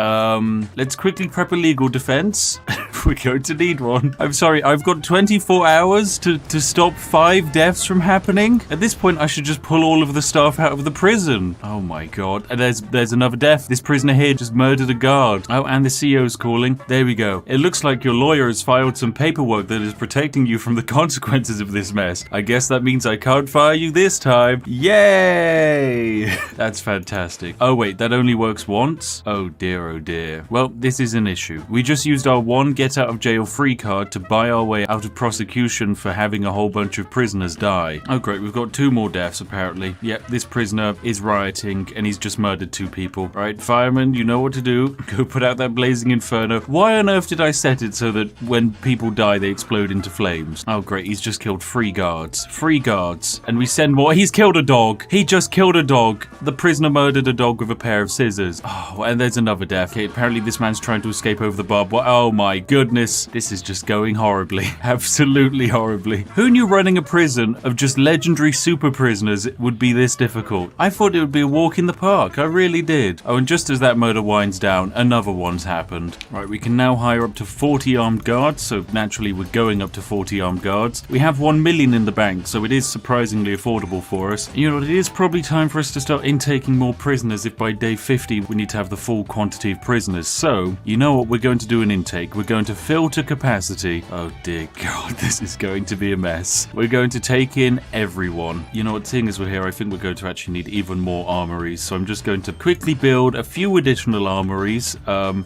Let's quickly prep a legal defense. We're going to need one. I'm sorry, I've got 24 hours to stop 5 deaths from happening. At this point, I should just pull all of the staff out of the prison. Oh my god. And there's another death. This prisoner here just murdered a guard. Oh, and the CEO's calling. There we go. It looks like your lawyer has filed some paperwork that is protecting you from the consequences of this mess. I guess that means I can't fire you this time. Yay! That's fantastic. Oh wait, that only works once? Oh dear, oh dear. Well, this is an issue. We just used our one get out of jail free card to buy our way out of prosecution for having a whole bunch of prisoners die. Oh great, we've got 2 more deaths apparently. Yep, this prisoner is rioting and he's just murdered 2 people. Right, fireman, you know what to do. Go put out that blazing inferno. Why on earth did I set it so that when people die they explode into flames? Oh great, he's just killed 3 guards. 3 guards. And we send more. He's killed a dog. He just killed a dog. The prisoner murdered a dog with a pair of scissors. Oh, and there's another death. Okay, apparently this man's trying to escape over the barbed wire. Oh my goodness. This is just going horribly. Absolutely horribly. Who knew running a prison of just legendary super prisoners would be this difficult? I thought it would be a walk in the park. I really did. Oh, and just as that murder winds down, another one's happened. Right, we can now hire up to 40 armed guards, so naturally we're going up to 40 armed guards. We have 1 million in the bank, so it is surprisingly affordable for us. You know, it is probably time for us to start intaking more prisoners if by day 50 we need to have the full quantity of prisoners. So, you know what we're going to do in intake? We're going to fill to capacity. Oh dear god, this is going to be a mess. We're going to take in everyone. You know what, seeing as we're here, I think we're going to actually need even more armories. So I'm just going to quickly build a few additional armories,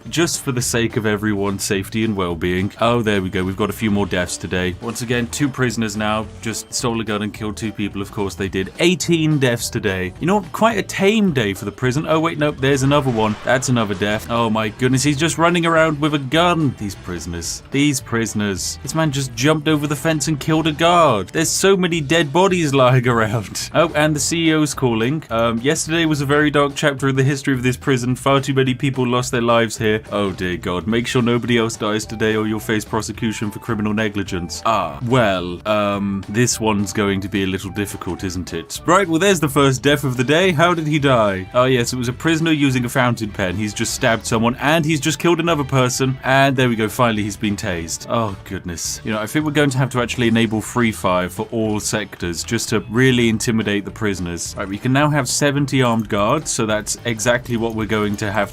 just for the sake of everyone's safety and well-being. Oh, there we go. We've got a few more deaths today. Once again, 2 prisoners now. Just stole a gun and killed 2 people. Of course they did. 18 deaths today. You know what? Quite a tame day for the prison. Oh wait, nope. There's another one. That's another death. Oh my goodness. He's just running around with a gun. These prisoners. These prisoners. This man just jumped over the fence and killed a guard. There's so many dead bodies lying around. Oh, and the CEO's calling. Yesterday was a very dark chapter in the history of this prison. Far too many people lost their lives here. Oh dear god. Make sure nobody else dies today or you'll face prosecution for criminal negligence. Ah, well, this one's going to be a little difficult, isn't it? Right, well there's the first death of the day. How did he die? Oh yes, it was a prisoner using a fountain pen. He's just stabbed someone and he's just killed another person. And there we go, finally he's been tased. Oh goodness. You know, I think we're going to have to actually enable free fire for all sectors just to really intimidate the prisoners. Right, we can now have 70 armed guards, so that's exactly what we're going to have.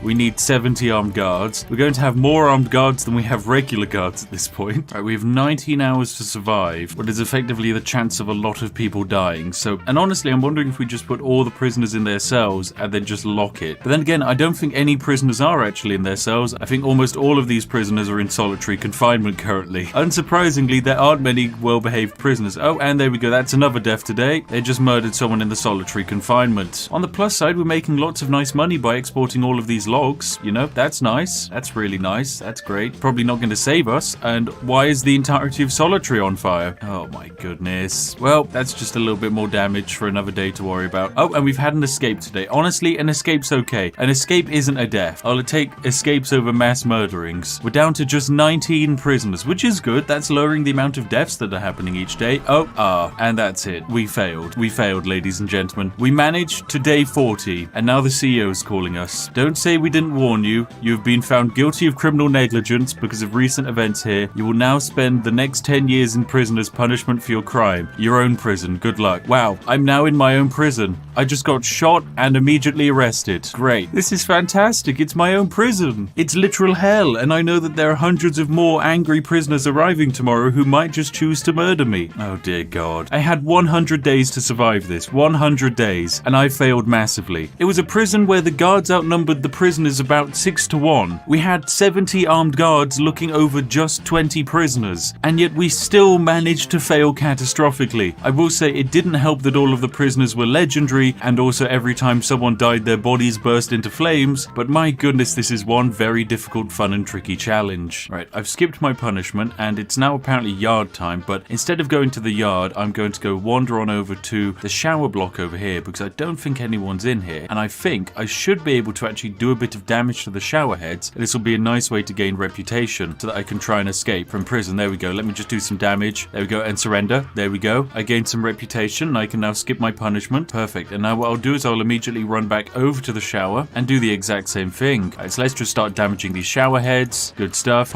We need 70 armed guards. We're going to have more armed guards than we have regular guards at this point. Right, we have 19 hours to survive, what is effectively the chance of a lot of people dying. So, and honestly, I'm wondering if we just put all the prisoners in their cells and then just lock it. But then again, I don't think any prisoners are actually in their cells. I think almost all of these prisoners are in solitary confinement currently. Unsurprisingly, there aren't many well-behaved prisoners. Oh, and there we go. That's another death today. They just murdered someone in the solitary confinement. On the plus side, we're making lots of nice money by exporting all of these logs. You know, that's nice. That's really nice. That's great. Probably not going to save us. And why is the entirety of solitary on fire? Oh my goodness. Well, that's just a little bit more damage for another day to worry about. Oh, and we've had an escape today. Honestly, an escape's okay. An escape isn't a death. I'll take escapes over mass murderings. We're down to just 19 prisoners, which is good. That's lowering the amount of deaths that are happening each day. And that's it. We failed. We failed, ladies and gentlemen. We managed to day 40, and now the CEO is calling us. Don't say we didn't warn you. You've been found guilty of criminal negligence because of recent events here. You will now spend the next 10 years in prison as punishment for your crime. Your own prison. Good luck. Wow, I'm now in my own prison. I just got shot and immediately arrested. Great. This is fantastic. It's my own prison. It's literal hell, and I know that there are hundreds of more angry prisoners arriving tomorrow who might just choose to murder me. Oh dear God. I had 100 days to survive this. 100 days. And I failed massively. It was a prison where the guards outnumbered the prisoners about 6 to 1. We had 70 armed guards looking over just 20 prisoners. And yet we still managed to fail catastrophically. I will say it didn't help that all of the prisoners were legendary, and also every time someone died their bodies burst into flames, but my goodness, this is one very difficult, fun and tricky challenge. Right, I've skipped my punishment and it's now apparently yard time, but instead of going to the yard, I'm going to go wander on over to the shower block over here because I don't think anyone's in here, and I think I should be able to actually do a bit of damage to the shower heads. This will be a nice way to gain reputation so that I can try and escape from prison. There we go. Let me just do some damage. There we go, and surrender. There we go. I gained some reputation and I can now skip my punishment. Perfect. And now what I'll do is I'll immediately run back over to the shower and do the exact same thing. Right, so let's just start damaging these shower heads. Good stuff.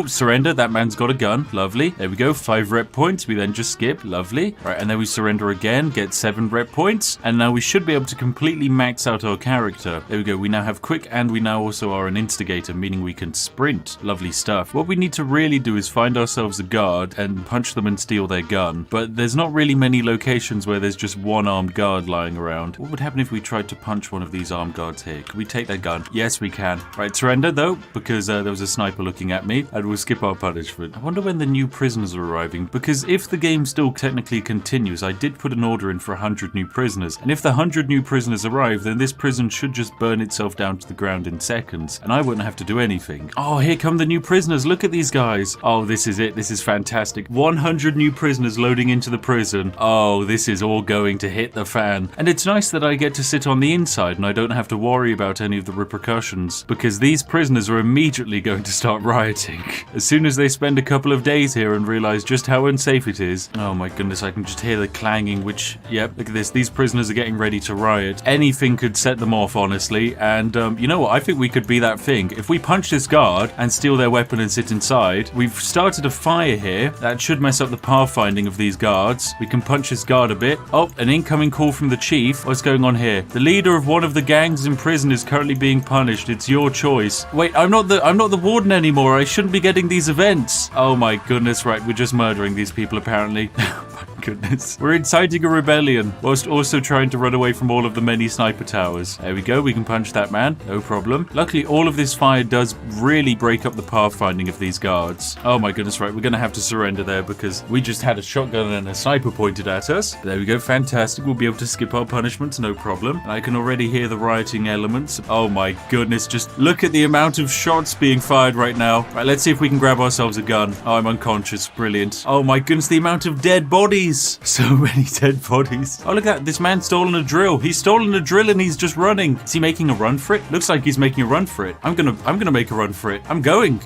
Surrender. That man's got a gun. Lovely. There we go. 5 rep points. We then just skip. Lovely. Right, and then we surrender again. Get 7 rep points. And now we should be able to completely max out our character. There we go. We now have quick, and we now also are an instigator, meaning we can sprint. Lovely stuff. What we need to really do is find ourselves a guard and punch them and steal their gun. But there's not really many locations where there's just one armed guard lying around. What would happen if we tried to punch one of these armed guards here? Can we take their gun? Yes, we can. Right, surrender though, because there was a sniper looking at me, and we'll skip our punishment. I wonder when the new prisoners are arriving, because if the game still technically continues, I did put an order in for 100 new prisoners, and if the 100 new prisoners arrive, then this prison should just burn itself down to the ground in seconds, and I wouldn't have to do anything. Oh, here come the new prisoners. Look at these guys. Oh, this is it. This is fantastic. 100 new prisoners loading into the prison. Oh, this is all going to hit the fan. And it's nice that I get to sit on the inside and I don't have to worry about any of the repercussions, because these prisoners are immediately going to start rioting. As soon as they spend a couple of days here and realize just how unsafe it is. Oh my goodness, I can just hear the clanging, which, yep, look at this. These prisoners are getting ready to riot. Anything could set them off, honestly. And you know what? I think we could be that thing. If we punch this guard and steal their weapon and sit inside, we've started a fire here. That should mess up the pathfinding of these guards. We can punch this guard a bit. Oh, an incoming call from the chief. What's going on here? The leader of one of the gangs in prison is currently being punished. It's your choice. Wait, I'm not the warden anymore. I shouldn't be getting these events. Oh my goodness, right. We're just murdering these people apparently. Oh my goodness. We're inciting a rebellion whilst also trying to run away from all of the many sniper towers. There we go. We can punch that man. No problem. Luckily, all of this fire does really break up the pathfinding of these guards. Oh my goodness, right. We're going to have to surrender there because we just had a shotgun and a sniper pointed at us. There we go. Fantastic. We'll be able to skip our punishments. No problem. And I can already hear the rioting elements. Oh my goodness. Just look at the amount of shots being fired right now. Right, let's see if we can grab ourselves a gun. Oh, I'm unconscious. Brilliant. Oh my goodness. The amount of dead bodies. So many dead bodies. Oh, look at that. This man's stolen a drill. He's stolen a drill and he's just running. Is he making a run for it? Looks like he's making a run for it. I'm gonna make a run for it. I'm going.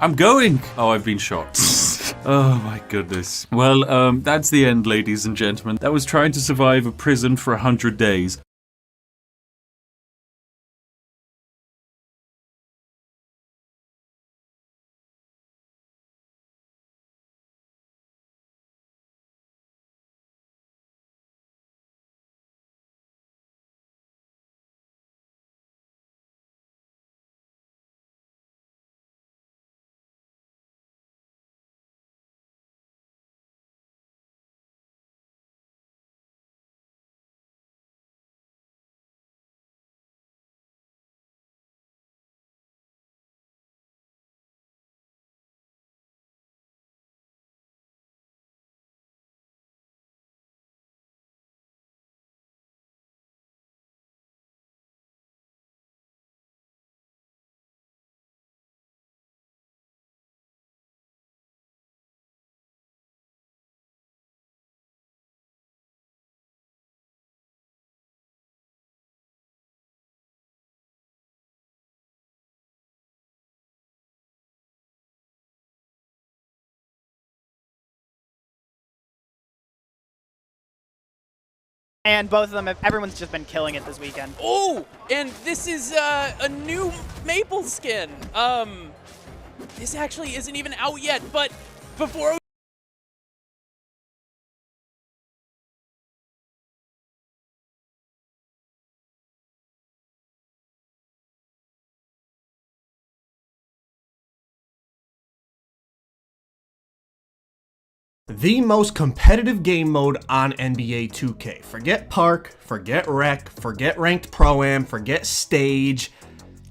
Oh, I've been shot. Oh my goodness. Well, that's the end, ladies and gentlemen. That was trying to survive a prison for 100 days. And both of them, everyone's just been killing it this weekend. Oh, and this is a new Maple skin. This actually isn't even out yet, but before the most competitive game mode on NBA 2K. Forget Park, forget Rec, forget Ranked Pro-Am, forget Stage.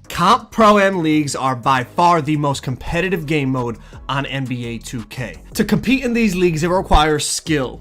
Comp Pro-Am leagues are by far the most competitive game mode on NBA 2K. To compete in these leagues, it requires skill,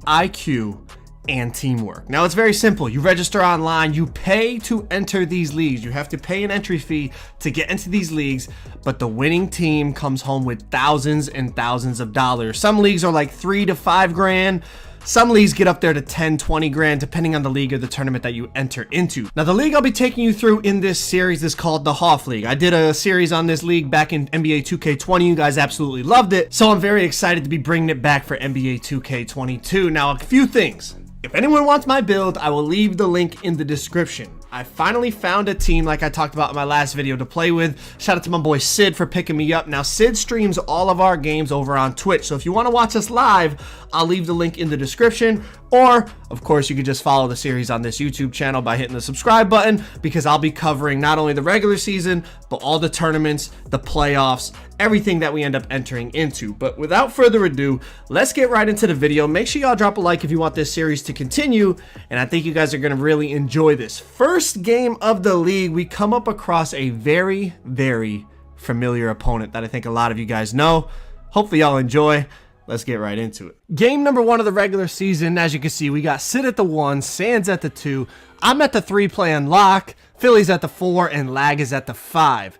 IQ, and teamwork. Now, it's very simple. You register online, you pay to enter these leagues. You have to pay an entry fee to get into these leagues, but the winning team comes home with thousands and thousands of dollars. Some leagues are like $3 to $5 grand. Some leagues get up there to 10, 20 grand, depending on the league or the tournament that you enter into. Now, the league I'll be taking you through in this series is called the Hoff League. I did a series on this league back in NBA 2K20. You guys absolutely loved it. So I'm very excited to be bringing it back for NBA 2K22. Now, a few things. If anyone wants my build, I will leave the link in the description. I finally found a team, like I talked about in my last video, to play with. Shout out to my boy Sid for picking me up. Now, Sid streams all of our games over on Twitch, so if you want to watch us live, I'll leave the link in the description. Or, of course, you could just follow the series on this YouTube channel by hitting the subscribe button, because I'll be covering not only the regular season, but all the tournaments, the playoffs, everything that we end up entering into. But without further ado, let's get right into the video. Make sure y'all drop a like if you want this series to continue, and I think you guys are going to really enjoy this. First game of the league, we come up across a very, very familiar opponent that I think a lot of you guys know. Hopefully y'all enjoy. Let's get right into it. Game number 1 of the regular season. As you can see, we got Sid at the 1, Sands at the 2. I'm at the 3 playing Lock. Philly's at the 4, and Lag is at the 5.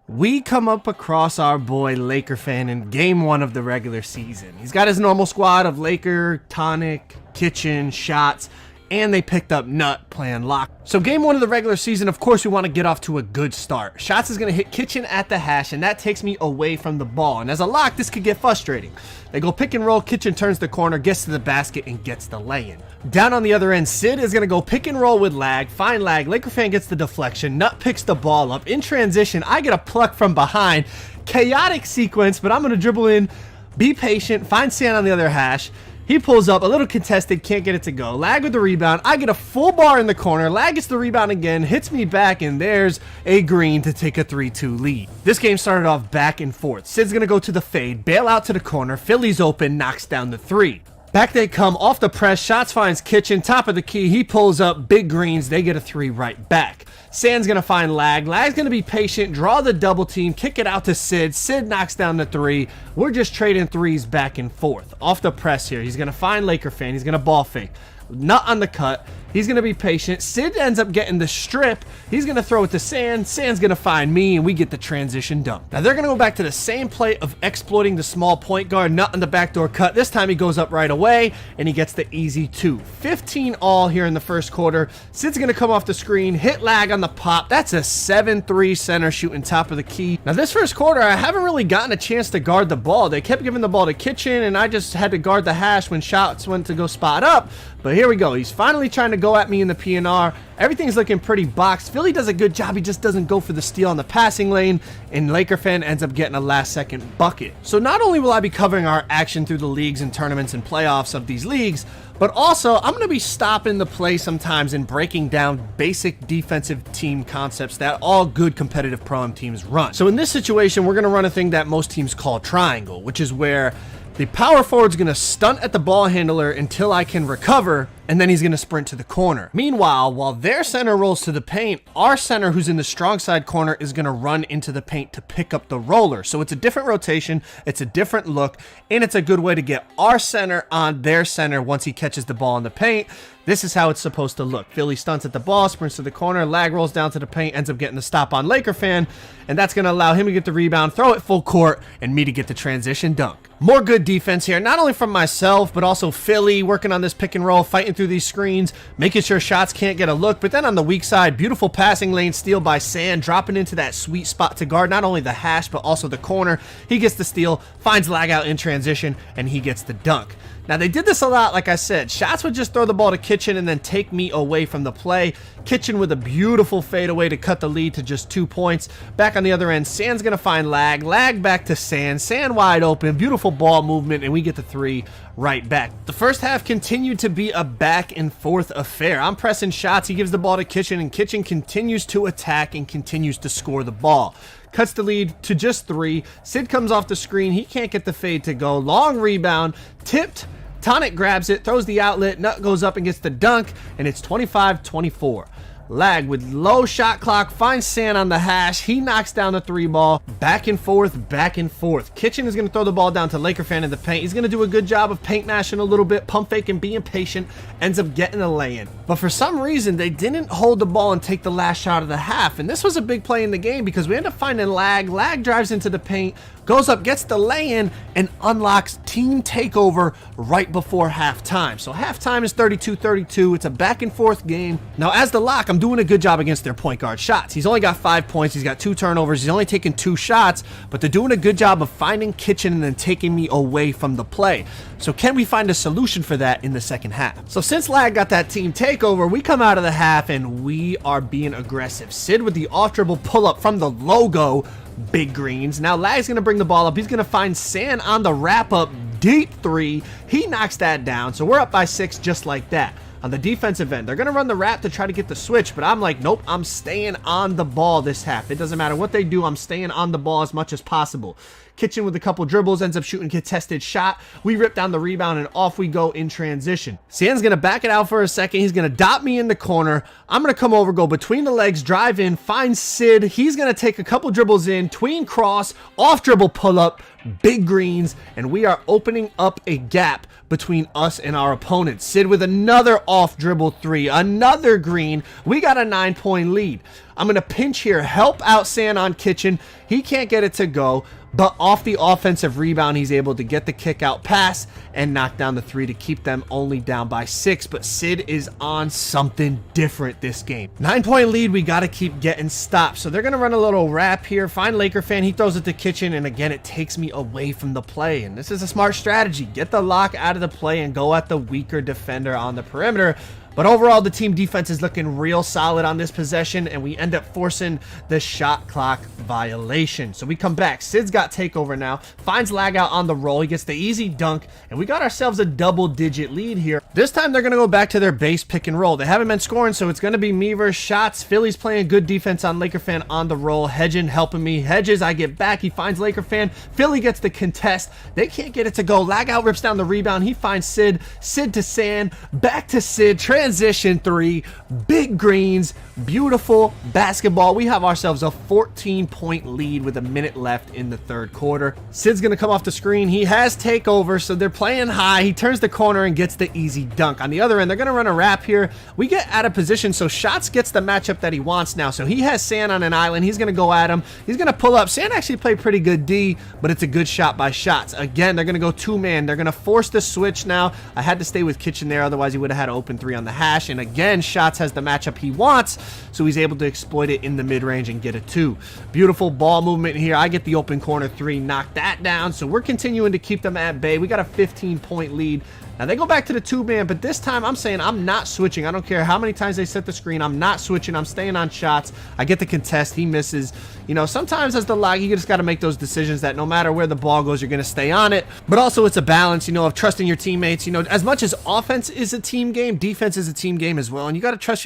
We come up across our boy Laker fan in game 1 of the regular season. He's got his normal squad of Laker, Tonic, Kitchen, Shots, and they picked up Nut playing Lock. So game 1 of the regular season, of course, we want to get off to a good start. Shots is going to hit Kitchen at the hash, and that takes me away from the ball. And as a Lock, this could get frustrating. They go pick and roll, Kitchen turns the corner, gets to the basket, and gets the lay-in. Down on the other end, Sid is going to go pick and roll with Lag, find Lag, Laker fan gets the deflection, Nut picks the ball up. In transition, I get a pluck from behind. Chaotic sequence, but I'm going to dribble in, be patient, find Sand on the other hash. He pulls up, a little contested, can't get it to go. Lag with the rebound. I get a full bar in the corner. Lag gets the rebound again, hits me back, and there's a green to take a 3-2 lead. This game started off back and forth. Sid's going to go to the fade, bail out to the corner. Philly's open, knocks down the 3. Back they come, off the press, Shots finds Kitchen, top of the key. He pulls up, big greens. They get a 3 right back. Sand's going to find Lag. Lag's going to be patient, draw the double team, kick it out to Sid. Sid knocks down the 3. We're just trading 3s back and forth. Off the press here. He's going to find Laker fan. He's going to ball fake. Nut on the cut. He's going to be patient. Sid ends up getting the strip. He's going to throw it to Sand. Sand's going to find me, and we get the transition dunk. Now, they're going to go back to the same play of exploiting the small point guard. Nut on the backdoor cut. This time he goes up right away, and he gets the easy 2. 15 all here in the first quarter. Sid's going to come off the screen, hit Lag on the pop. That's a 7-3 center shooting top of the key. Now, this first quarter, I haven't really gotten a chance to guard the ball. They kept giving the ball to Kitchen, and I just had to guard the hash when Shots went to go spot up. But here we go. He's finally trying to go at me in the PNR. Everything's looking pretty boxed. Philly does a good job. He just doesn't go for the steal on the passing lane, and Laker fan ends up getting a last-second bucket. So not only will I be covering our action through the leagues and tournaments and playoffs of these leagues, but also I'm going to be stopping the play sometimes and breaking down basic defensive team concepts that all good competitive pro-am teams run. So in this situation, we're going to run a thing that most teams call triangle, which is where the power forward's going to stunt at the ball handler until I can recover, and then he's going to sprint to the corner. Meanwhile, while their center rolls to the paint, our center, who's in the strong side corner, is going to run into the paint to pick up the roller. So it's a different rotation, it's a different look, and it's a good way to get our center on their center once he catches the ball in the paint. This is how it's supposed to look. Philly stunts at the ball, sprints to the corner, Lag rolls down to the paint, ends up getting the stop on Laker fan, and that's going to allow him to get the rebound, throw it full court, and me to get the transition dunk. More good defense here, not only from myself, but also Philly working on this pick and roll, fighting through these screens, making sure Shots can't get a look. But then on the weak side, beautiful passing lane steal by Sand, dropping into that sweet spot to guard not only the hash, but also the corner. He gets the steal, finds Lag out in transition, and he gets the dunk. Now, they did this a lot, like I said. Shots would just throw the ball to Kitchen and then take me away from the play. Kitchen with a beautiful fadeaway to cut the lead to just 2 points. Back on the other end, Sand's going to find Lag. Lag back to Sand. Sand wide open. Beautiful ball movement, and we get the 3 right back. The first half continued to be a back and forth affair. I'm pressing shots. He gives the ball to Kitchen, and Kitchen continues to attack and continues to score the ball. Cuts the lead to just 3. Sid comes off the screen. He can't get the fade to go. Long rebound. Tipped. Tonic grabs it, throws the outlet, Nut goes up and gets the dunk, and it's 25-24. Lag with low shot clock, finds Sand on the hash. He knocks down the 3 ball. Back and forth, back and forth. Kitchen is going to throw the ball down to Laker fan in the paint. He's going to do a good job of paint mashing a little bit, pump faking, being patient, ends up getting a lay-in. But for some reason, they didn't hold the ball and take the last shot of the half. And this was a big play in the game because we end up finding Lag. Lag drives into the paint, goes up, gets the lay-in, and unlocks team takeover right before halftime. So halftime is 32-32. It's a back and forth game. Now, as the lock, I'm doing a good job against their point guard shots. He's only got 5 points. He's got 2 turnovers. He's only taken 2 shots, but they're doing a good job of finding Kitchen and then taking me away from the play. So can we find a solution for that in the second half? So since Lag got that team takeover, we come out of the half and we are being aggressive. Sid with the off dribble pull up from the logo. Big greens. Now Lag's going to bring the ball up. He's going to find Sand on the wrap up. Deep 3. He knocks that down. So we're up by 6 just like that. On the defensive end, they're going to run the wrap to try to get the switch, but I'm like, nope, I'm staying on the ball this half. It doesn't matter what they do. I'm staying on the ball as much as possible. Kitchen with a couple dribbles, ends up shooting a contested shot. We rip down the rebound, and off we go in transition. Sand's going to back it out for a second. He's going to dot me in the corner. I'm going to come over, go between the legs, drive in, find Sid. He's going to take a couple dribbles in, tween cross, off dribble pull up, big greens, and we are opening up a gap between us and our opponent. Sid with another off dribble 3, another green. We got a 9-point lead. I'm going to pinch here, help out Sand on Kitchen. He can't get it to go, but off the offensive rebound, he's able to get the kick out pass and knock down the 3 to keep them only down by 6. But Sid is on something different this game. 9-point lead, we got to keep getting stops. So they're going to run a little wrap here, find Laker fan. He throws it to Kitchen, and again, it takes me away from the play. And this is a smart strategy. Get the lock out of the play and go at the weaker defender on the perimeter. But overall, the team defense is looking real solid on this possession, and we end up forcing the shot clock violation. So we come back. Sid's got takeover now. Finds Lag out on the roll. He gets the easy dunk, and we got ourselves a double-digit lead here. This time, they're going to go back to their base pick and roll. They haven't been scoring, so it's going to be me versus shots. Philly's playing good defense on Laker fan on the roll. Hedging, helping me. Hedges, I get back. He finds Laker fan. Philly gets the contest. They can't get it to go. Lag out rips down the rebound. He finds Sid. Sid to Sand. Back to Sid. Transition 3, big greens, beautiful basketball. We have ourselves a 14-point lead with a minute left in the third quarter. Sid's gonna come off the screen. He has takeover, so they're playing high. He turns the corner and gets the easy dunk. On the other end, they're gonna run a wrap here. We get out of position, so Shots gets the matchup that he wants now. So he has Sand on an island. He's gonna go at him. He's gonna pull up. Sand actually played pretty good D, but it's a good shot by Shots. Again, they're gonna go 2-man. They're gonna force the switch now. I had to stay with Kitchen there, otherwise he would have had an open 3 on the hash. And again, Shots has the matchup he wants, so he's able to exploit it in the mid-range and get a 2. Beautiful ball movement here. I get the open corner 3, knock that down. So we're continuing to keep them at bay. We got a 15-point lead. Now they go back to the 2-man, but this time I'm saying I'm not switching. I don't care how many times they set the screen. I'm not switching. I'm staying on Shots. I get the contest. He misses. You know, sometimes as the lock, you just got to make those decisions that no matter where the ball goes, you're going to stay on it. But also it's a balance, you know, of trusting your teammates. You know, as much as offense is a team game, defense is a team game as well. And you got to trust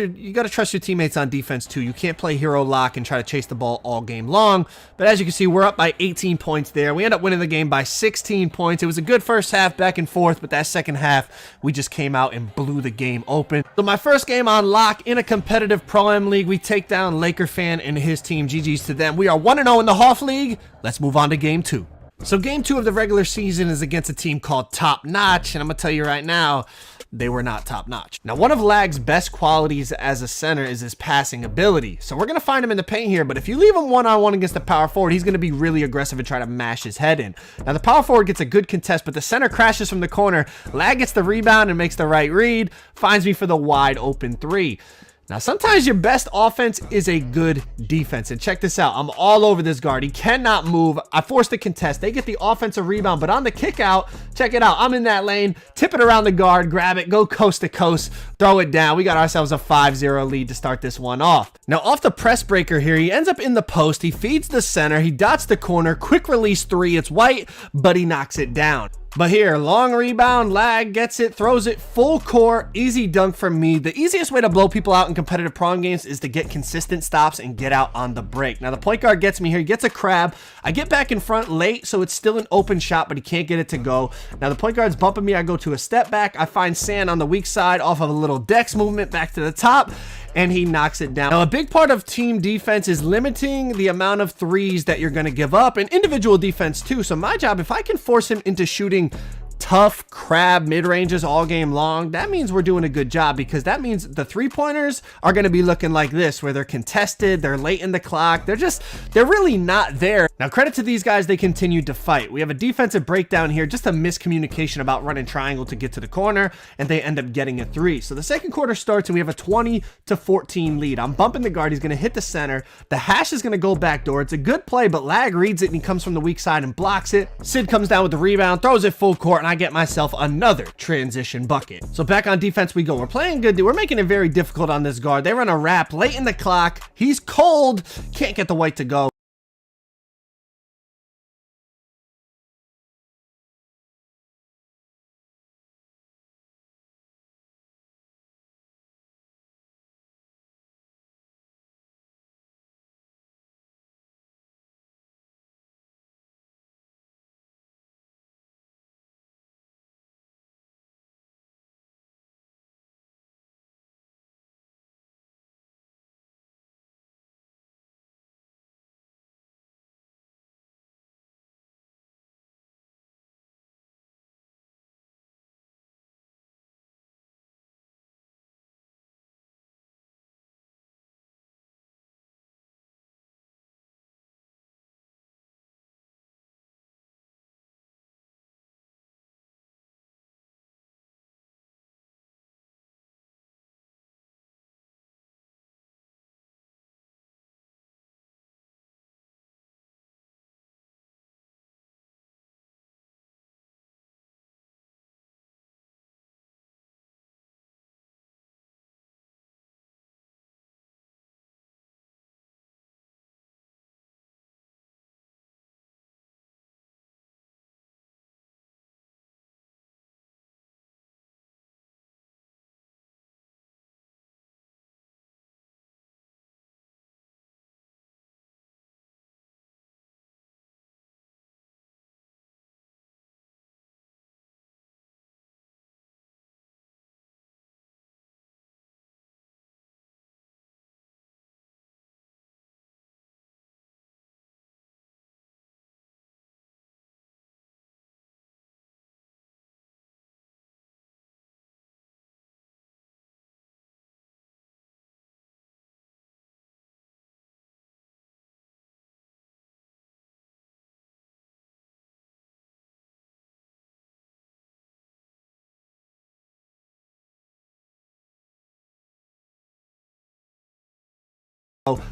your teammates on defense too. You can't play hero lock and try to chase the ball all game long. But as you can see, we're up by 18 points there. We end up winning the game by 16 points. It was a good first half back and forth, but that second half, we just came out and blew the game open. So my first game on lock in a competitive Pro-Am League, we take down Laker fan and his team. GG's to them. We are 1-0 in the Hoff League. Let's move on to game 2. So game 2 of the regular season is against a team called Top Notch, and I'm going to tell you right now, they were not top notch. Now, one of Lag's best qualities as a center is his passing ability. So we're going to find him in the paint here, but if you leave him one-on-one against the power forward, he's going to be really aggressive and try to mash his head in. Now, the power forward gets a good contest, but the center crashes from the corner. Lag gets the rebound and makes the right read, finds me for the wide open 3. Now, sometimes your best offense is a good defense. And check this out. I'm all over this guard. He cannot move. I forced the contest. They get the offensive rebound, but on the kick out, check it out. I'm in that lane, tip it around the guard, grab it, go coast to coast, throw it down. We got ourselves a 5-0 lead to start this one off. Now, off the press breaker here, he ends up in the post. He feeds the center. He dots the corner. Quick release three. It's white, but he knocks it down. But here, long rebound, lag, gets it, throws it full court, easy dunk from me. The easiest way to blow people out in competitive prom games is to get consistent stops and get out on the break. Now, the point guard gets me here. He gets a crab. I get back in front late, so it's still an open shot, but he can't get it to go. Now, the point guard's bumping me. I go to a step back. I find Sand on the weak side off of a little Dex movement back to the top, and he knocks it down. Now, a big part of team defense is limiting the amount of threes that you're going to give up, and individual defense too. So my job, if I can force him into shooting tough crab mid-ranges all game long, that means we're doing a good job, because that means the three-pointers are going to be looking like this, where they're contested, they're late in the clock, they're really not there. Now, credit to these guys, they continued to fight. We have a defensive breakdown here, just a miscommunication about running triangle to get to the corner, and they end up getting a three. So the second quarter starts, and we have a 20-14 lead. I'm bumping the guard. He's going to hit the center. The hash is going to go backdoor. It's a good play, but Lag reads it, and he comes from the weak side and blocks it. Sid comes down with the rebound, throws it full court, and I get myself another transition bucket. So back on defense we go. We're playing good. We're making it very difficult on this guard. They run a wrap late in the clock. He's cold. Can't get the white to go.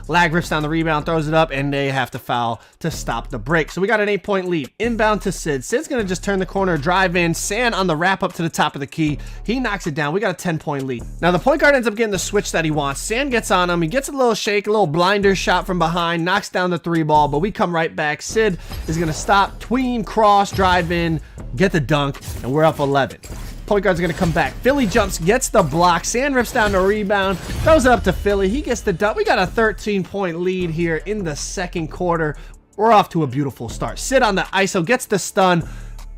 Lag rips down the rebound, throws it up, and they have to foul to stop the break. So we got an 8-point lead. Inbound to Sid. Sid's going to just turn the corner, drive in. Sand on the wrap up to the top of the key. He knocks it down. We got a 10-point lead. Now the point guard ends up getting the switch that he wants. Sand gets on him. He gets a little shake, a little blinder shot from behind, knocks down the three ball, but we come right back. Sid is going to stop, tween, cross, drive in, get the dunk, and we're up 11. Point guard's going to come back. Philly jumps, gets the block. Sand rips down the rebound, throws it up to Philly. He gets the dunk. We got a 13-point lead here in the second quarter. We're off to a beautiful start. Sid on the ISO, gets the stun.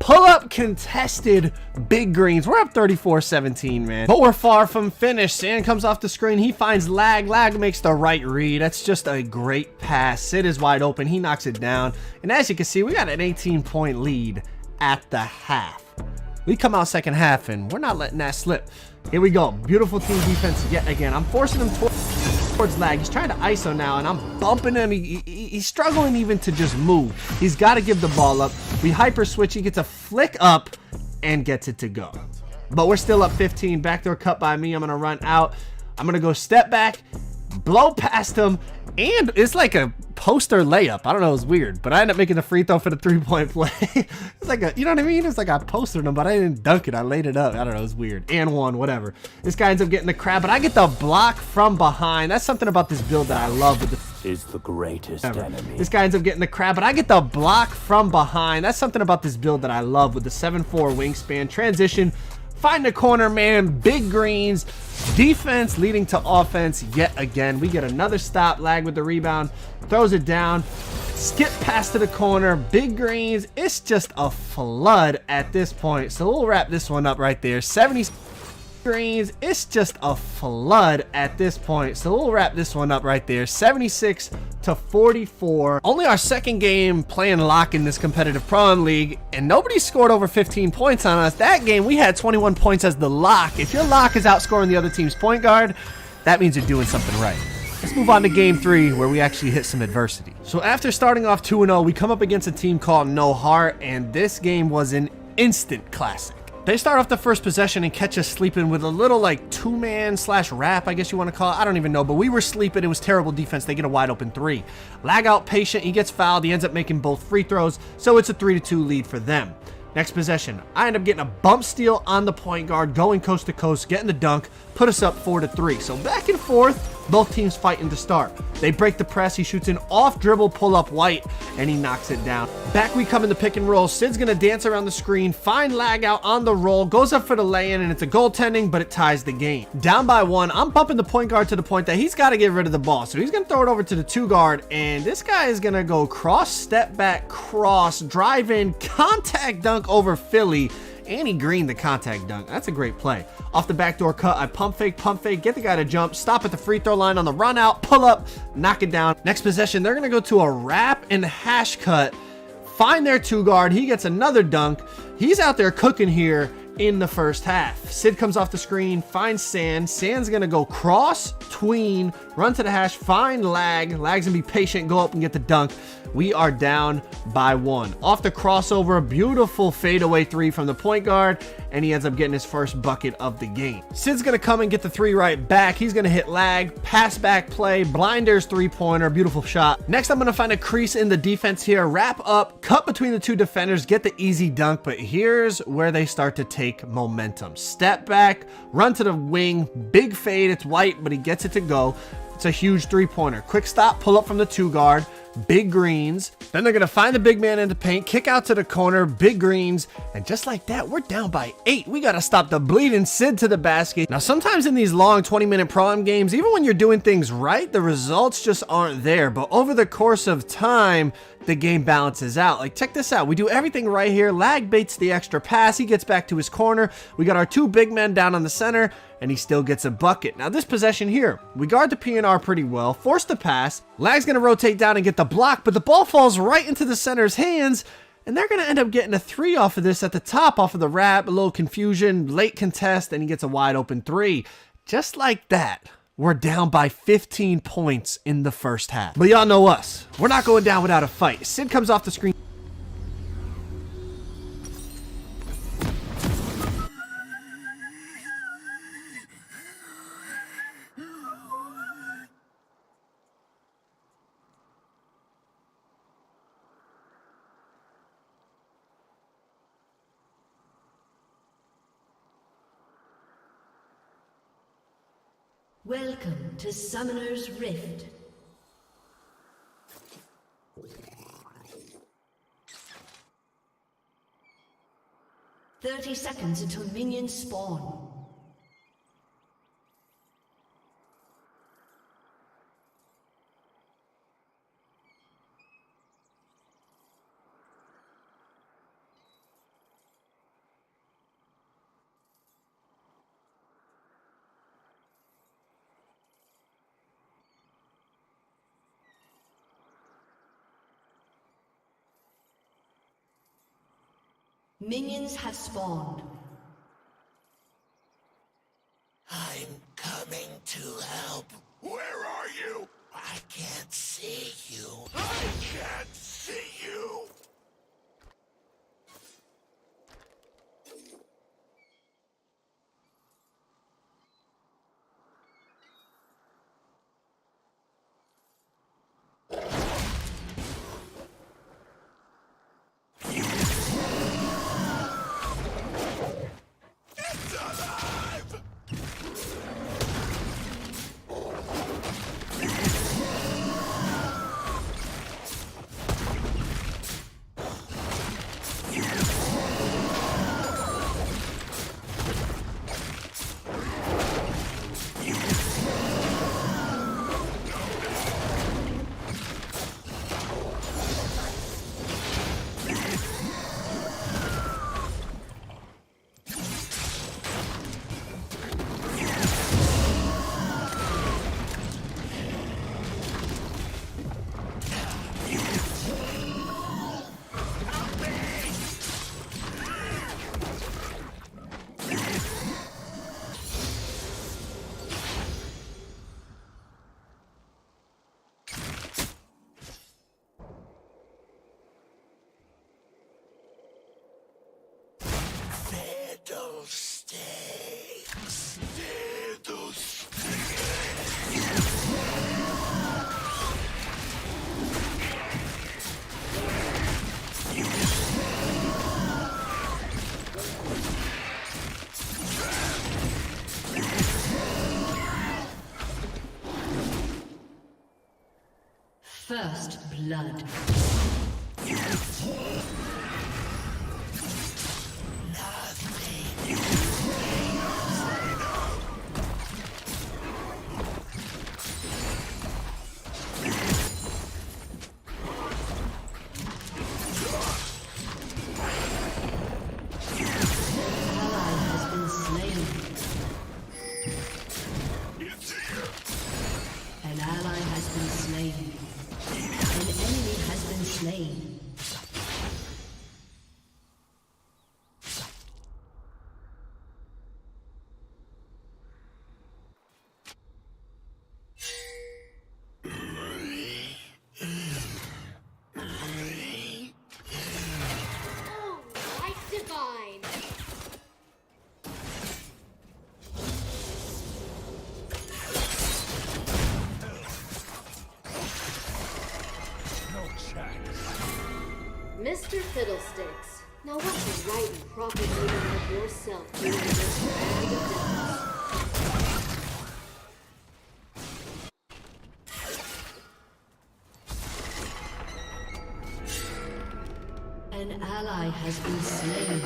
Pull up contested big greens. We're up 34-17, man. But we're far from finished. Sand comes off the screen. He finds Lag. Lag makes the right read. That's just a great pass. Sid is wide open. He knocks it down. And as you can see, we got an 18-point lead at the half. We come out second half, and we're not letting that slip. Here we go. Beautiful team defense yet again. I'm forcing him towards Lag. He's trying to ISO now, and I'm bumping him. He's struggling even to just move. He's got to give the ball up. We hyper switch. He gets a flick up and gets it to go. But we're still up 15. Backdoor cut by me. I'm going to run out. I'm gonna go step back, blow past him, and it's like a poster layup. I don't know, it's weird, but I ended up making the free throw for the 3-point play. It's like a, you know what I mean? It's like I posted him, but I didn't dunk it. I laid it up. I don't know, it's weird. And one, whatever. This guy ends up getting the crab, but I get the block from behind. That's something about this build that I love with the is the greatest enemy. This guy ends up getting the crab, but I get the block from behind. That's something about this build that I love with the 7'4" wingspan. Transition, find the corner man, big greens, defense leading to offense yet again. We get another stop, lag with the rebound, throws it down, skip pass to the corner, big greens. It's just a flood at this point. So we'll wrap this one up right there. 70 greens. It's just a flood at this point. So we'll wrap this one up right there. 76 to 44. Only our second game playing lock in this competitive Pro Am League, and nobody scored over 15 points on us. That game, we had 21 points as the lock. If your lock is outscoring the other team's point guard, that means you're doing something right. Let's move on to game 3, where we actually hit some adversity. So after starting off 2-0, we come up against a team called No Heart, and this game was an instant classic. They start off the first possession and catch us sleeping with a little like 2-man / wrap, I guess you want to call it. I don't even know, but we were sleeping. It was terrible defense. They get a wide open 3. Lag out patient. He gets fouled. He ends up making both free throws. So it's a 3-2 lead for them. Next possession, I end up getting a bump steal on the point guard, going coast to coast, getting the dunk, put us up 4-3. So back and forth, both teams fighting to start. They break the press. He shoots an off dribble pull up White, and he knocks it down. Back we come in the pick and roll. Sid's gonna dance around the screen, find lag out on the roll, goes up for the lay-in, and it's a goaltending, but it ties the game. Down by 1, I'm bumping the point guard to the point that he's got to get rid of the ball. So he's gonna throw it over to the 2 guard, and this guy is gonna go cross, step back, cross, drive in, contact dunk over Philly. And he greened the contact dunk. That's a great play. Off the backdoor cut, I pump fake, get the guy to jump, stop at the free throw line on the run out, pull up, knock it down. Next possession, they're gonna go to a wrap and hash cut, find their 2 guard, he gets another dunk. He's out there cooking here in the first half. Sid comes off the screen, finds Sand. Sand's gonna go cross, tween, run to the hash, find Lag. Lag's gonna be patient, go up and get the dunk. We are down by 1. Off the crossover, a beautiful fadeaway 3 from the point guard, and he ends up getting his first bucket of the game. Sid's gonna come and get the 3 right back. He's gonna hit Lag, pass back play, blinders 3-pointer, beautiful shot. Next, I'm gonna find a crease in the defense here, wrap up, cut between the 2 defenders, get the easy dunk, but here's where they start to take momentum. Step back, run to the wing, big fade, it's White, but he gets it to go. It's a huge 3-pointer. Quick stop, pull up from the 2 guard, big greens. Then they're gonna find the big man in the paint, kick out to the corner, big greens, and just like that, we're down by 8. We gotta stop the bleeding Sid to the basket. Now, sometimes in these long 20-minute Pro Am games, even when you're doing things right, the results just aren't there. But over the course of time, the game balances out. Like, check this out. We do everything right here. Lag baits the extra pass. He gets back to his corner. We got our 2 big men down on the center, and he still gets a bucket. Now, this possession here, we guard the PNR pretty well, force the pass. Lag's gonna rotate down and get the block, but the ball falls right into the center's hands, and they're gonna end up getting a 3 off of this at the top, off of the wrap, a little confusion, late contest, and he gets a wide open 3. Just like that, we're down by 15 points in the first half. But y'all know us. We're not going down without a fight. Sid comes off the screen. Welcome to Summoner's Rift. "30 seconds until minions spawn." Minions have spawned. I'm coming to help. Where are you? I can't see you. I can't see you. First blood. An ally has been slain. An enemy has been slain. Oh, light divine. Mr. Fiddlesticks, now what's right and proper meaning of yourself doing this bag of devils? An ally has been slain.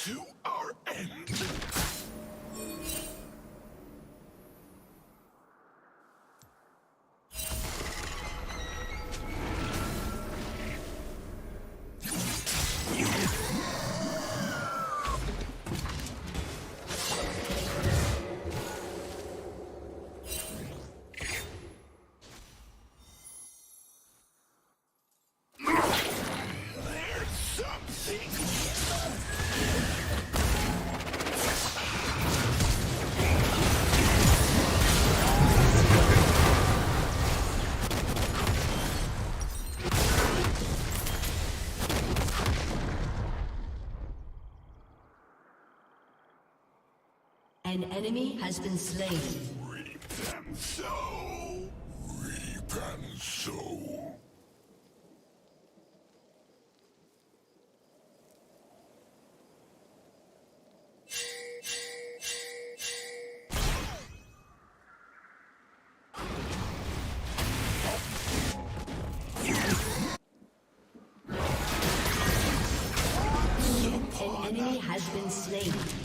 To our end. There's something. An enemy has been slain. Reap and sow. Reap and sow. enemy has been slain.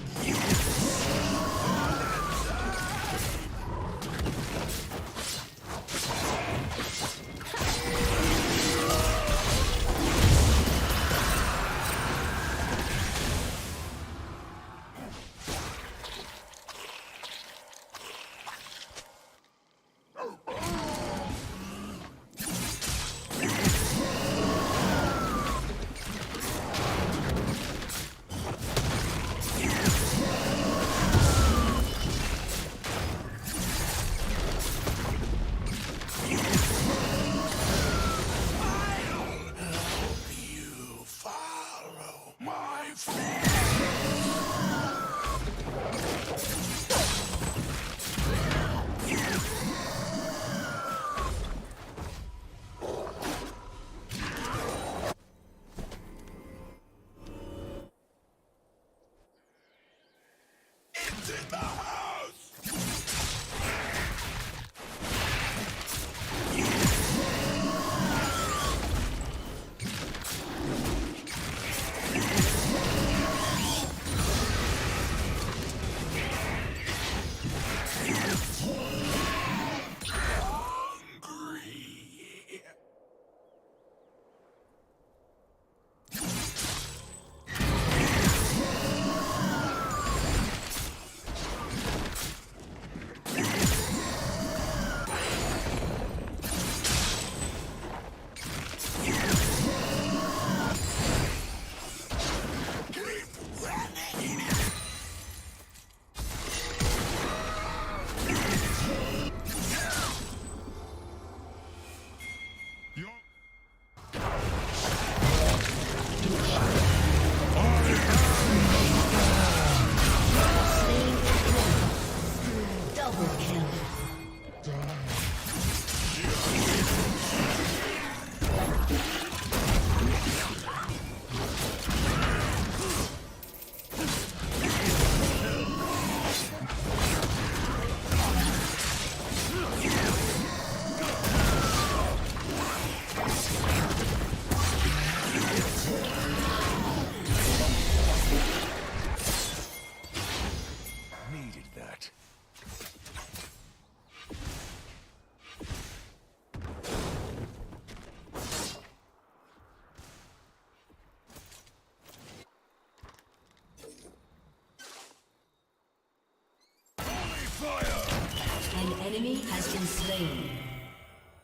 An enemy has been slain.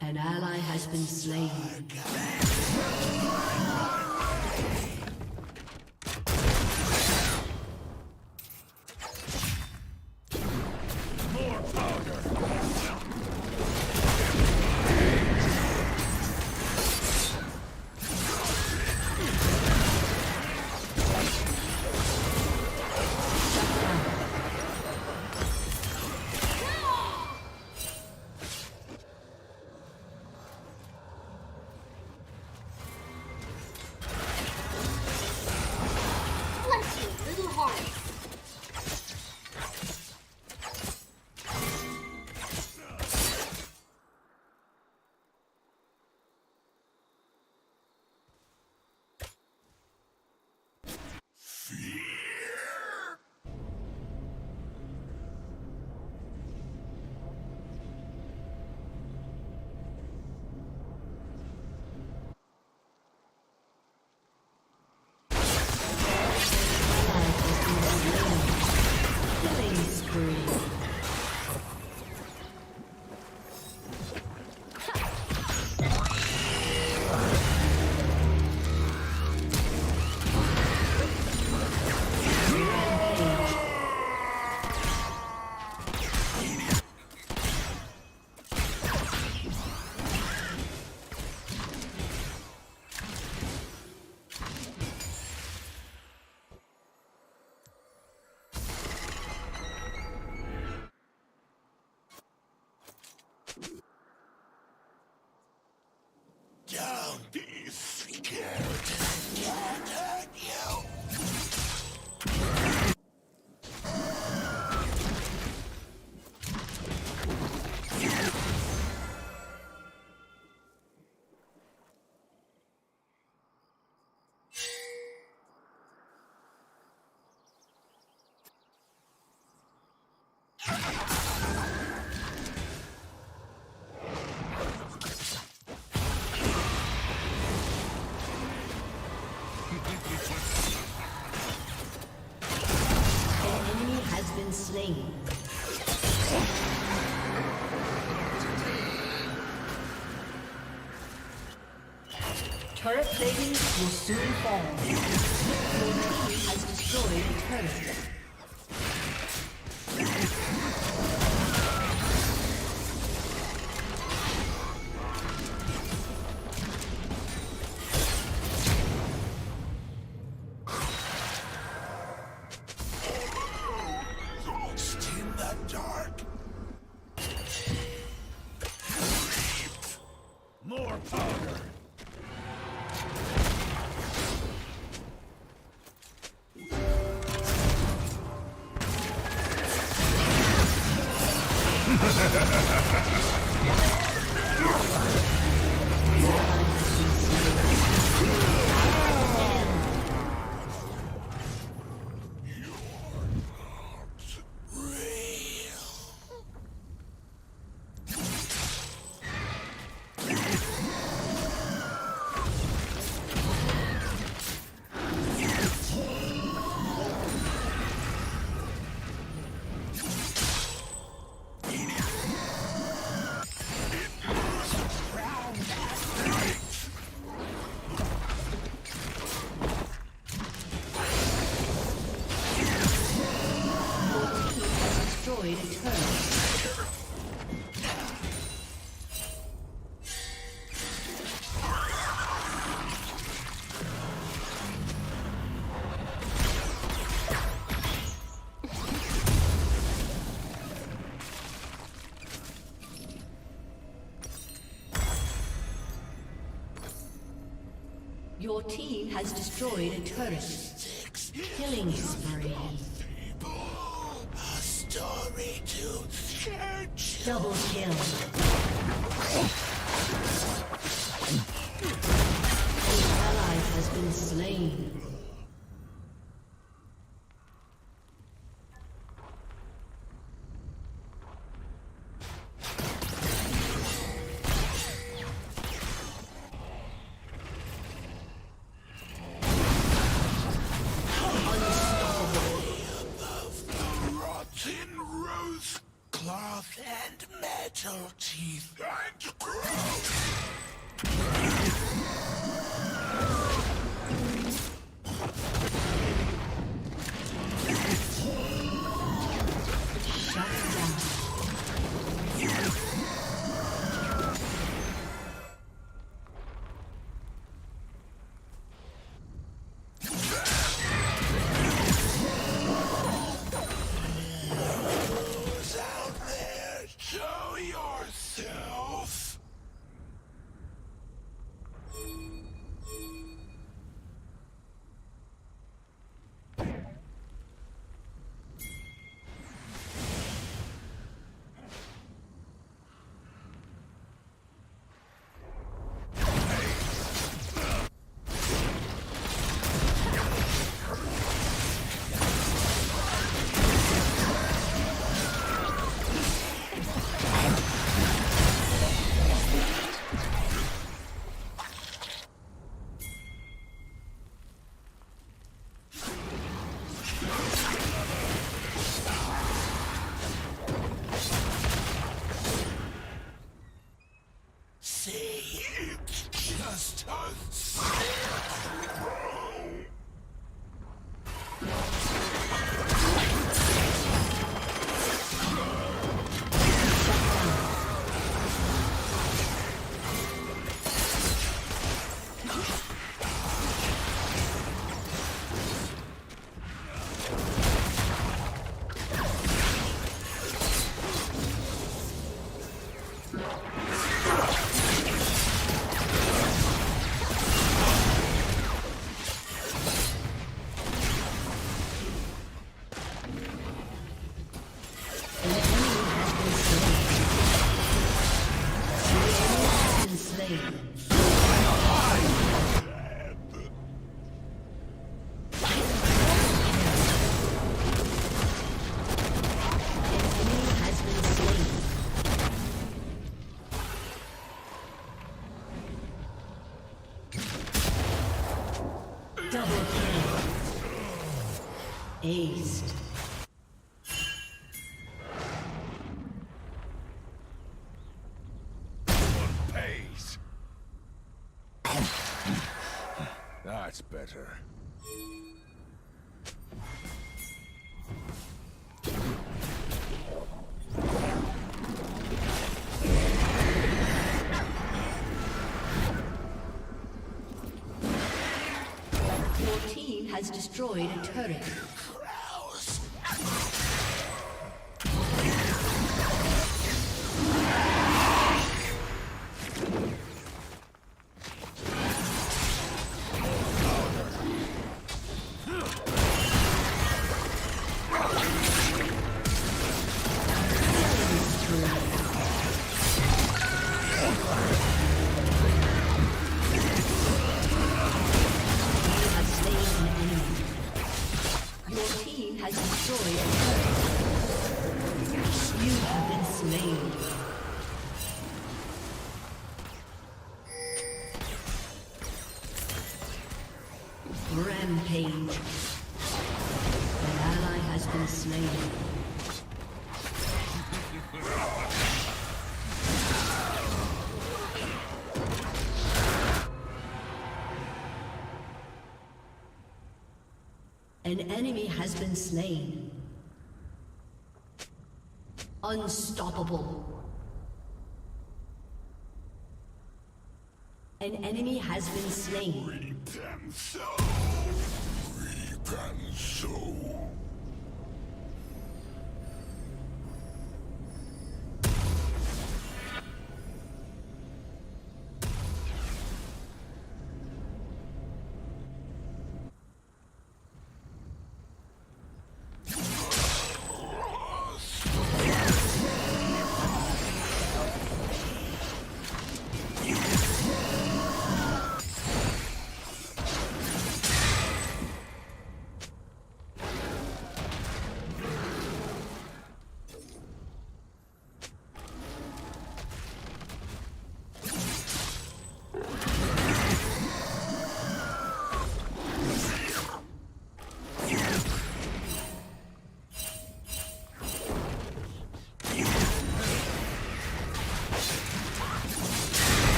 An ally has been slain. Turret plating will soon fall. Your team has destroyed a turret. In the dark. More powder. Destroyed a turret. Your team has destroyed a turret. Killing spree. A story to search. Double kill. An ally has been slain. Cloth and metal teeth and growth. Show yourself! See, it's just a scarecrow. Double kill. Aced. Pays. That's better. Your team has destroyed a turret. Rampage. An ally has been slain. An enemy has been slain. Unstoppable. An enemy has been slain. Reap them so. Reap and sow.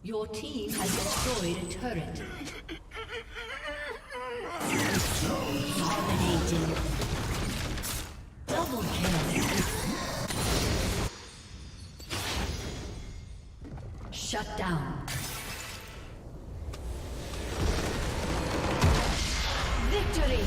Your team has destroyed a turret. Dominating. Double kill. Shut down. Victory!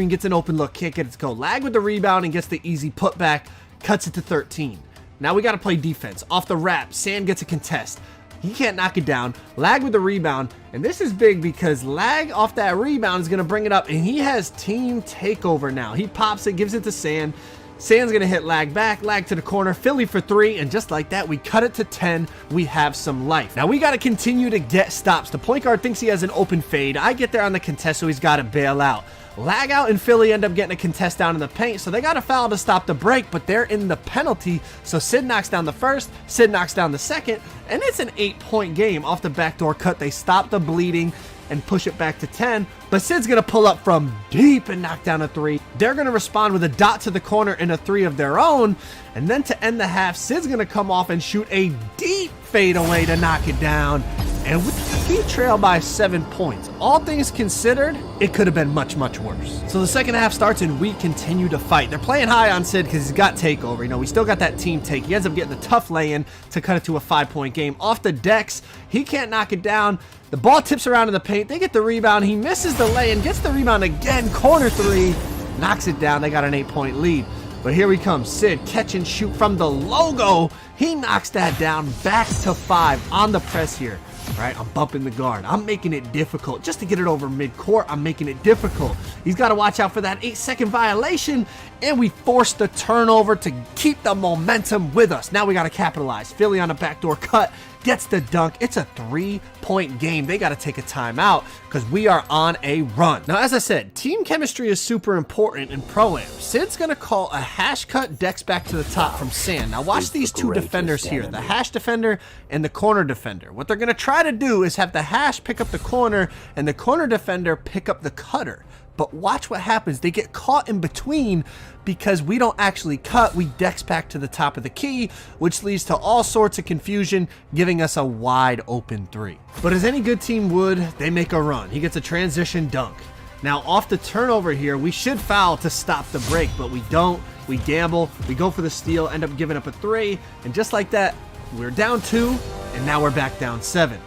Gets an open look kick, gets go. Lag with the rebound and gets the easy putback, cuts it to 13. Now we got to play defense. Off the wrap, Sand gets a contest. He can't knock it down. Lag with the rebound, and this is big because Lag off that rebound is going to bring it up, and he has team takeover now. He pops it, gives it to Sand. Sand's going to hit Lag back, Lag to the corner, Philly for 3, and just like that, we cut it to 10. We have some life. Now we got to continue to get stops. The point guard thinks he has an open fade. I get there on the contest, so he's got to bail out. Lag out and Philly end up getting a contest down in the paint, so they got a foul to stop the break, but they're in the penalty, so Sid knocks down the first, Sid knocks down the second, and it's an 8-point game. Off the backdoor cut, they stop the bleeding and push it back to 10, but Sid's going to pull up from deep and knock down a 3. They're going to respond with a dot to the corner and a 3 of their own, and then to end the half, Sid's going to come off and shoot a deep fadeaway to knock it down. And we trail by 7 points. All things considered, it could have been much, much worse. So the second half starts and we continue to fight. They're playing high on Sid because he's got takeover. You know, we still got that team take. He ends up getting the tough lay-in to cut it to a 5-point game. Off the decks, he can't knock it down. The ball tips around in the paint. They get the rebound. He misses the lay-in, gets the rebound again. Corner 3, knocks it down. They got an 8-point lead. But here we come. Sid, catch and shoot from the logo. He knocks that down, back to 5 on the press here. Right, I'm bumping the guard. I'm making it difficult. Just to get it over mid-court, I'm making it difficult. He's got to watch out for that 8-second violation, and we force the turnover to keep the momentum with us. Now we got to capitalize. Philly on a backdoor cut. gets the dunk. It's a 3-point game. They got to take a timeout because we are on a run. Now, as I said, team chemistry is super important in Pro-Am. Sid's going to call a hash cut Dex back to the top from Sand. Now, watch these two defenders here, the hash defender and the corner defender. What they're going to try to do is have the hash pick up the corner and the corner defender pick up the cutter. But watch what happens. They get caught in between because we don't actually cut. We dex back to the top of the key, which leads to all sorts of confusion, giving us a wide open 3. But as any good team would, they make a run. He gets a transition dunk. Now, off the turnover here, we should foul to stop the break, but we don't. We gamble. We go for the steal, end up giving up a 3. And just like that, we're down 2, and now we're back down 7.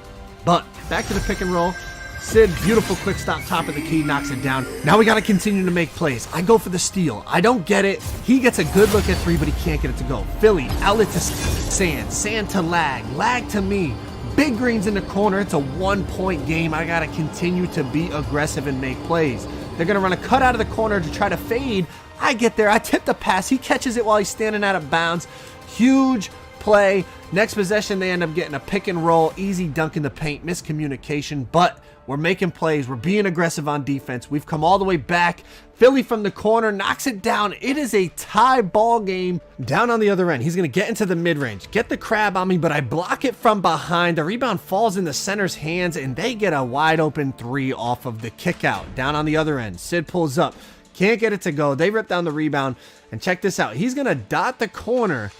But back to the pick and roll. Sid, beautiful quick stop, top of the key, knocks it down. Now we got to continue to make plays. I go for the steal. I don't get it. He gets a good look at 3, but he can't get it to go. Philly, outlet to Sand. Sand to Lag. Lag to me. Big Green's in the corner. It's a 1-point game. I got to continue to be aggressive and make plays. They're going to run a cut out of the corner to try to fade. I get there. I tip the pass. He catches it while he's standing out of bounds. Huge play. Next possession, they end up getting a pick and roll. Easy dunk in the paint. Miscommunication, but we're making plays. We're being aggressive on defense. We've come all the way back. Philly from the corner knocks it down. It is a tie ball game. Down on the other end, he's going to get into the mid-range. Get the crab on me, but I block it from behind. The rebound falls in the center's hands, and they get a wide open 3 off of the kick out. Down on the other end, Sid pulls up. Can't get it to go. They rip down the rebound, and check this out. He's going to dot the corner.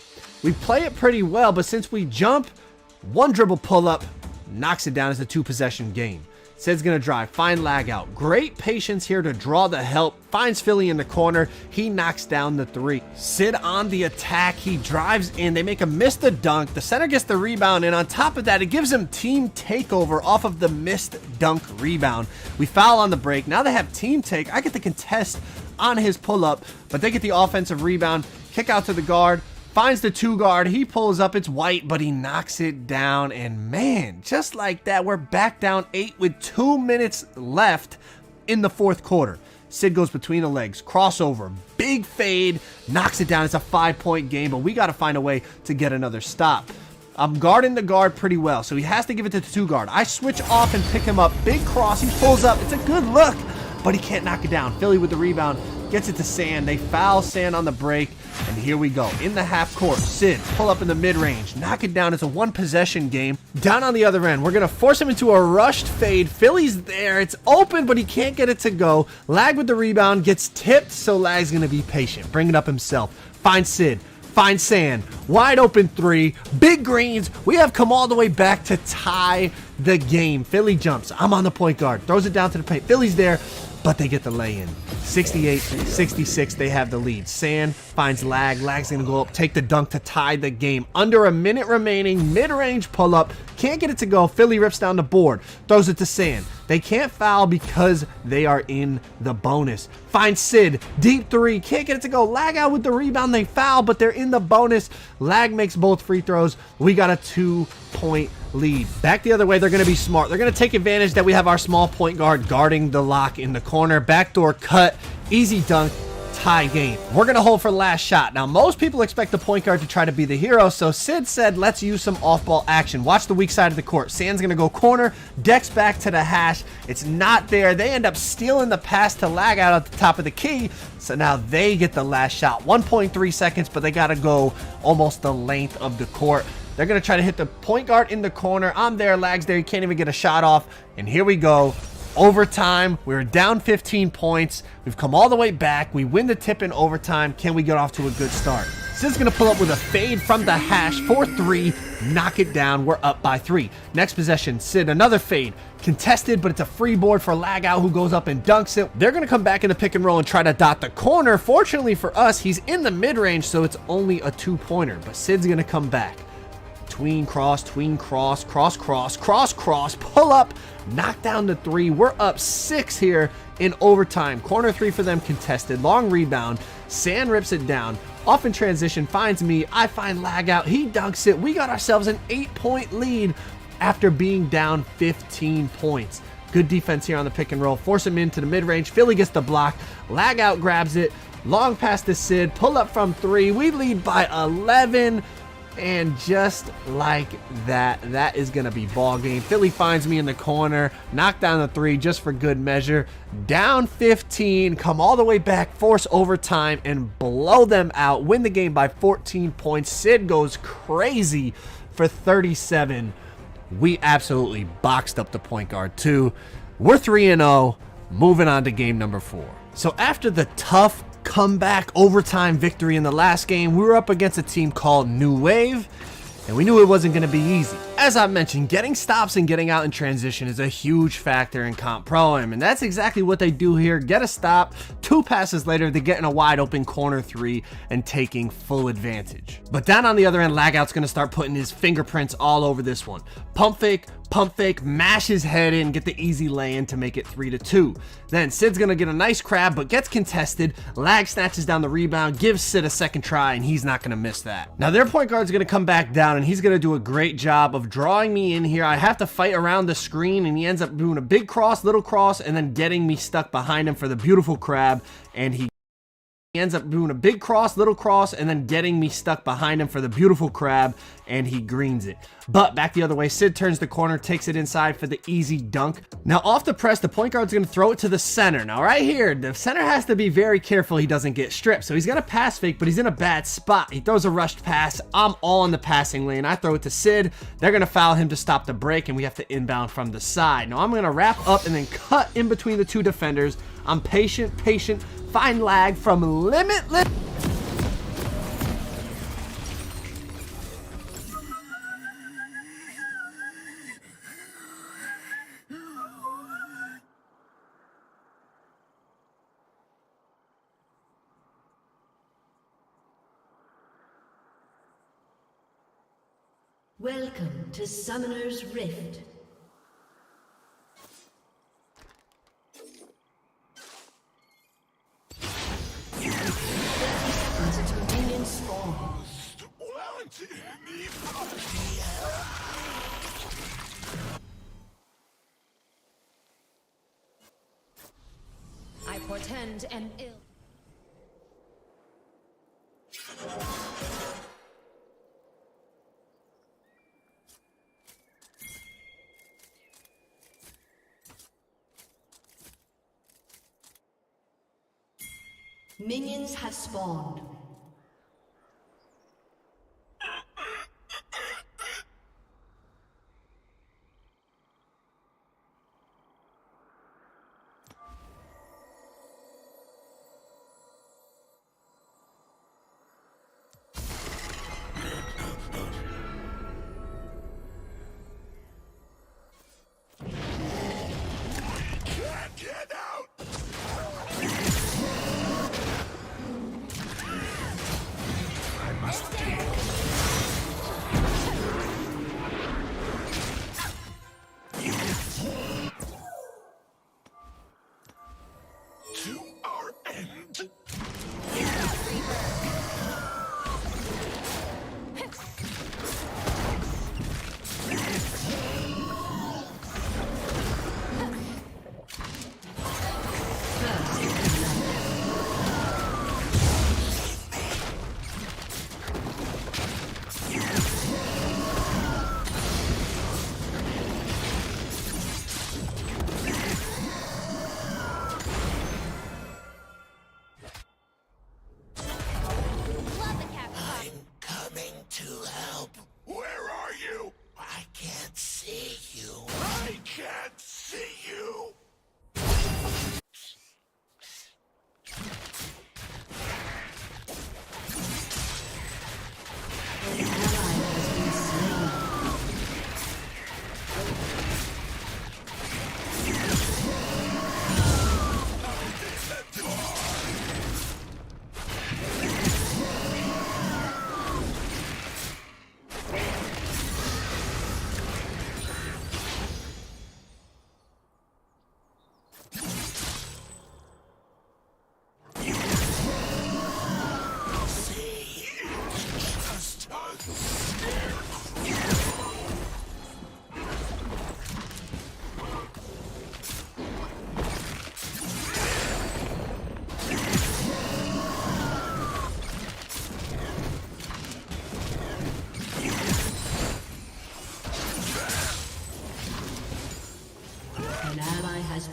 We play it pretty well, but since we jump, 1 dribble pull up, knocks it down as a 2-possession game. Sid's going to drive, find Lag out. Great patience here to draw the help. Finds Philly in the corner. He knocks down the 3. Sid on the attack. He drives in. They make him miss the dunk. The center gets the rebound, and on top of that, it gives him team takeover off of the missed dunk rebound. We foul on the break. Now they have team take. I get the contest on his pull-up, but they get the offensive rebound. Kick out to the guard. Finds the 2 guard. He pulls up. It's White, but he knocks it down. And man, just like that, we're back down 8 with 2 minutes left in the 4th quarter. Sid goes between the legs. Crossover. Big fade. Knocks it down. It's a 5-point game, but we got to find a way to get another stop. I'm guarding the guard pretty well, so he has to give it to the 2 guard. I switch off and pick him up. Big cross. He pulls up. It's a good look, but he can't knock it down. Philly with the rebound. Gets it to Sand. They foul Sand on the break. And here we go. In the half court, Sid, pull up in the mid-range. Knock it down. It's a 1-possession game. Down on the other end, we're going to force him into a rushed fade. Philly's there. It's open, but he can't get it to go. Lag with the rebound. Gets tipped, so Lag's going to be patient. Bring it up himself. Find Sid. Find Sand. Wide open 3. Big Greens. We have come all the way back to tie the game. Philly jumps. I'm on the point guard. Throws it down to the paint. Philly's there, but they get the lay-in. 68-66, they have the lead. Sand finds Lag. Lag's going to go up, take the dunk to tie the game. Under a minute remaining, mid-range pull-up. Can't get it to go. Philly rips down the board. Throws it to Sand. They can't foul because they are in the bonus. Finds Sid. Deep 3. Can't get it to go. Lag out with the rebound. They foul, but they're in the bonus. Lag makes both free throws. We got a 2-point lead. Back the other way, they're going to be smart. They're going to take advantage that we have our small point guard guarding the lock in the corner. Backdoor cut. Easy dunk. Tie game. We're going to hold for last shot. Now, most people expect the point guard to try to be the hero, so Sid said, let's use some off-ball action. Watch the weak side of the court. Sand's going to go corner, Dex back to the hash. It's not there. They end up stealing the pass to Lag out at the top of the key, so now they get the last shot. 1.3 seconds, but they got to go almost the length of the court. They're going to try to hit the point guard in the corner. I'm there. Lag's there. You can't even get a shot off, and here we go. Overtime. We're down 15 points. We've come all the way back. We win the tip in overtime. Can we get off to a good start? Sid's going to pull up with a fade from the hash for 3. Knock it down. We're up by 3. Next possession, Sid, another fade. Contested, but it's a free board for Lag out, who goes up and dunks it. They're going to come back in the pick and roll and try to dot the corner. Fortunately for us, he's in the mid-range, so it's only a 2-pointer. But Sid's going to come back. Tween cross, cross, pull up, knock down the 3. We're up 6 here in overtime. Corner 3 for them contested. Long rebound. Sand rips it down. Off in transition, finds me. I find Lag out. He dunks it. We got ourselves an 8-point lead after being down 15 points. Good defense here on the pick and roll. Force him into the mid-range. Philly gets the block. Lag out grabs it. Long pass to Sid. Pull up from 3. We lead by 11. And just like that, that is going to be ball game. Philly finds me in the corner, knock down the 3 just for good measure. Down 15, come all the way back, force overtime, and blow them out. Win the game by 14 points. Sid goes crazy for 37. We absolutely boxed up the point guard too. We're 3-0, moving on to game number 4. So after the tough comeback overtime victory in the last game, we were up against a team called New Wave, and we knew it wasn't going to be easy. As I mentioned, getting stops and getting out in transition is a huge factor in Comp Pro-Am, and that's exactly what they do here. Get a stop, 2 passes later, they're getting a wide open corner 3 and taking full advantage. But down on the other end, Lagout's going to start putting his fingerprints all over this one. Pump fake, mash his head in, get the easy lay-in to make it 3-2. Then Sid's gonna get a nice crab, but gets contested. Lag snatches down the rebound, gives Sid a second try, and he's not gonna miss that. Now their point guard's gonna come back down, and he's gonna do a great job of drawing me in here. I have to fight around the screen, and he ends up doing a big cross, little cross, and then getting me stuck behind him for the beautiful crab, and he ends up doing a big cross, little cross, and then getting me stuck behind him for the beautiful crab, and he greens it. But back the other way, Sid turns the corner, takes it inside for the easy dunk. Now off the press, the point guard's going to throw it to the center. Now right here, the center has to be very careful he doesn't get stripped. So he's going to pass fake, but he's in a bad spot. He throws a rushed pass. I'm all in the passing lane. I throw it to Sid. They're going to foul him to stop the break, and we have to inbound from the side. Now I'm going to wrap up and then cut in between the 2 defenders. I'm patient, find Lag from Limitless. Welcome to Summoner's Rift. I portend an ill. Minions have spawned. Get out!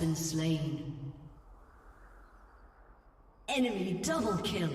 been slain. Enemy double kill.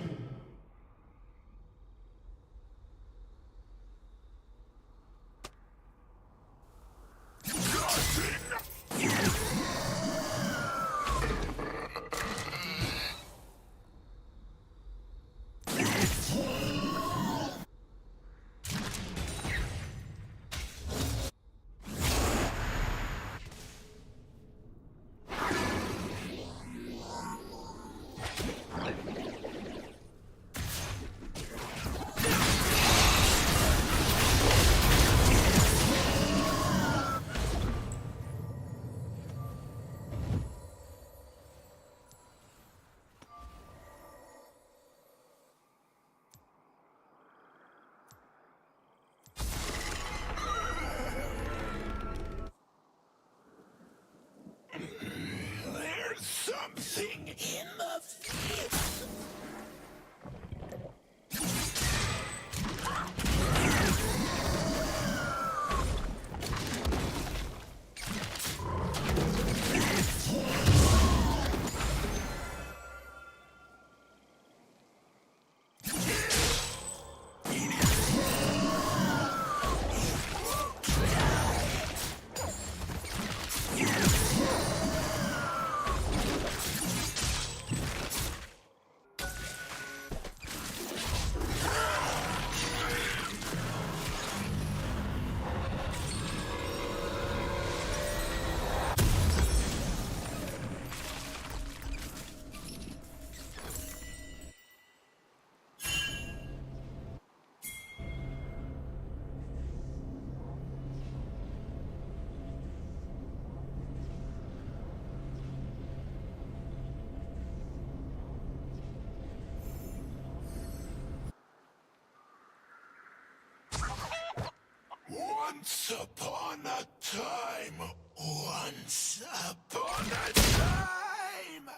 There's something in the field. Once upon a time. Once upon a time.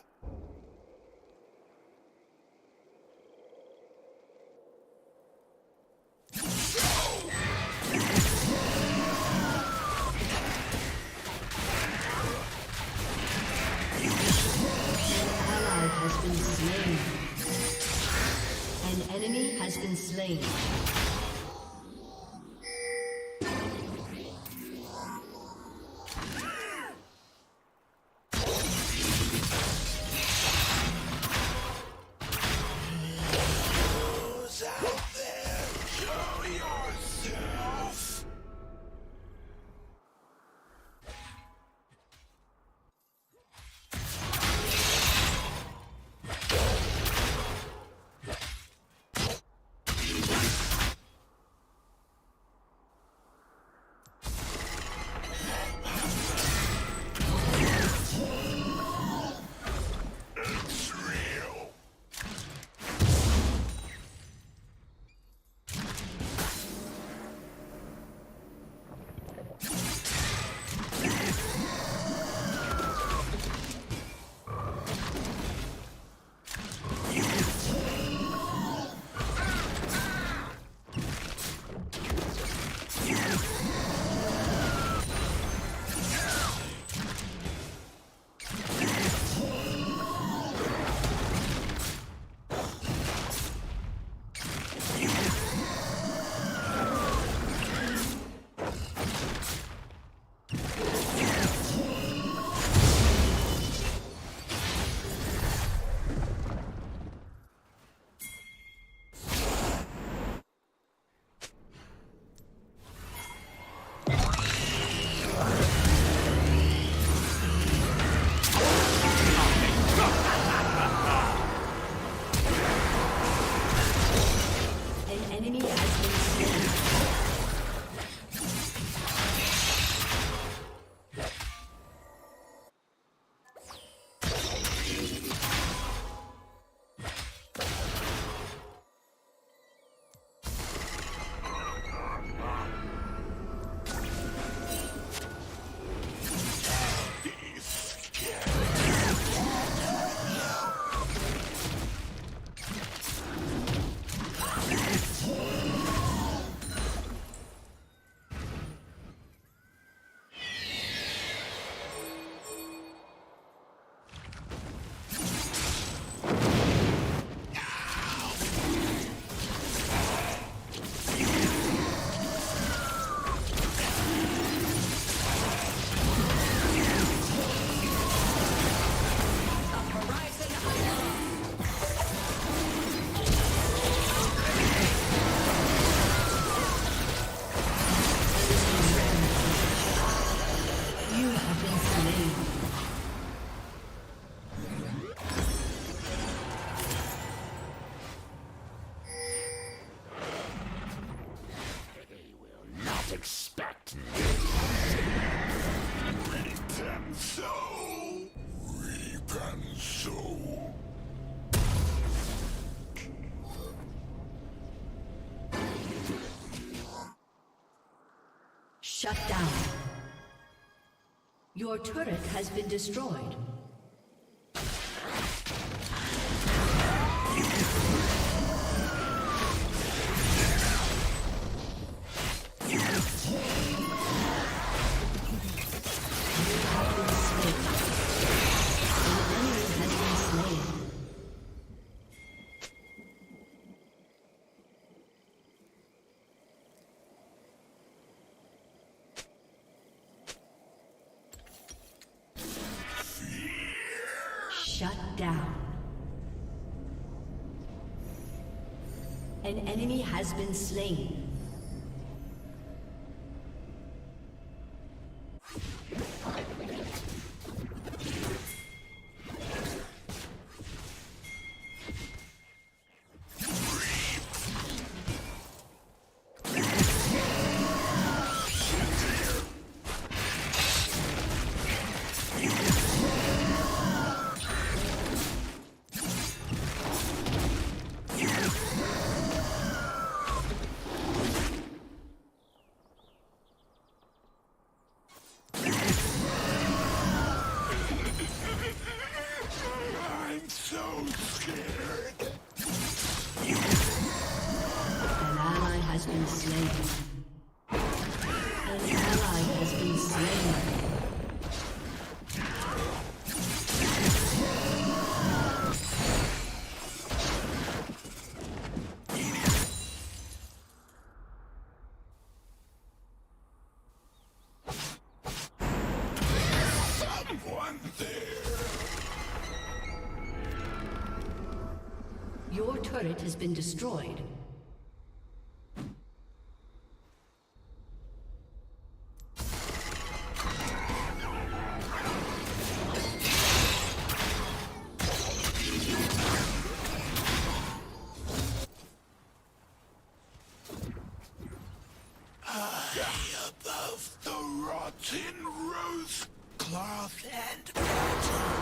Has been slain. An enemy has been slain. didn't expect. Reap and sow. Reap and sow. Shut down. Your turret has been destroyed. Shut down. An enemy has been slain. Your turret has been destroyed. Above the rotten rose cloth and battle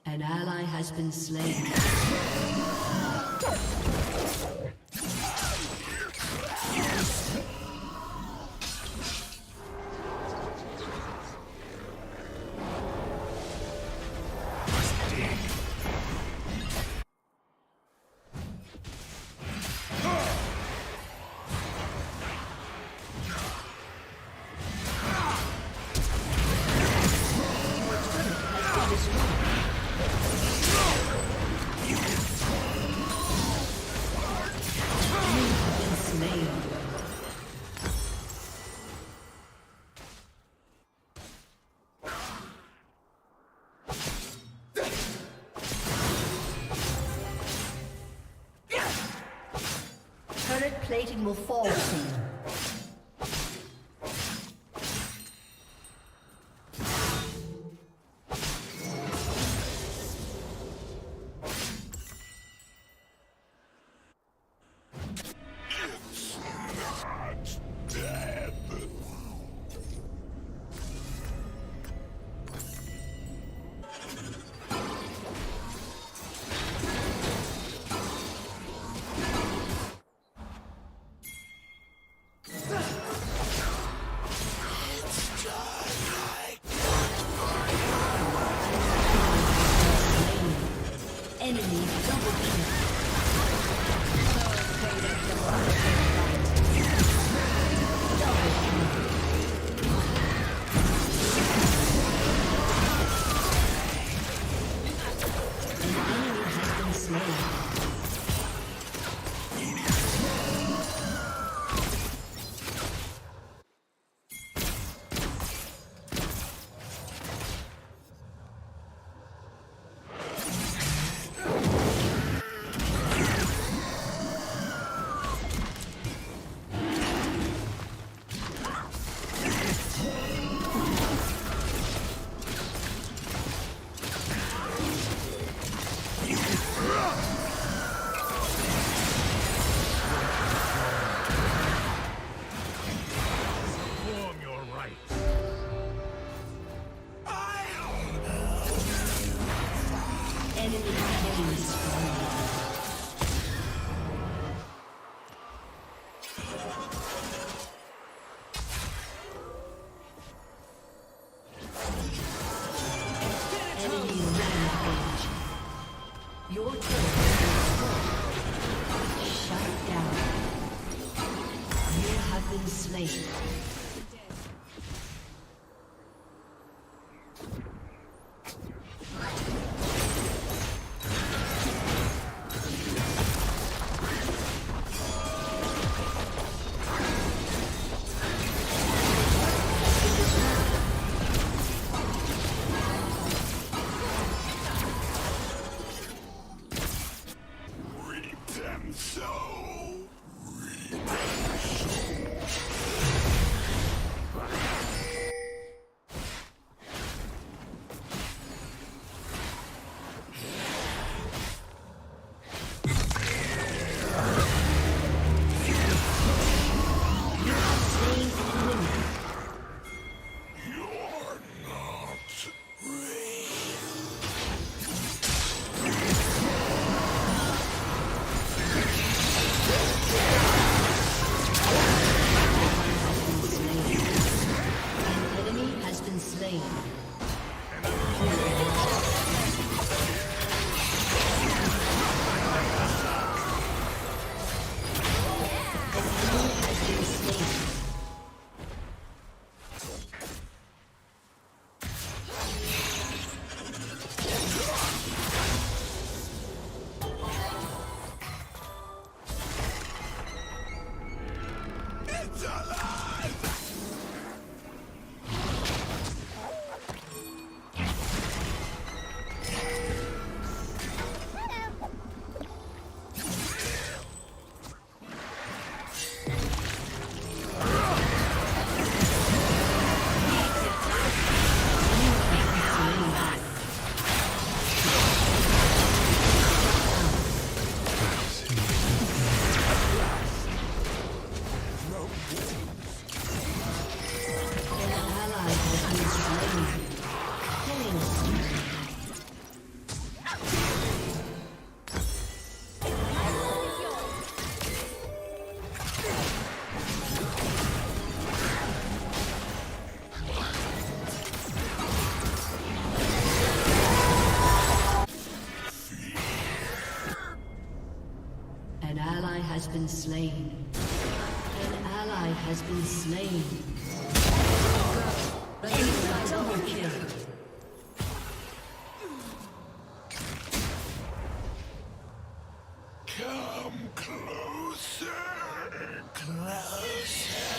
An ally has been slain. Turret plating will fall soon. Enemy double kill. Your turret is shut down. You have been slain. Has been slain. An ally has been slain. Double kill. Come closer, closer.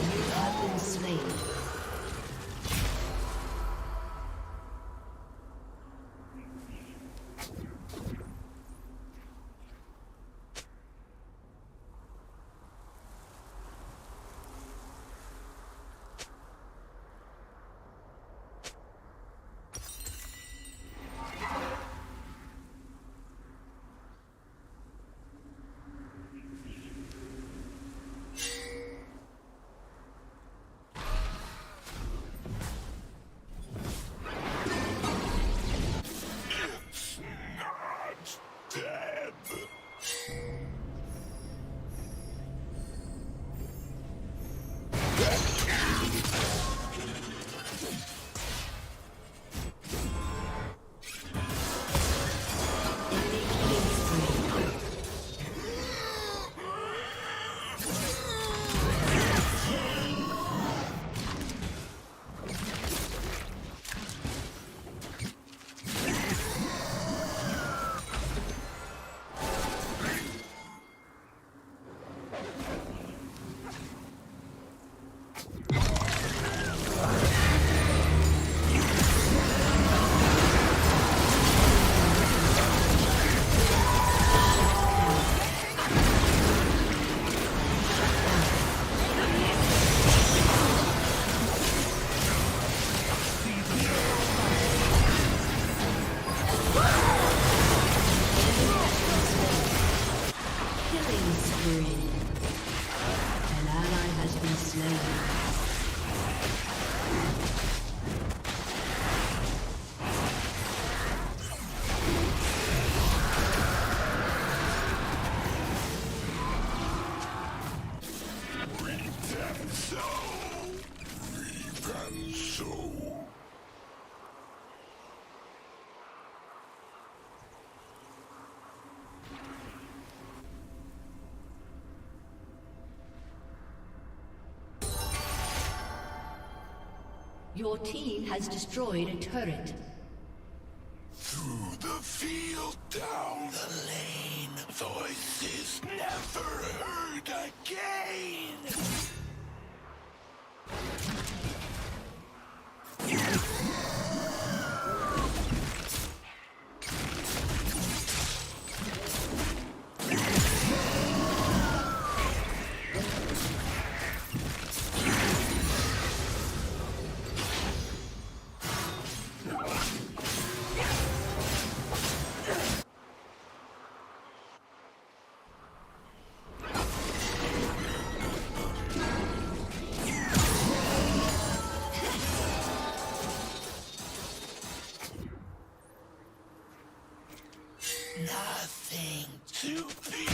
You have been slain. Your team has destroyed a turret. Through the field, down the lane, voices never heard again. Nothing to fear.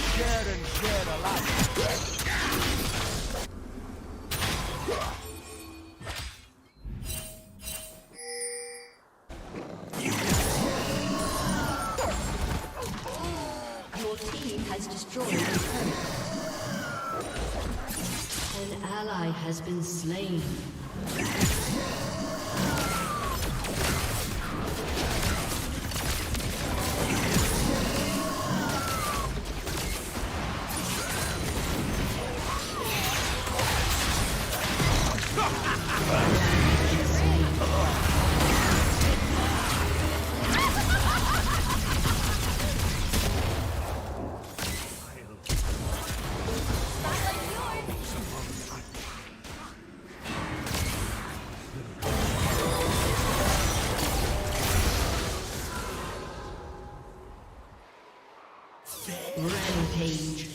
Scared and scared alike. Your team has destroyed a turret. An ally has been slain. Rampage.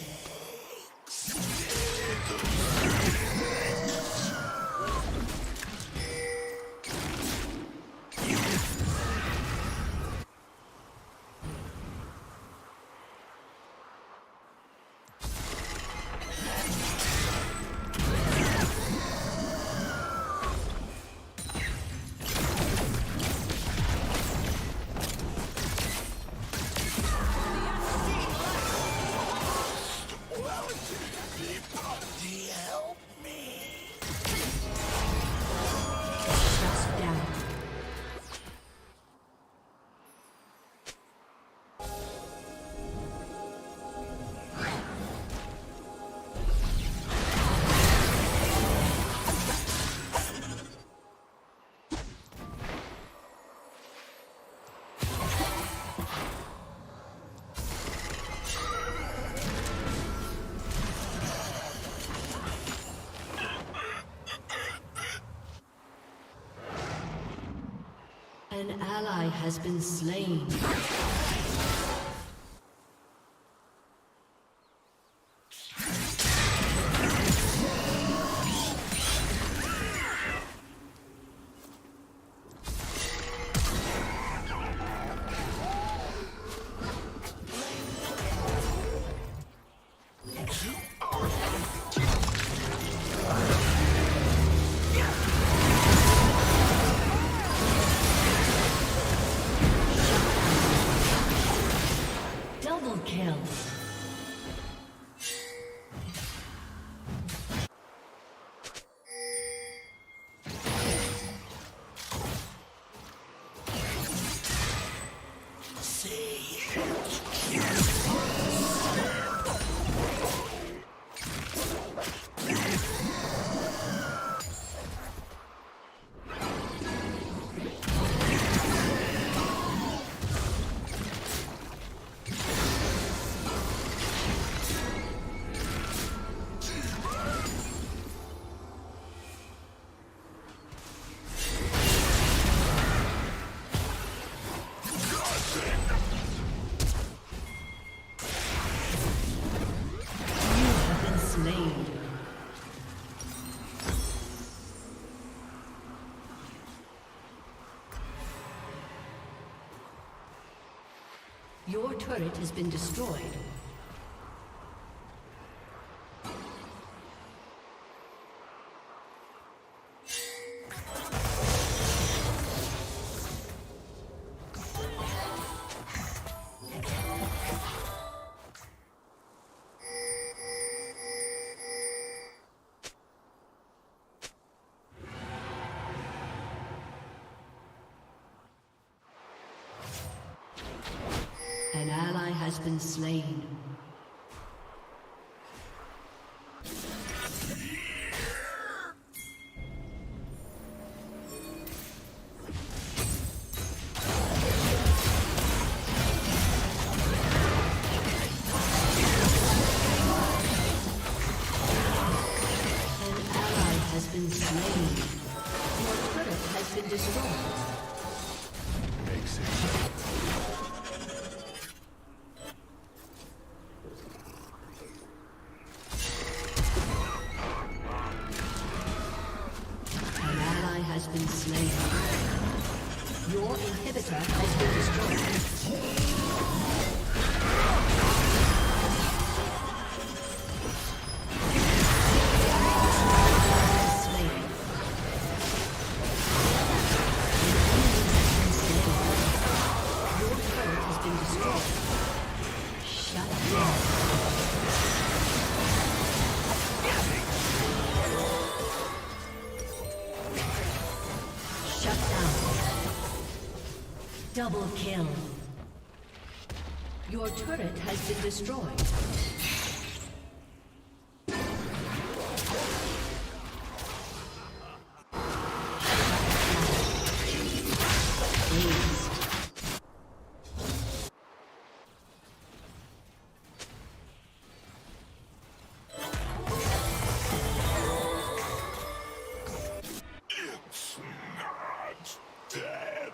An ally has been slain. Double kill. Your turret has been destroyed. destroyed. Makes it. An ally has been slain. Your inhibitor has been destroyed. Double kill. Your turret has been destroyed. It's not dead.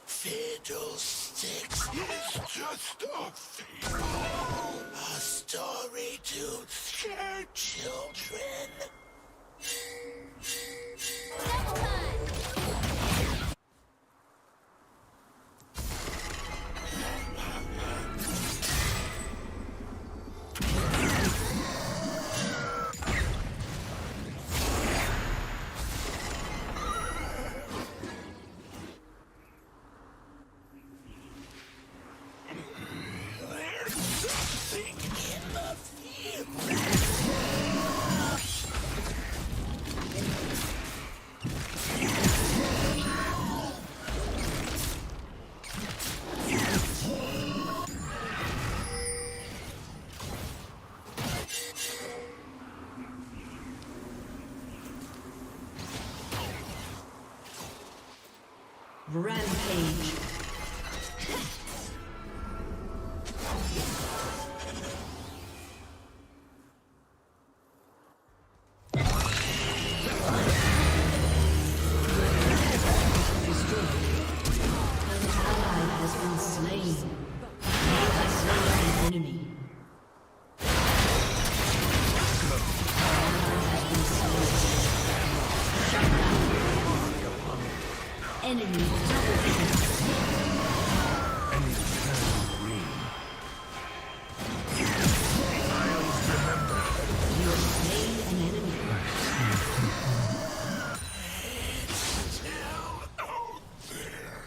Fiddlesticks is just a fable. A story to scare children. There's something in the field. Rampage. Enemy double kill. And it turned green. I'll remember. You have slain an enemy. It's still out there.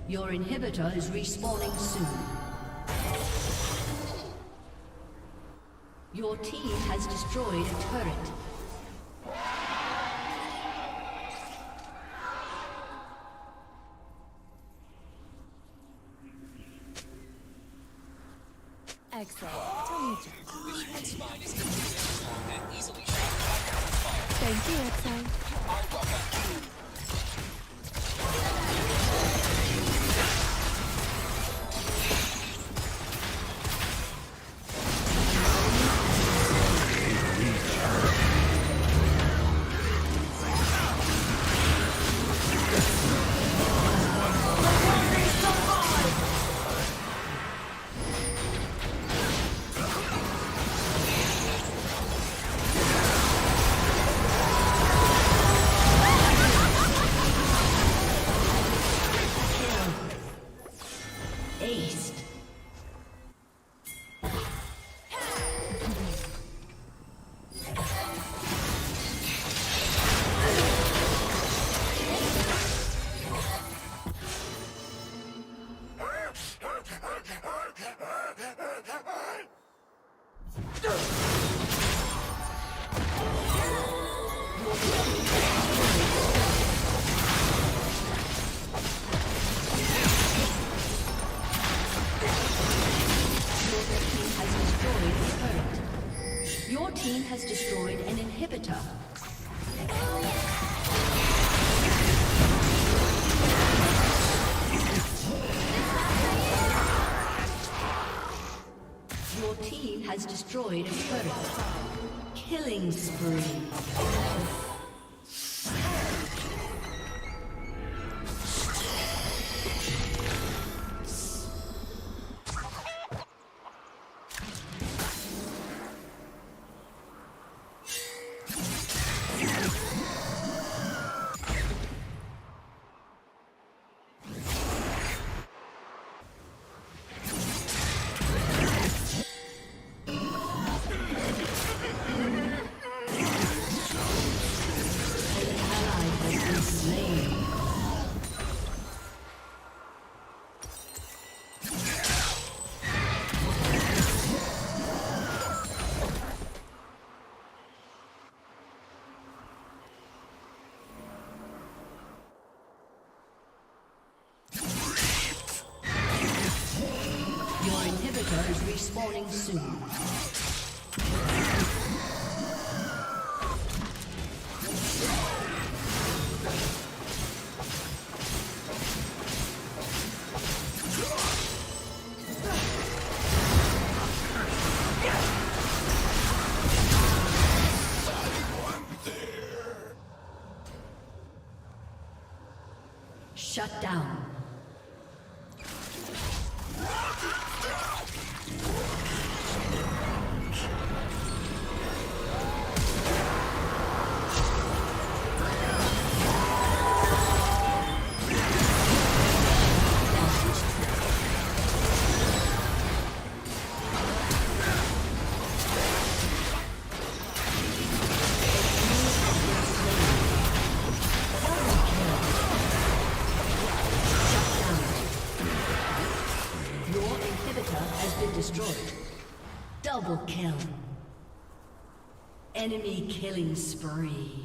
Your inhibitor is respawning soon. Your team has destroyed a turret. Excellent. Tell me, thank you, Exile. Your team has destroyed an inhibitor. Your team has destroyed a turret. Killing spree. Is respawning soon. Shut down. Destroyed. Double kill. Enemy killing spree.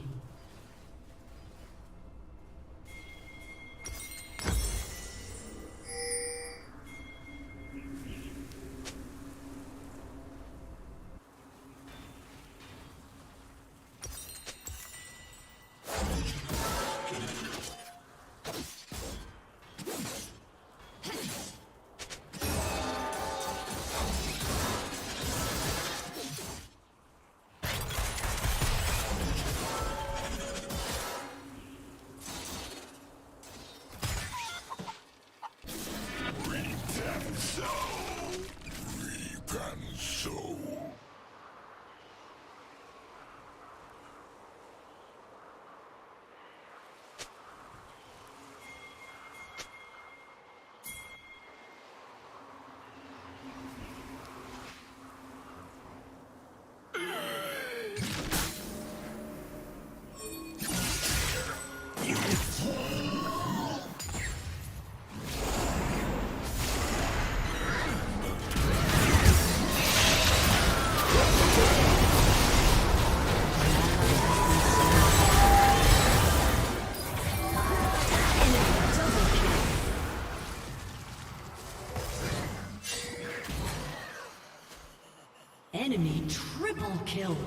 kill.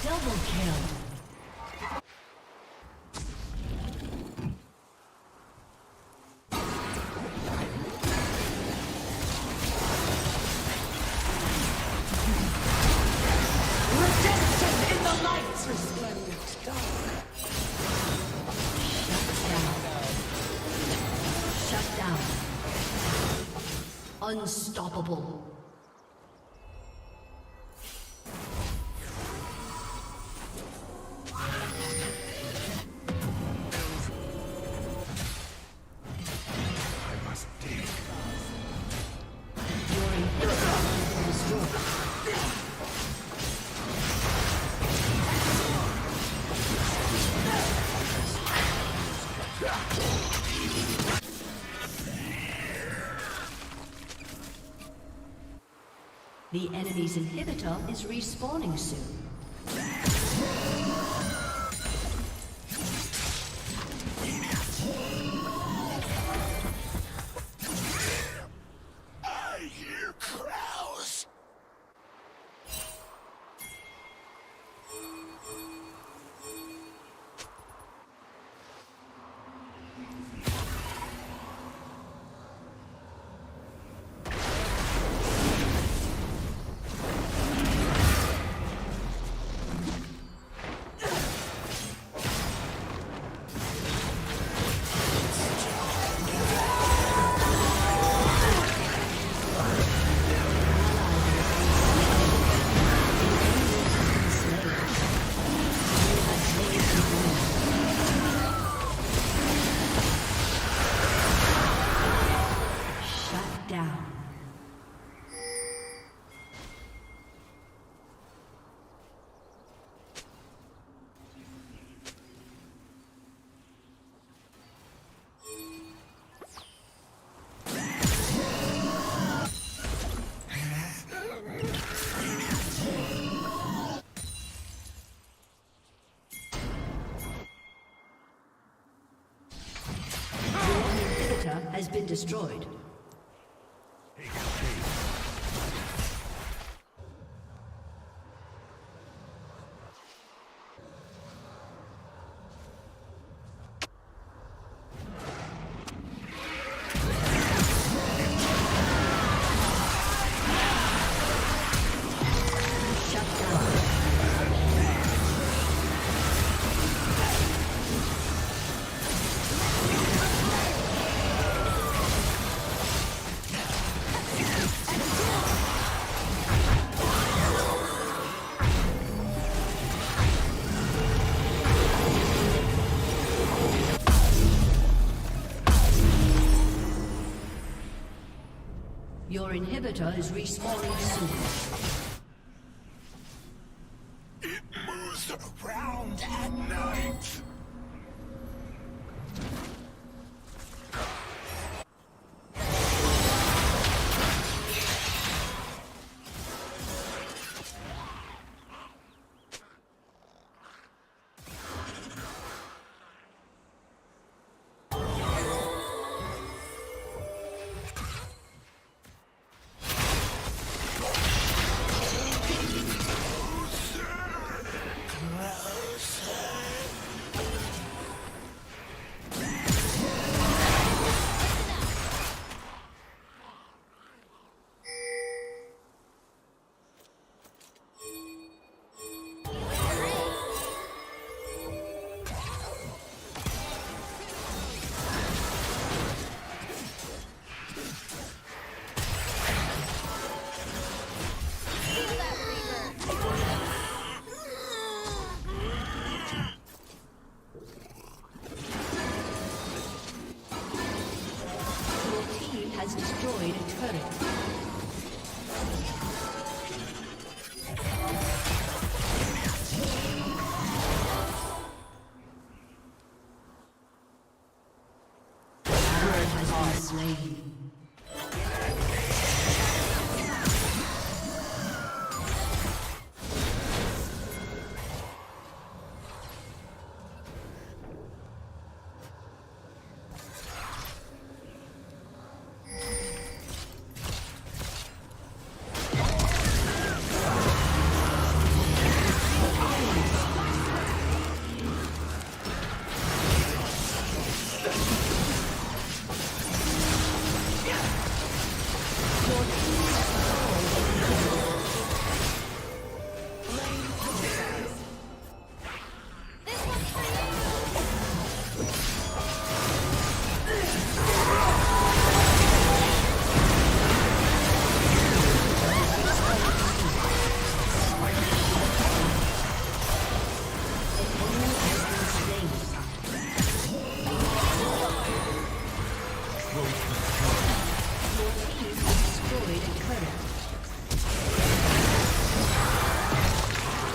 Double kill. Redemption in the lights, resplendent dark. Shut down. Unstoppable. The enemy's inhibitor is respawning soon. I hear crows. Has been destroyed. Your inhibitor is respawning soon. It moves around at night.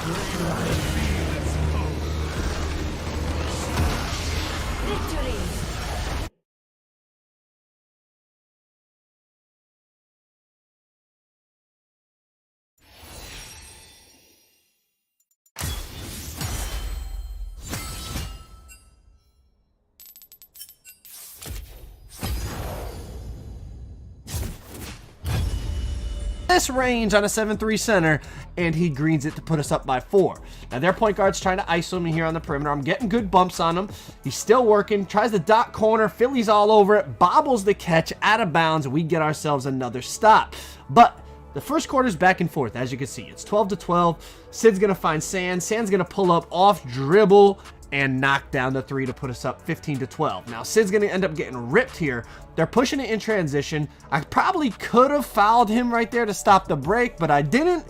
Victory! This range on a 7-3 center, and he greens it to put us up by 4. Now their point guard's trying to ISO me here on the perimeter. I'm getting good bumps on him. He's still working, tries the dot corner, Philly's all over it, bobbles the catch out of bounds, and we get ourselves another stop. But the first quarter's back and forth, as you can see. It's 12-12. Sid's gonna find Sand. Sand's gonna pull up off dribble and knock down the 3 to put us up 15-12. Now Sid's gonna end up getting ripped here. They're pushing it in transition. I probably could have fouled him right there to stop the break, but I didn't.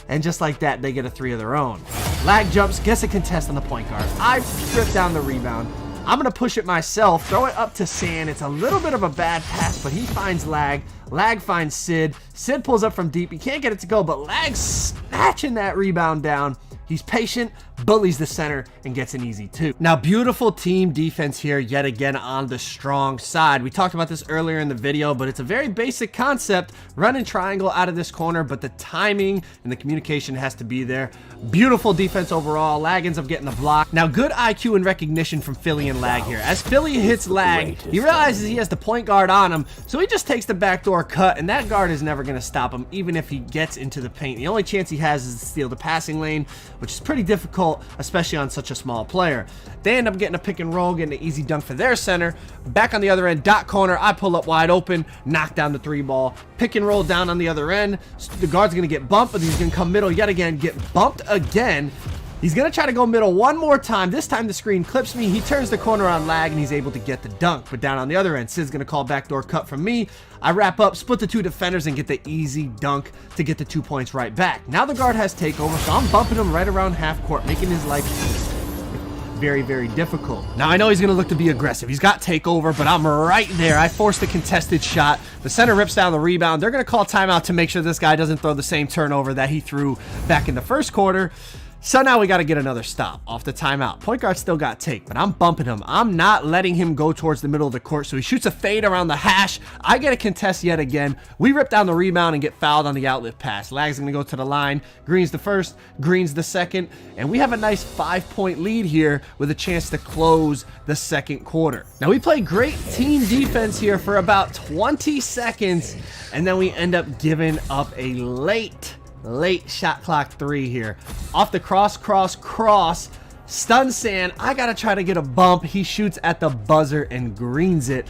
And just like that, they get a 3 of their own. Lag jumps, gets a contest on the point guard. I strip down the rebound. I'm gonna push it myself, throw it up to Sand. It's a little bit of a bad pass, but he finds Lag. Lag finds Sid. Sid pulls up from deep. He can't get it to go, but Lag's snatching that rebound down. He's patient, bullies the center, and gets an easy 2. Now, beautiful team defense here yet again on the strong side. We talked about this earlier in the video, but it's a very basic concept. Running triangle out of this corner, but the timing and the communication has to be there. Beautiful defense overall. Lag ends up getting the block. Now, good IQ and recognition from Philly and Lag here. As Philly hits Lag, he realizes he has the point guard on him, so he just takes the backdoor cut, and that guard is never going to stop him, even if he gets into the paint. The only chance he has is to steal the passing lane, which is pretty difficult, especially on such a small player. They end up getting a pick and roll, getting an easy dunk for their center. Back on the other end, dot corner, I pull up wide open, knock down the 3 ball. Pick and roll down on the other end. The guard's going to get bumped, but he's going to come middle yet again, get bumped again. He's going to try to go middle one more time. This time the screen clips me. He turns the corner on Lag, and he's able to get the dunk. But down on the other end, Sid's going to call backdoor cut from me. I wrap up, split the 2 defenders, and get the easy dunk to get the 2 points right back. Now the guard has takeover, so I'm bumping him right around half court, making his life very, very difficult. Now I know he's going to look to be aggressive. He's got takeover, but I'm right there. I force the contested shot. The center rips down the rebound. They're going to call timeout to make sure this guy doesn't throw the same turnover that he threw back in the first quarter. So now we got to get another stop off the timeout. Point guard still got take, but I'm bumping him. I'm not letting him go towards the middle of the court, so he shoots a fade around the hash. I get a contest yet again. We rip down the rebound and get fouled on the outlet pass. Lag's going to go to the line. Green's the first, Green's the second, and we have a nice 5-point lead here with a chance to close the second quarter. Now we play great team defense here for about 20 seconds, and then we end up giving up a late shot clock 3 here. Off the cross, stun Sand. I gotta try to get a bump. He shoots at the buzzer and greens it.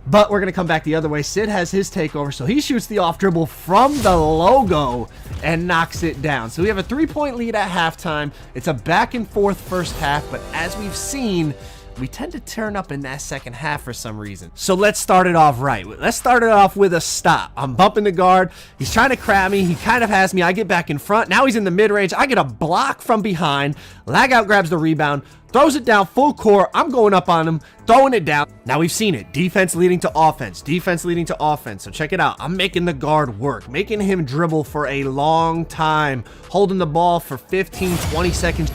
But we're gonna come back the other way. Sid has his takeover, so he shoots the off dribble from the logo and knocks it down. So we have a 3-point lead at halftime. It's a back and forth first half, but as we've seen, we tend to turn up in that second half for some reason. So let's start it off right. Let's start it off with a stop. I'm bumping the guard. He's trying to crab me. He kind of has me. I get back in front. Now he's in the mid-range. I get a block from behind. Lag out grabs the rebound, throws it down full court. I'm going up on him, throwing it down. Now we've seen it. Defense leading to offense. Defense leading to offense. So check it out. I'm making the guard work, making him dribble for a long time, holding the ball for 15, 20 seconds.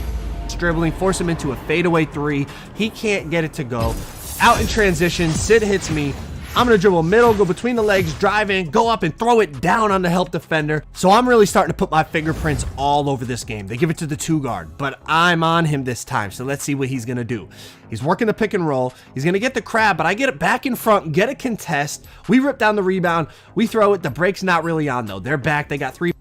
Dribbling, force him into a fadeaway 3. He can't get it to go. Out in transition, Sid hits me. I'm going to dribble middle, go between the legs, drive in, go up and throw it down on the help defender. So I'm really starting to put my fingerprints all over this game. They give it to the 2 guard, but I'm on him this time. So let's see what he's going to do. He's working the pick and roll. He's going to get the crab, but I get it back in front, get a contest. We rip down the rebound. We throw it. The break's not really on though. They're back. They got 3.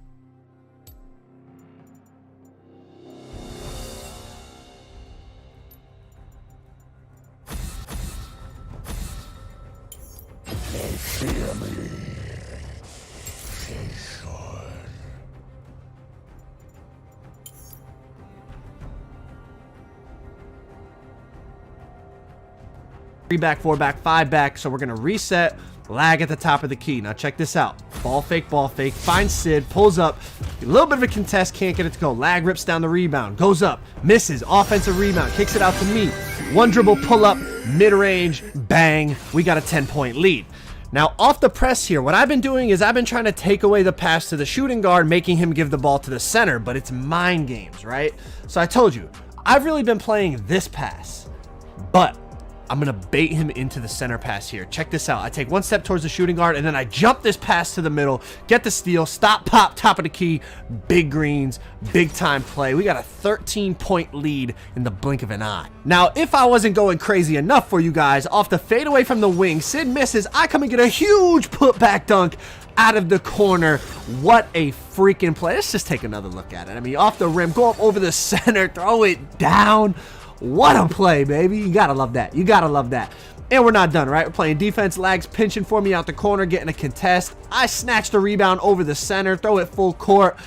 Back, 4 back, 5 back. So we're gonna reset. Lag at the top of the key. Now check this out. Ball fake, finds Sid, pulls up, a little bit of a contest, can't get it to go. Lag rips down the rebound, goes up, misses, offensive rebound, kicks it out to me. 1 dribble pull up, mid-range, bang. We got a 10-point lead. Now, off the press here, what I've been doing is I've been trying to take away the pass to the shooting guard, making him give the ball to the center, but it's mind games, right? So I told you, I've really been playing this pass, but I'm going to bait him into the center pass here. Check this out. I take one step towards the shooting guard, and then I jump this pass to the middle, get the steal, stop, pop, top of the key, big greens, big time play. We got a 13-point lead in the blink of an eye. Now, if I wasn't going crazy enough for you guys, off the fadeaway from the wing, Sid misses. I come and get a huge putback dunk out of the corner. What a freaking play. Let's just take another look at it. I mean, off the rim, go up over the center, throw it down. What a play, baby. You gotta love that. You gotta love that. And we're not done, right? We're playing defense. Lags pinching for me out the corner, getting a contest. I snatch the rebound over the center, throw it full court.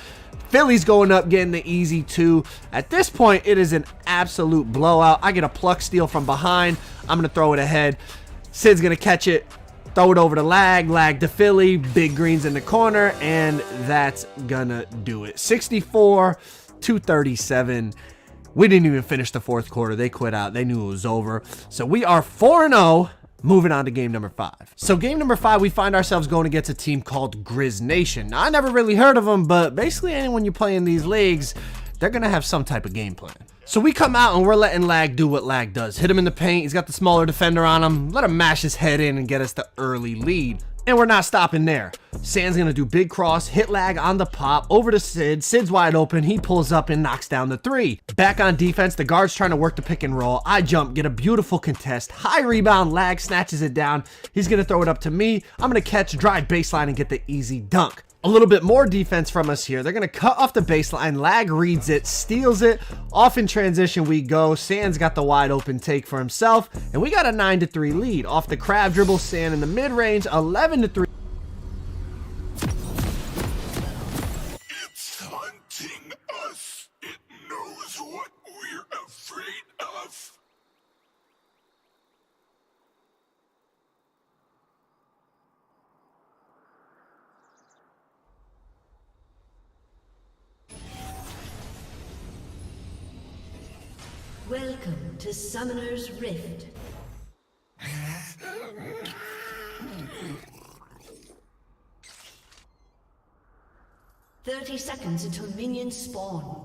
Philly's going up, getting the easy 2. At this point, it is an absolute blowout. I get a pluck steal from behind. I'm going to throw it ahead. Sid's going to catch it, throw it over to lag to Philly. Big greens in the corner, and that's going to do it. 64-37. We didn't even finish the fourth quarter. They quit out. They knew it was over. So we are 4-0. Moving on to game number 5. So game number 5, we find ourselves going against a team called Grizz Nation. Now, I never really heard of them, but basically anyone you play in these leagues, they're going to have some type of game plan. So we come out and we're letting Lag do what Lag does. Hit him in the paint. He's got the smaller defender on him. Let him mash his head in and get us the early lead. And we're not stopping there. Sand's going to do big cross, hit Lag on the pop, over to Sid. Sid's wide open. He pulls up and knocks down the 3. Back on defense, the guard's trying to work the pick and roll. I jump, get a beautiful contest. High rebound, Lag snatches it down. He's going to throw it up to me. I'm going to catch, drive baseline, and get the easy dunk. A little bit more defense from us here. They're going to cut off the baseline. Lag reads it, steals it. Off in transition we go. Sand's got the wide open take for himself. And we got a 9-3 lead. Off the crab dribble, Sand in the mid-range, 11-3. It's hunting us. It knows what we're afraid of. Welcome to Summoner's Rift. "30 seconds until minions spawn.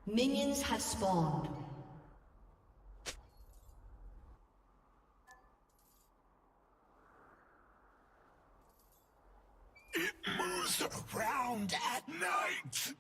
Minions have spawned. It moves around at night.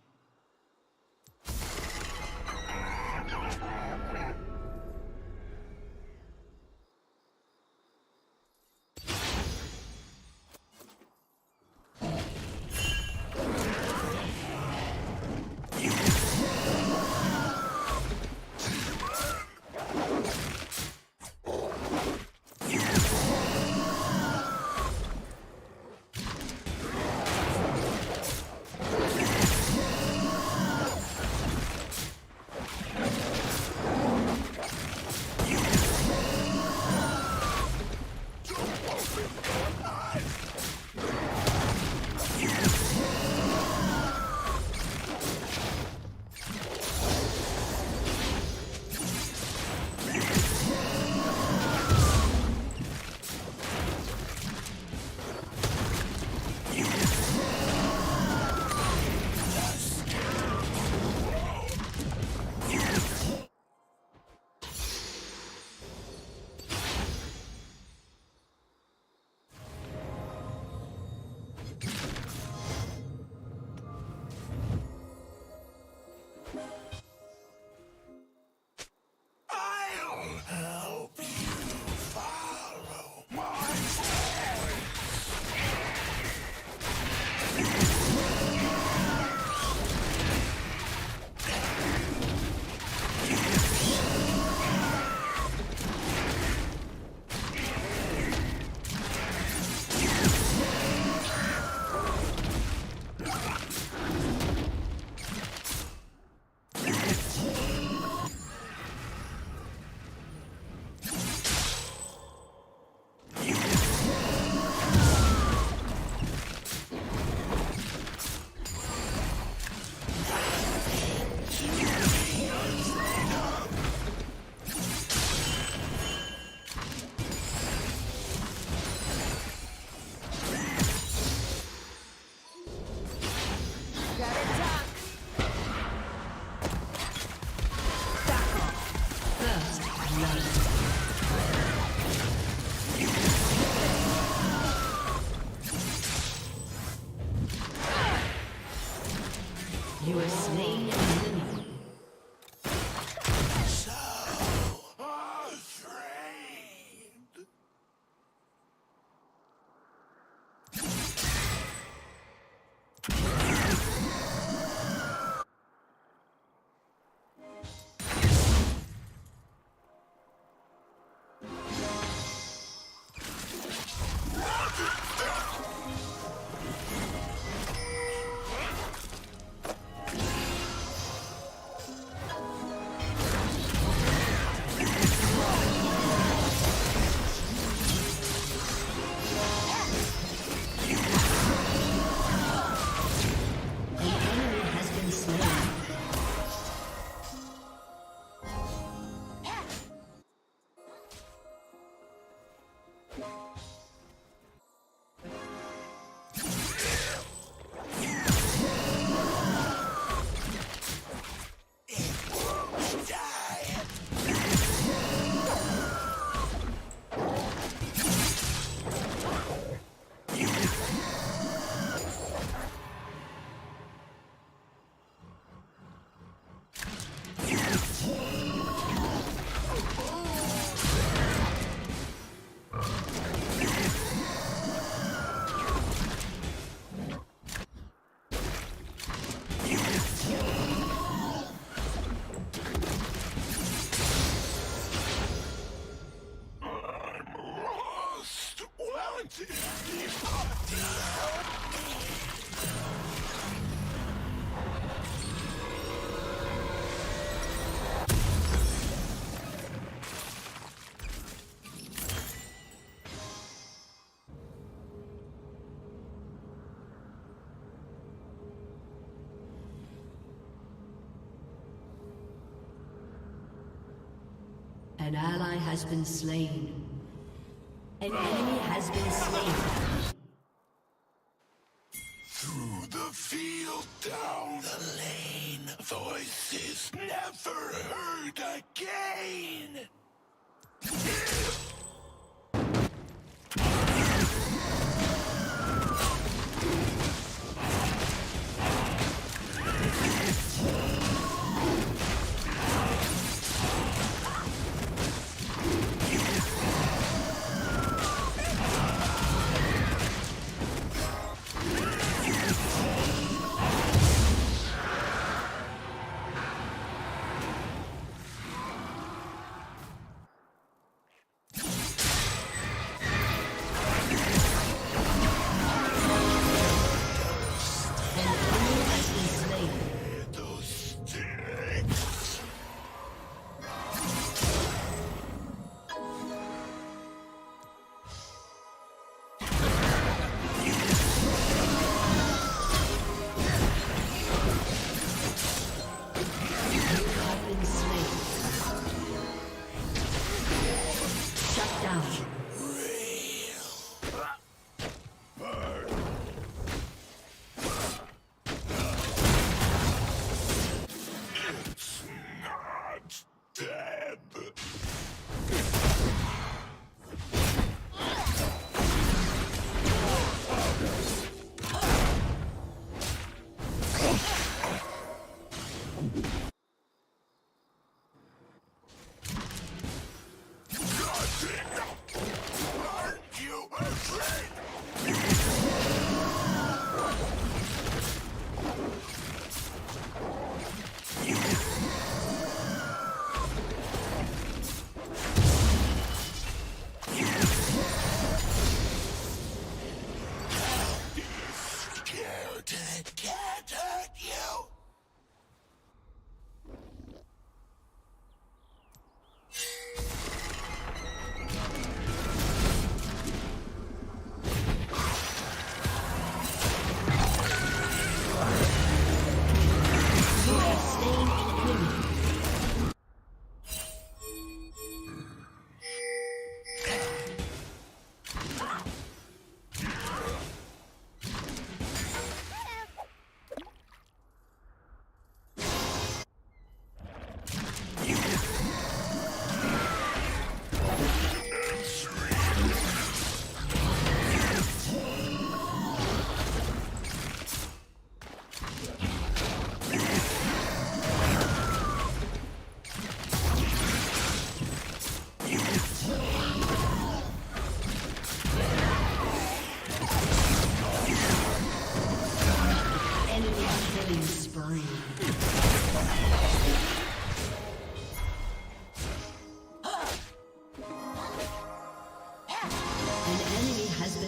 An ally has been slain. An enemy has been slain. Through the field, down the lane, voices never heard again.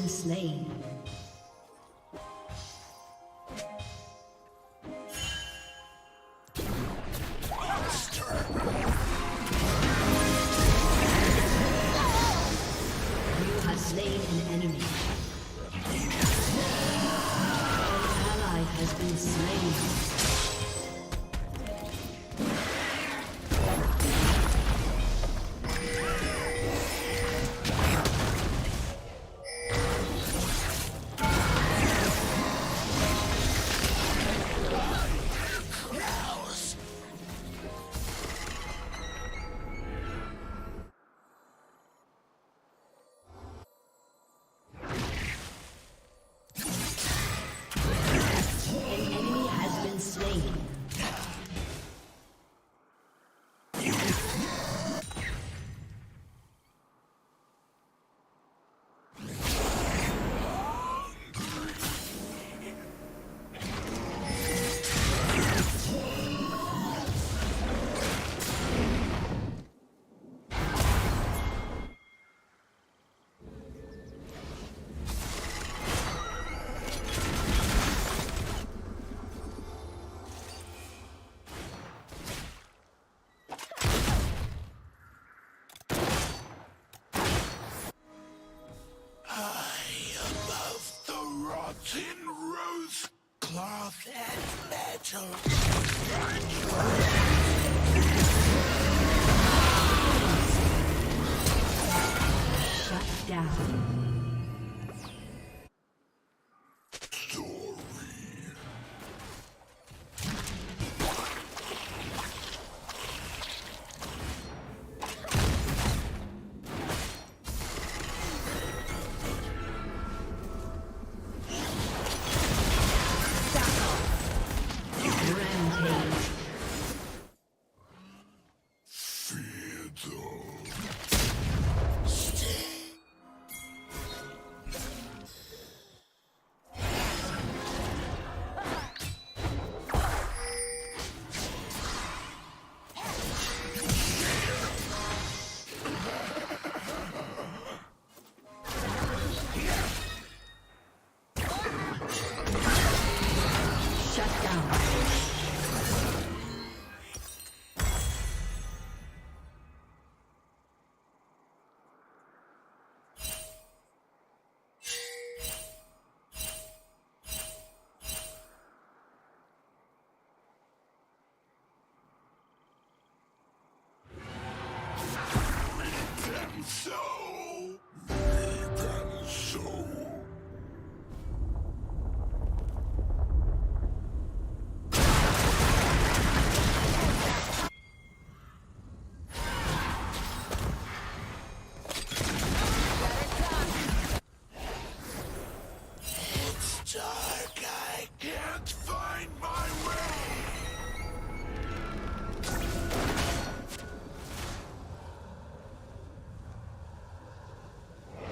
Slain. You have slain an enemy. An ally has been slain. of that metal. Shut down.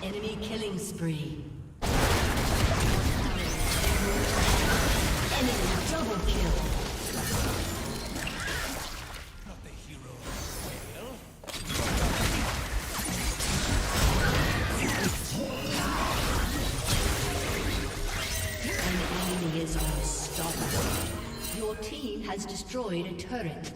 Enemy killing spree. Enemy double kill. Not the hero fail. An enemy is unstoppable. Your team has destroyed a turret.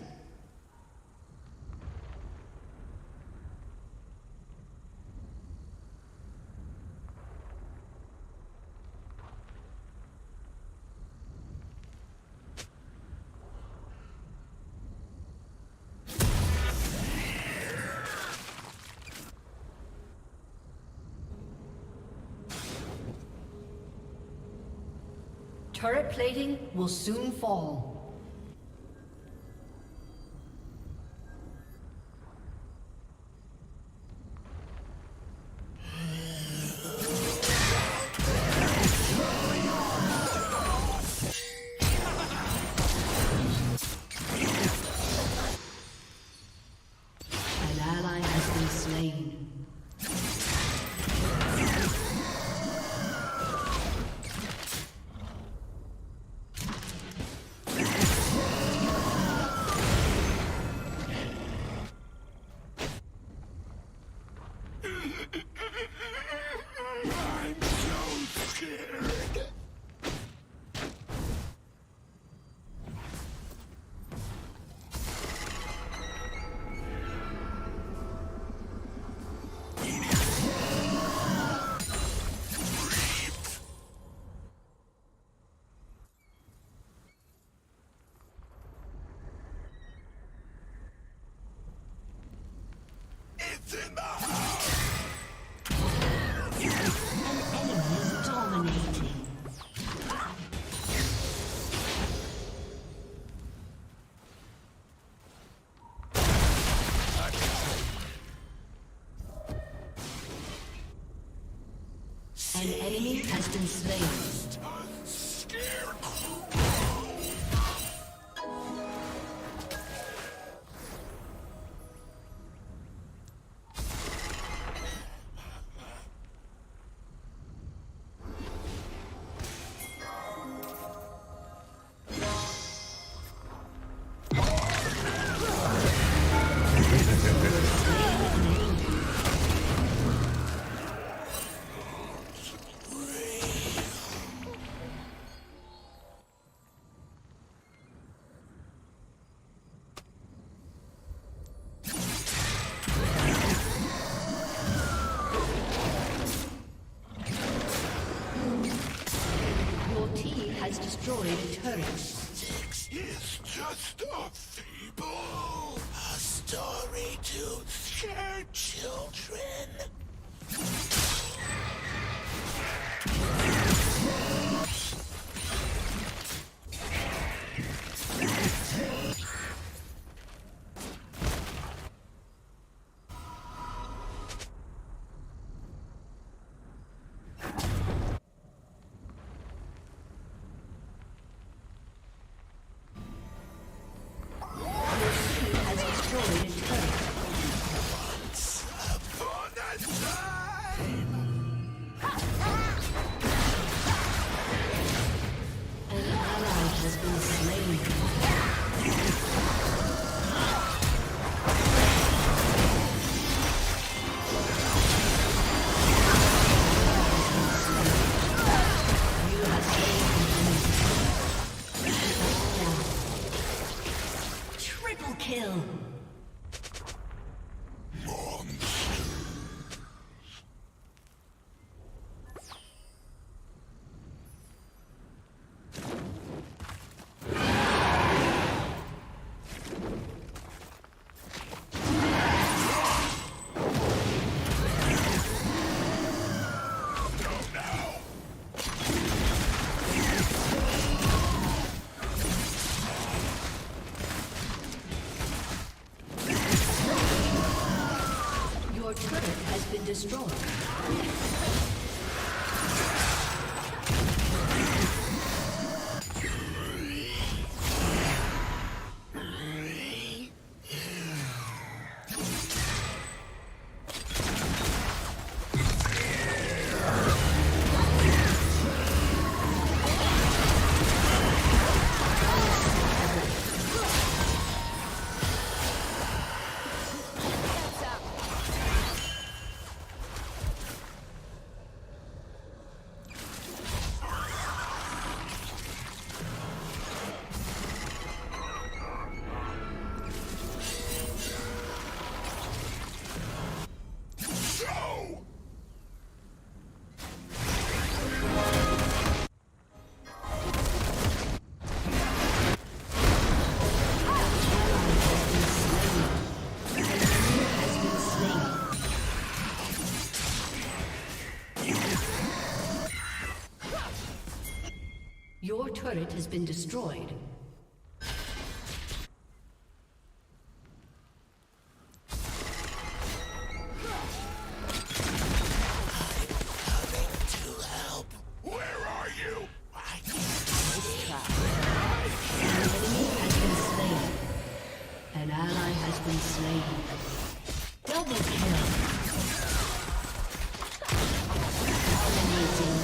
Turret plating will soon fall. An ally has been slain. I'm so scared. It's in the house. An enemy is dominating. An enemy has been slain. destroyed a turret. Six is just a fable. A story to scare children. Kill. Your turret has been destroyed. Your turret has been destroyed. An ally has been slain. Double kill. Dominating.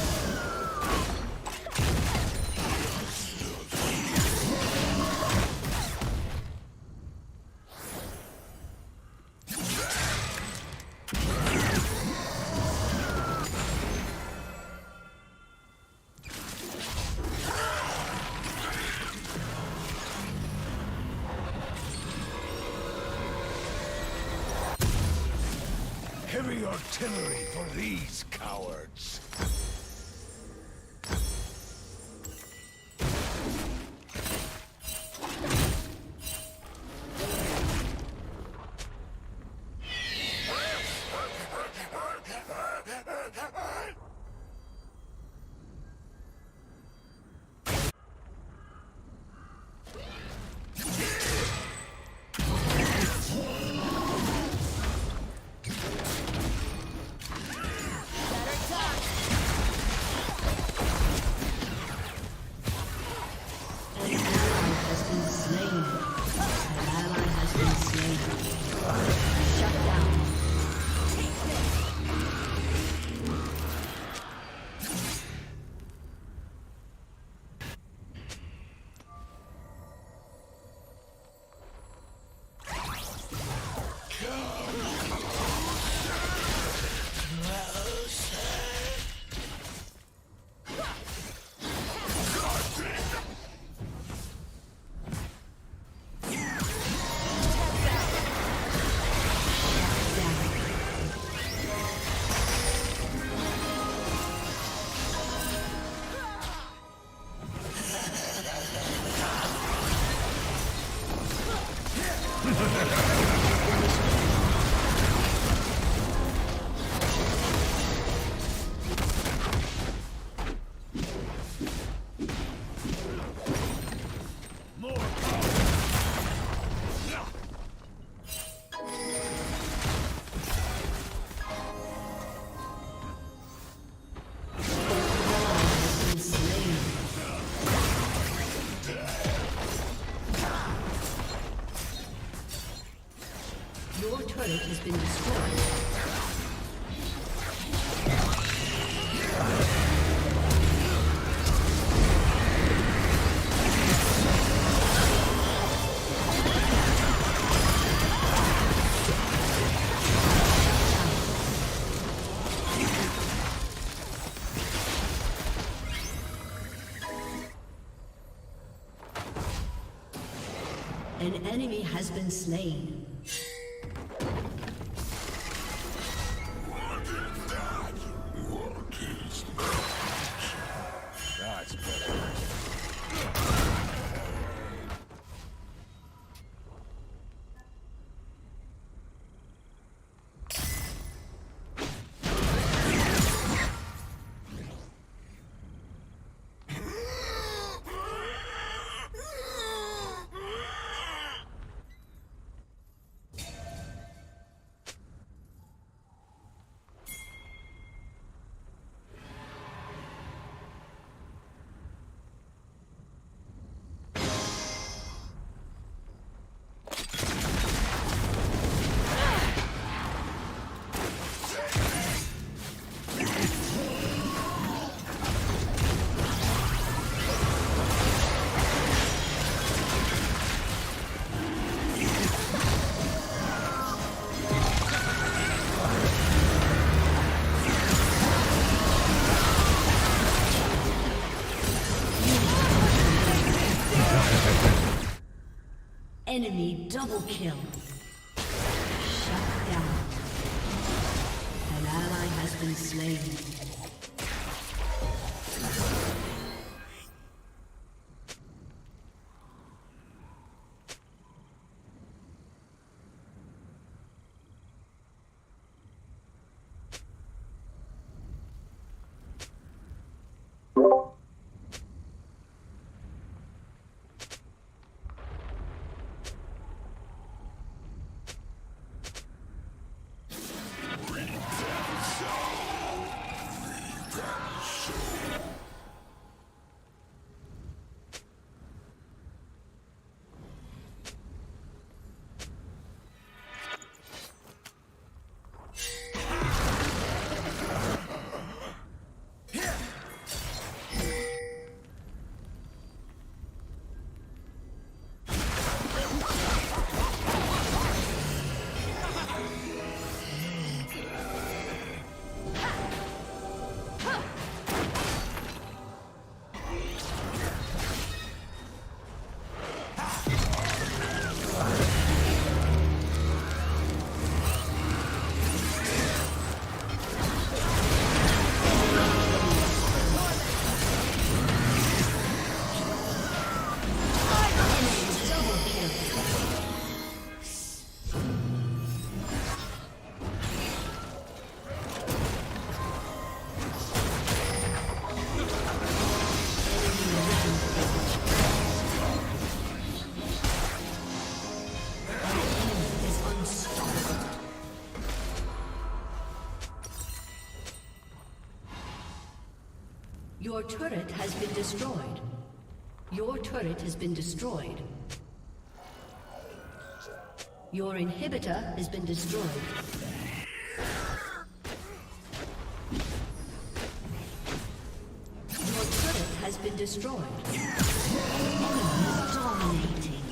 Heavy artillery for these cowards. An enemy has been slain. That's better. Enemy double kill. Shut down. An ally has been slain. Your turret has been destroyed. Your turret has been destroyed. Your inhibitor has been destroyed. Your turret has been destroyed. Enemies dominating.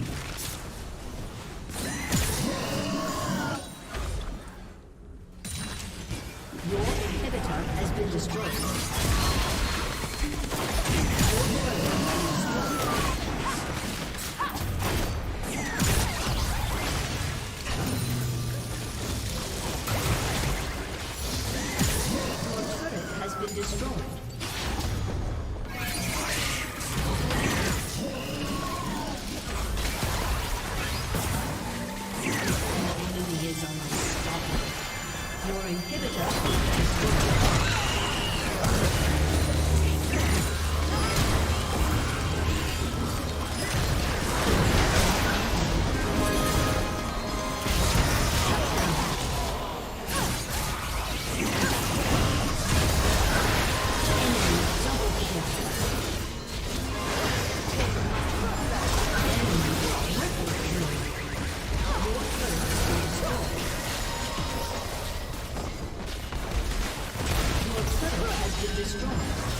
Your inhibitor has been destroyed. Destroyed.